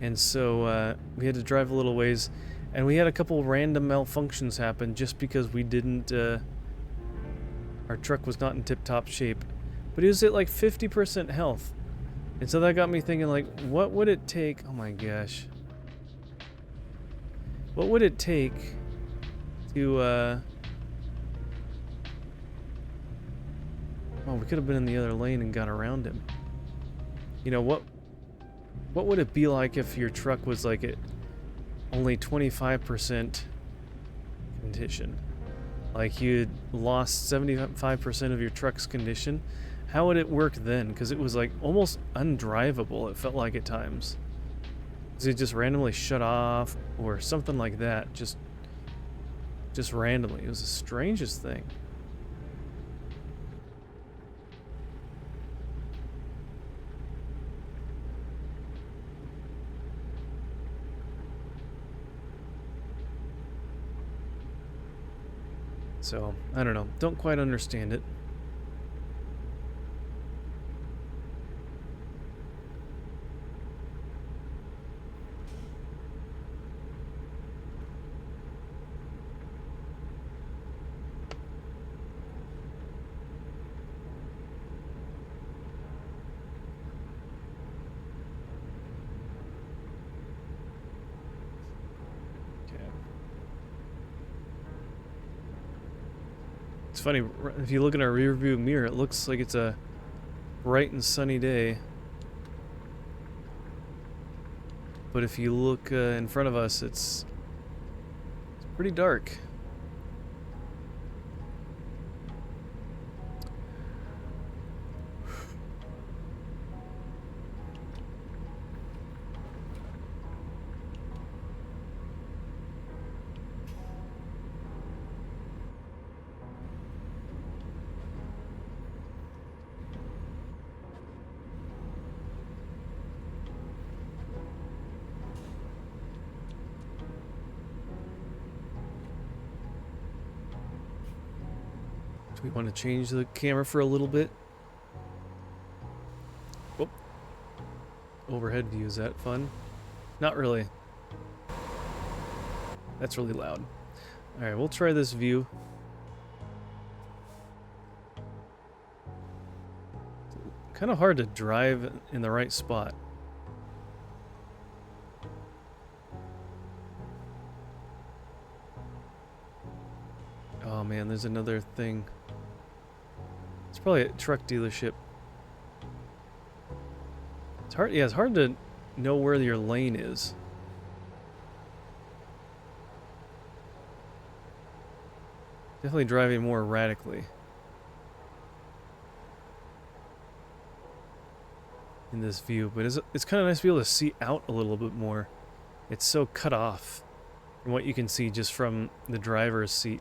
And so we had to drive a little ways. And we had a couple random malfunctions happen just because we didn't... our truck was not in tip-top shape. But it was at like 50% health. And so that got me thinking, like, what would it take... Oh my gosh. What would it take to, oh, we could have been in the other lane and got around him. You know, what would it be like if your truck was, like, at only 25% condition? Like, you had lost 75% of your truck's condition? How would it work then? Because it was, like, almost undrivable, it felt like at times. It just randomly shut off or something like that, just randomly. It was the strangest thing. So, I don't know. Don't quite understand it. It's funny, if you look in our rear view mirror, it looks like it's a bright and sunny day. But if you look in front of us, it's pretty dark. Do we want to change the camera for a little bit? Whoop. Overhead view, is that fun? Not really. That's really loud. Alright, we'll try this view. Kind of hard to drive in the right spot. Oh man, there's another thing. It's probably a truck dealership. It's hard, yeah, it's hard to know where your lane is. Definitely driving more erratically. in this view, but it's kind of nice to be able to see out a little bit more. It's so cut off from what you can see just from the driver's seat.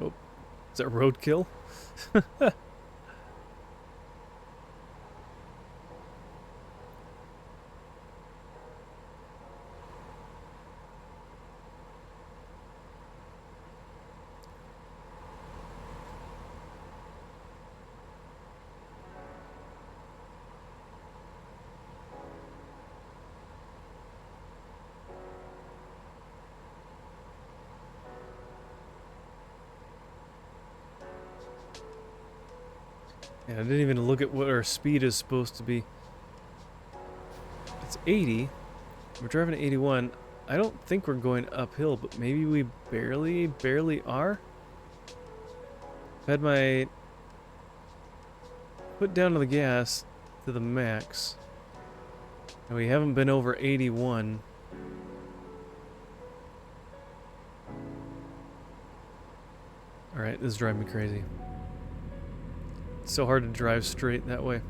Oh, is that roadkill? Yeah, I didn't even look at what our speed is supposed to be. It's 80. We're driving at 81. I don't think we're going uphill, but maybe we barely are. I've had my foot down to the gas to the max. And we haven't been over 81. Alright, this is driving me crazy. It's so hard to drive straight that way.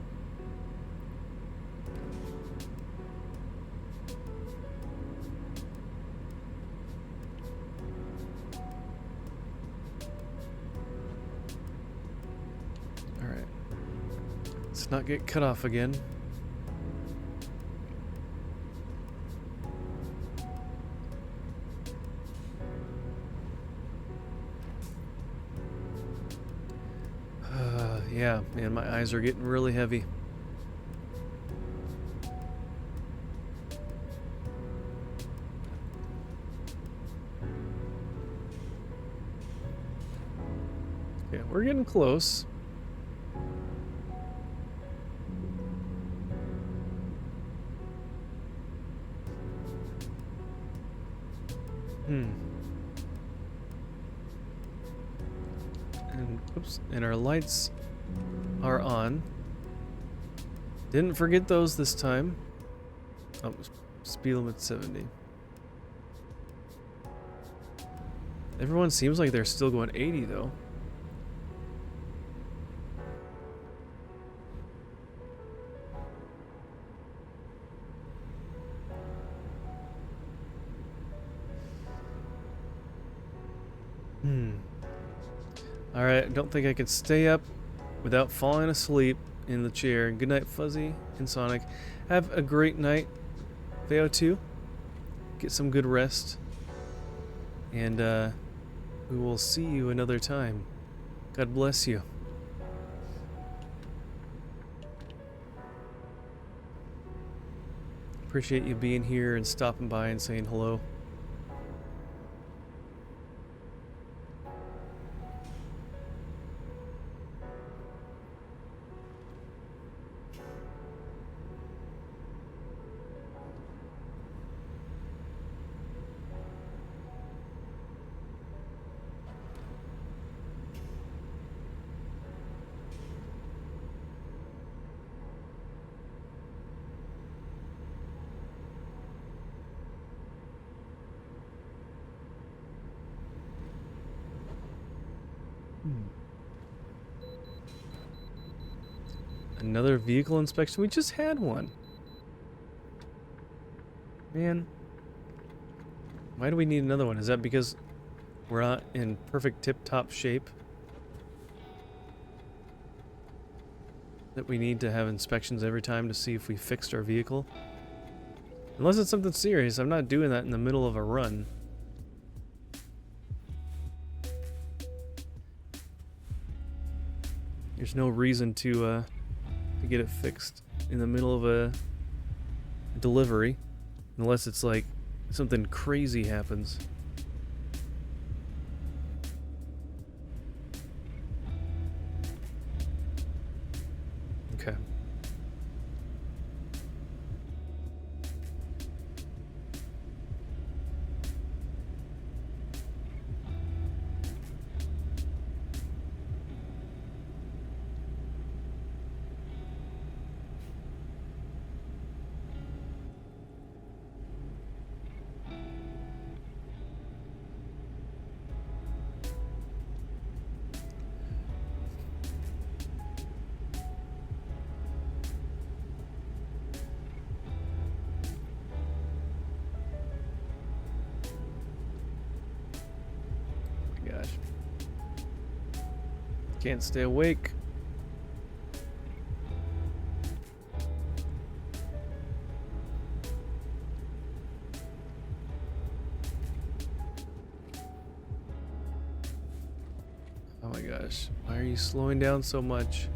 Alright. Let's not get cut off again. Yeah, man, my eyes are getting really heavy. Yeah, we're getting close. And oops, and our lights are on. Didn't forget those this time. Oh, speed limit 70. Everyone seems like they're still going 80 though. Alright, I don't think I can stay up without falling asleep in the chair. Good night, Fuzzy and Sonic. Have a great night, Veo2. Get some good rest. And we will see you another time. God bless you. Appreciate you being here and stopping by and saying hello. Another vehicle inspection? We just had one. Man. Why do we need another one? Is that because we're not in perfect tip-top shape? That we need to have inspections every time to see if we fixed our vehicle? Unless it's something serious, I'm not doing that in the middle of a run. There's no reason to get it fixed in the middle of a delivery, unless it's like something crazy happens. Okay. Gosh. Can't stay awake. Oh my gosh. Why are you slowing down so much?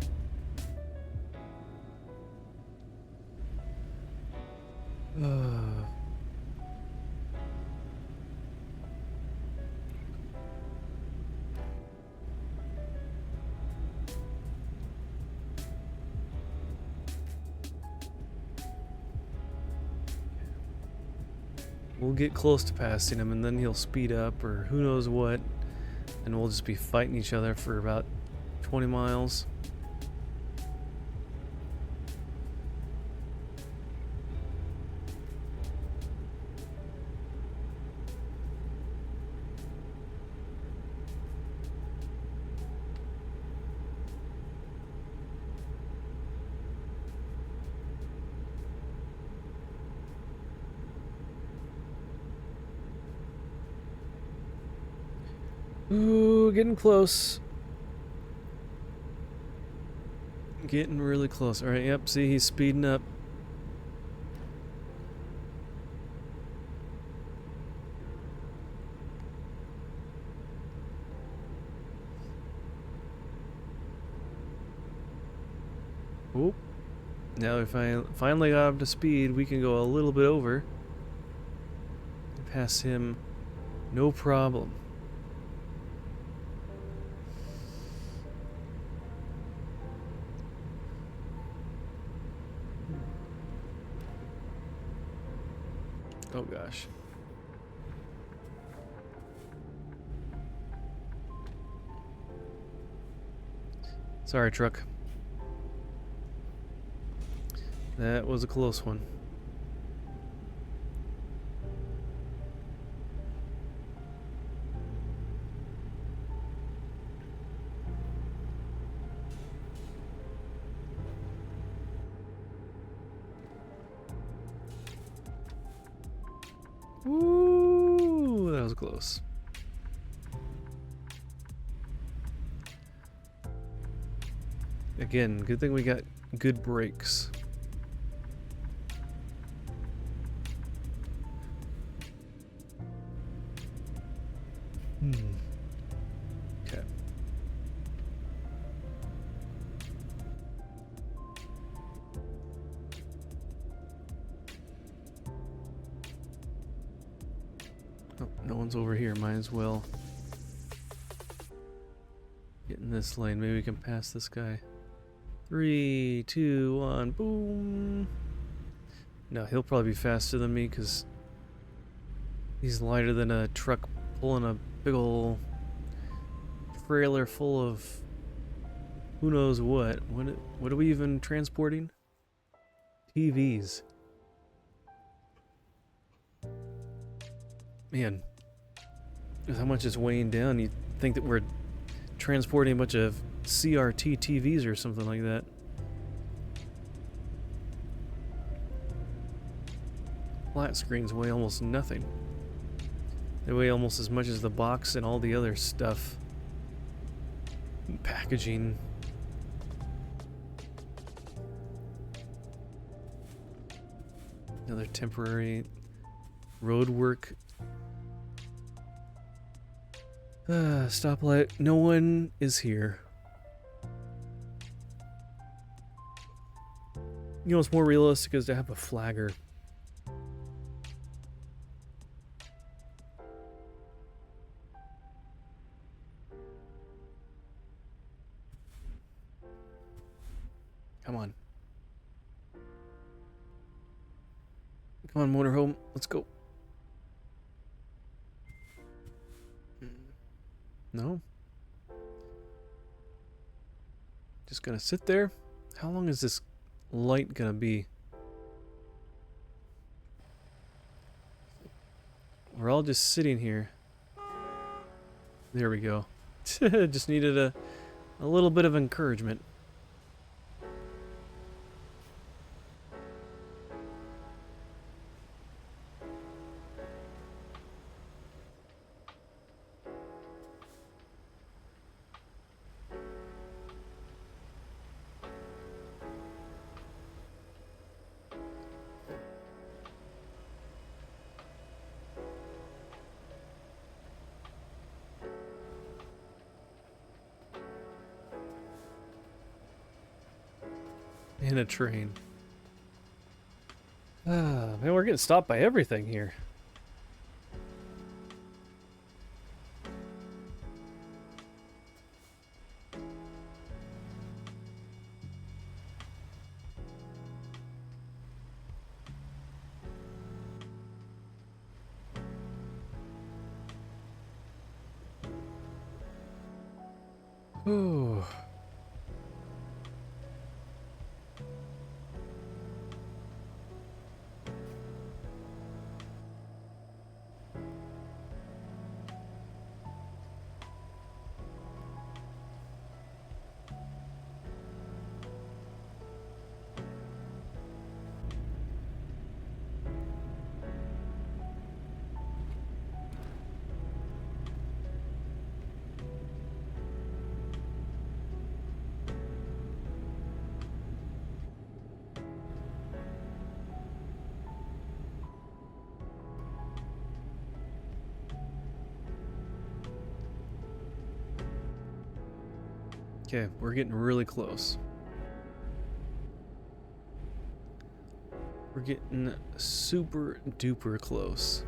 We'll get close to passing him and then he'll speed up or who knows what, and we'll just be fighting each other for about 20 miles. Ooh, getting close. Getting really close. Alright, yep, see, he's speeding up. Oop. Now if I finally got up to speed, we can go a little bit over. Pass him, no problem. Oh gosh. Sorry, truck. That was a close one. Ooh, that was close. Again, good thing we got good brakes. Okay. Oh, no one's over here. Might as well get in this lane. Maybe we can pass this guy. 3, 2, 1, boom. No, he'll probably be faster than me because he's lighter than a truck pulling a big ol' trailer full of who knows what. What are we even transporting? TVs. Man, with how much it's weighing down, you'd think that we're transporting a bunch of CRT TVs or something like that. Flat screens weigh almost nothing. They weigh almost as much as the box and all the other stuff. Packaging. Another temporary road work. Stoplight. No one is here. You know what's more realistic is to have a flagger. Come on, motorhome. Let's go. No? Just gonna sit there? How long is this light gonna be? We're all just sitting here. There we go. Just needed a little bit of encouragement. In a train. Ah, man, we're getting stopped by everything here. Ooh. Okay, we're getting really close. We're getting super duper close.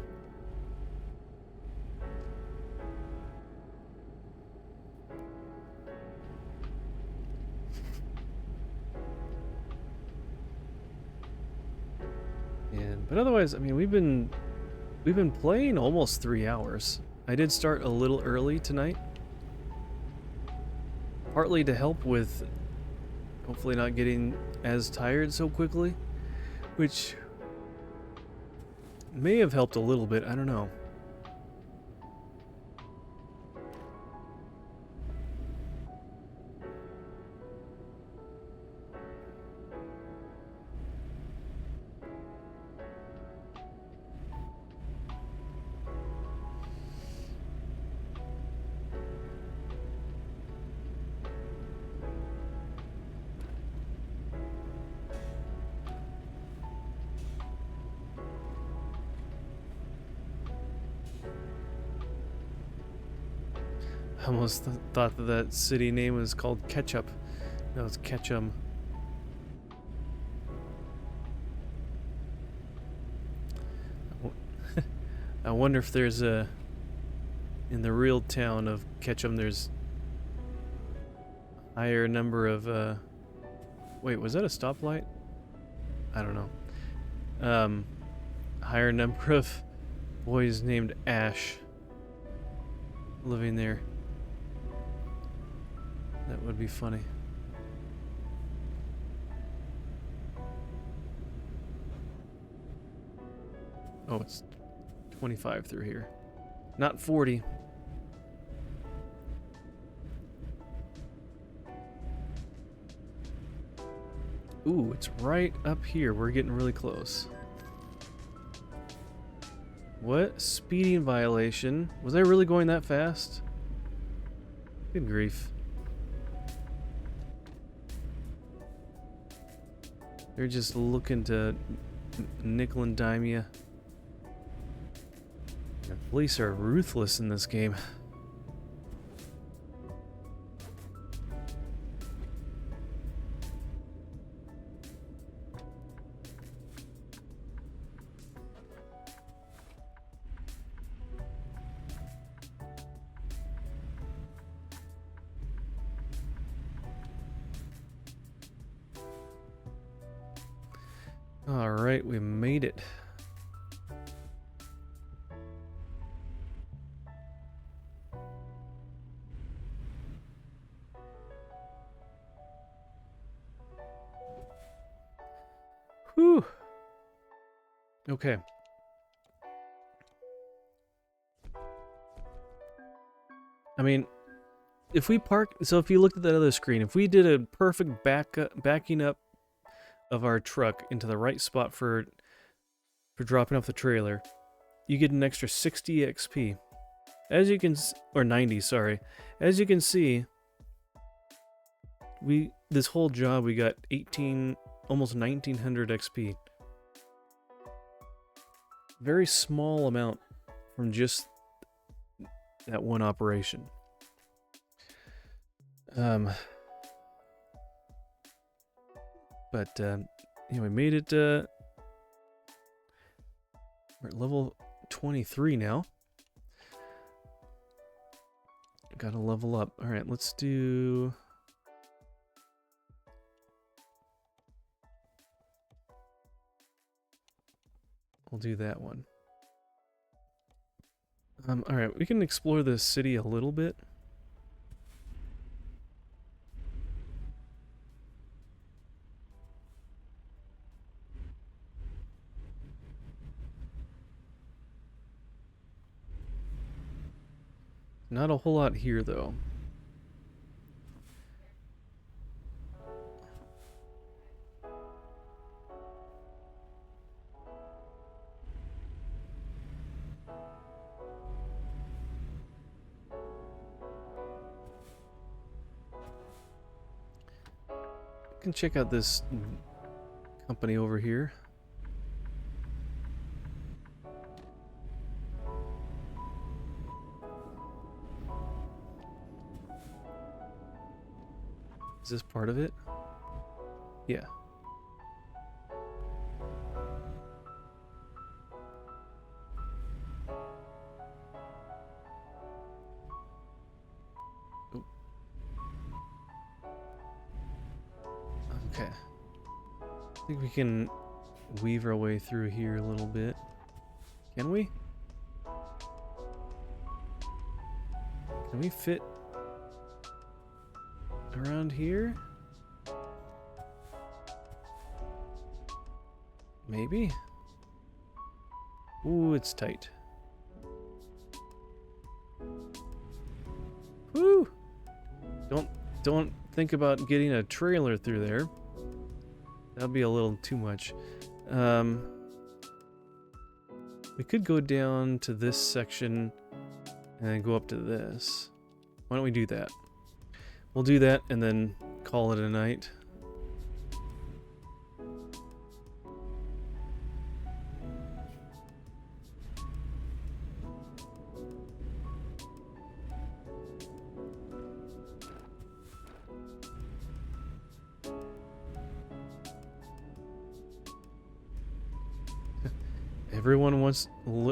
But otherwise, I mean, we've been playing almost 3 hours. I did start a little early tonight. Partly to help with hopefully not getting as tired so quickly, which may have helped a little bit, I don't know. I almost thought that city name was called Ketchup. No, it's Ketchum. I wonder if there's a... in the real town of Ketchum, there's a higher number of... Wait, was that a stoplight? I don't know. Higher number of boys named Ash living there. That would be funny. Oh, it's 25 through here. Not 40. Ooh, it's right up here. We're getting really close. What? Speeding violation? Was I really going that fast? Good grief. They're just looking to nickel and dime you. The police are ruthless in this game. Alright, we made it. Whew. Okay. I mean, if we park, so if you looked at that other screen, if we did a perfect backing up of our truck into the right spot for dropping off the trailer, you get an extra 60 XP. As you can, or 90, sorry. As you can see, this whole job we got 18, almost 1900 XP. Very small amount from just that one operation. But we made it. We're at level 23 now. Gotta level up. All right, let's do. We'll do that one. All right, we can explore the city a little bit. Not a whole lot here, though. Can check out this company over here. Is this part of it? Yeah. Oop. Okay. I think we can weave our way through here a little bit. Can we? Can we fit around here? Maybe? Ooh, it's tight. Woo! Don't think about getting a trailer through there. That'd be a little too much. We could go down to this section and then go up to this. Why don't we do that? We'll do that and then call it a night.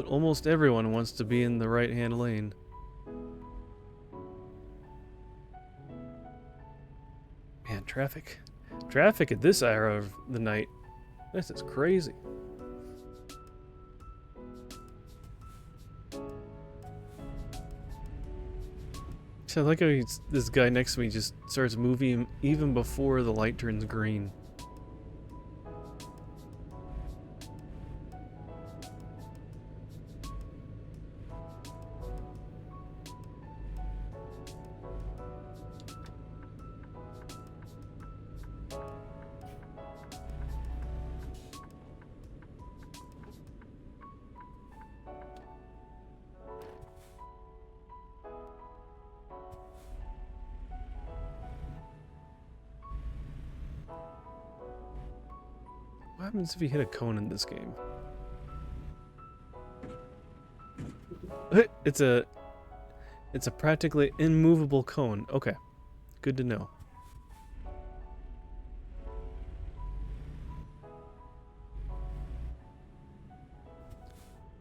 Almost everyone wants to be in the right-hand lane. Man, traffic at this hour of the night. This is crazy. So I like how this guy next to me just starts moving even before the light turns green. What happens if you hit a cone in this game? It's a practically immovable cone. Okay. Good to know.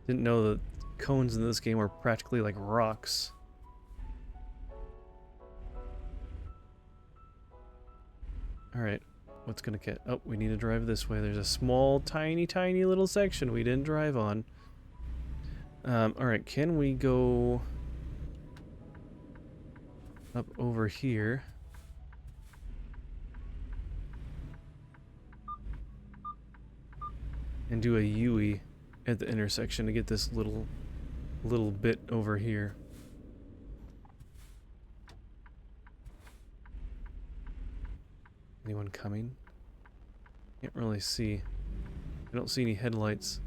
Didn't know that cones in this game were practically like rocks. Alright. What's gonna get? Oh, we need to drive this way. There's a small, tiny little section we didn't drive on. Alright, can we go up over here? and do a U-ey at the intersection to get this little bit over here. Anyone coming? Can't really see. I don't see any headlights.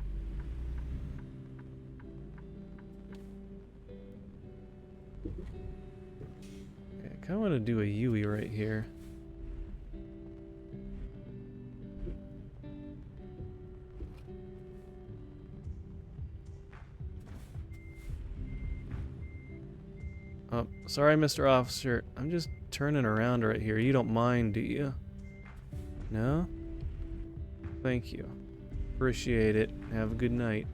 Okay, I kind of want to do a U-ey right here. Oh, sorry, Mr. Officer. I'm just turning around right here. You don't mind, do you? No? Thank you. Appreciate it. Have a good night.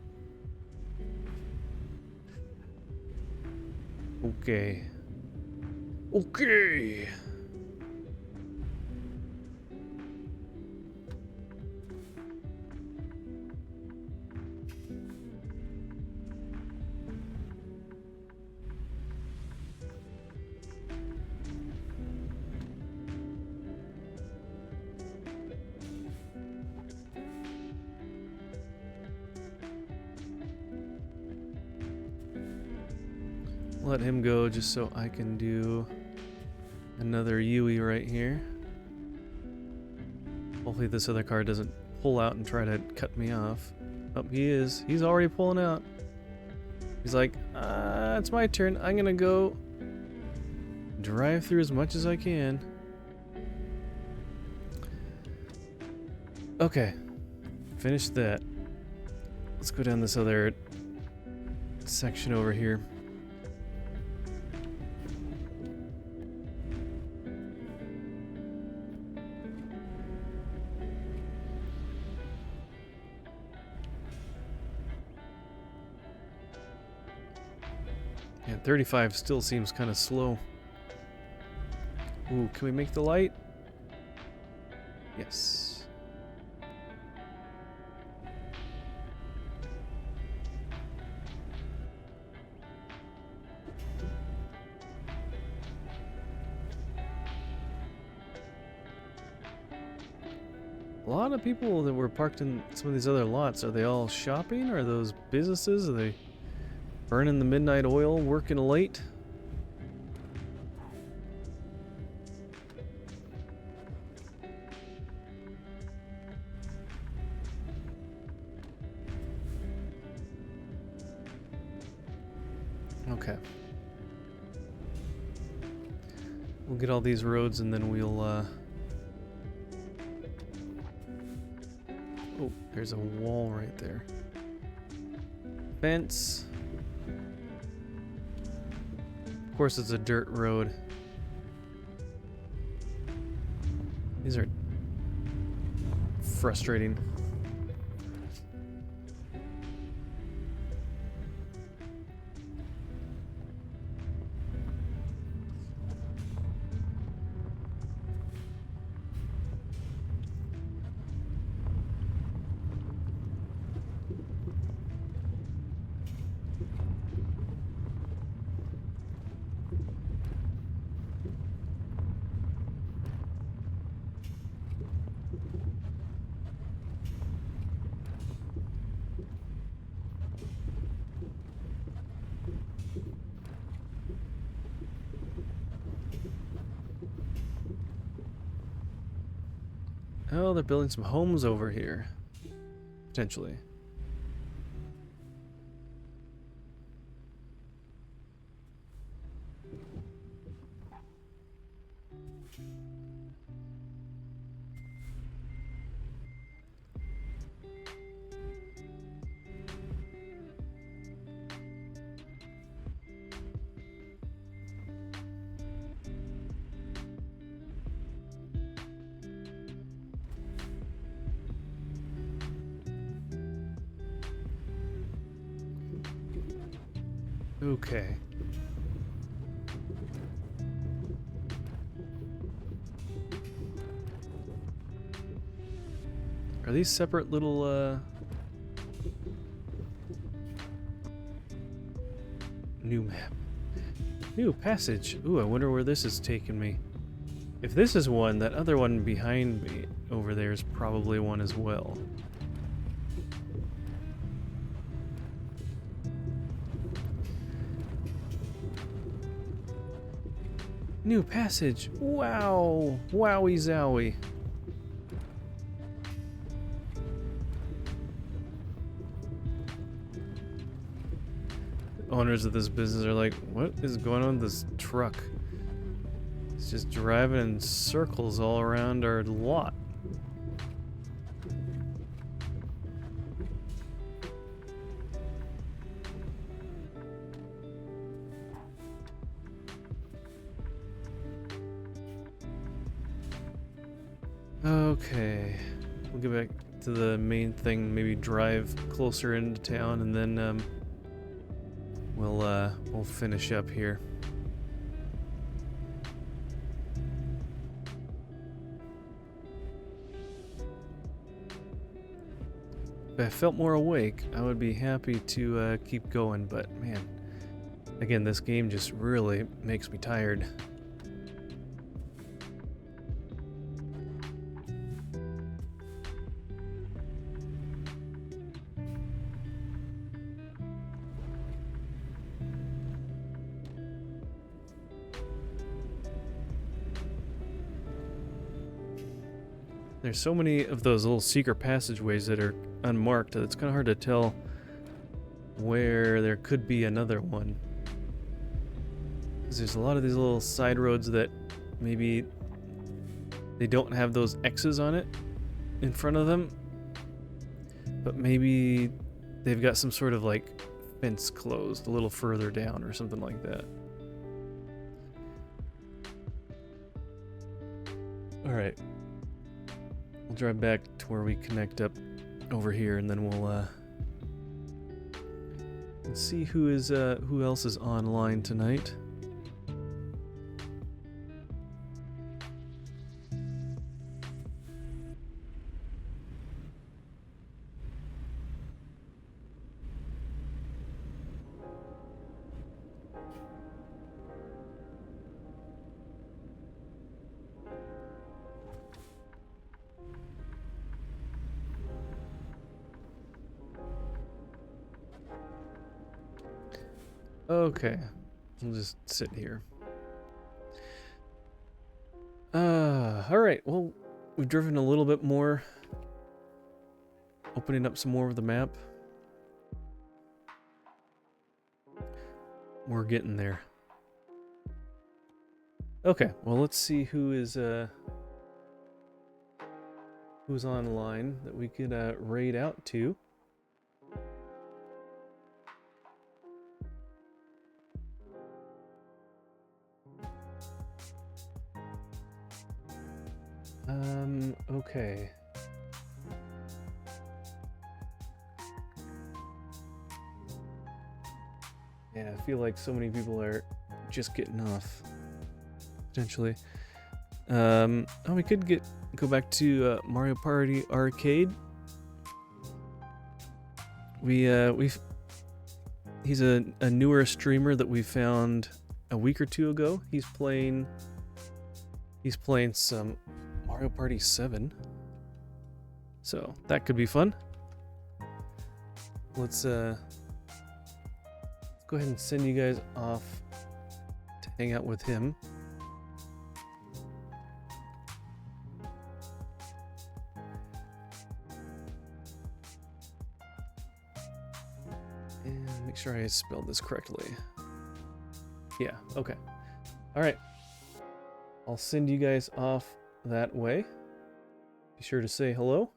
Okay. Okay. Let him go just so I can do another U-ey right here. Hopefully this other car doesn't pull out and try to cut me off. Oh, he is. He's already pulling out. He's like, it's my turn. I'm gonna go drive through as much as I can. Okay. Finished that. Let's go down this other section over here. Yeah, 35 still seems kind of slow. Ooh, can we make the light? Yes. A lot of people that were parked in some of these other lots, are they all shopping? Are those businesses? Are they burning the midnight oil, working late? Okay. We'll get all these roads and then we'll, oh, there's a wall right there. Fence. Of course, it's a dirt road. These are frustrating. Oh, they're building some homes over here. Potentially. Okay. Are these separate little, new map? New passage. Ooh, I wonder where this is taking me. If this is one, that other one behind me over there is probably one as well. New passage. Wow. Wowie zowie. Owners of this business are like, what is going on with this truck? It's just driving in circles all around our lot. Okay, we'll get back to the main thing, maybe drive closer into town, and then we'll finish up here. If I felt more awake, I would be happy to keep going, but man, again, this game just really makes me tired. There's so many of those little secret passageways that are unmarked that it's kind of hard to tell where there could be another one. Because there's a lot of these little side roads that maybe they don't have those X's on it in front of them, but maybe they've got some sort of like fence closed a little further down or something like that. Alright. We'll drive back to where we connect up over here, and then we'll see who else is online tonight. Okay, we'll just sit here. Alright, well, we've driven a little bit more. Opening up some more of the map. We're getting there. Okay, well, let's see who's online that we could raid out to. Okay. Yeah, I feel like so many people are just getting off, potentially. Oh, we could go back to Mario Party Arcade. He's a newer streamer that we found a week or two ago. He's playing some Mario Party 7. So that could be fun. Let's go ahead and send you guys off to hang out with him. And make sure I spelled this correctly. Yeah, okay. Alright. I'll send you guys off that way. Be sure to say hello.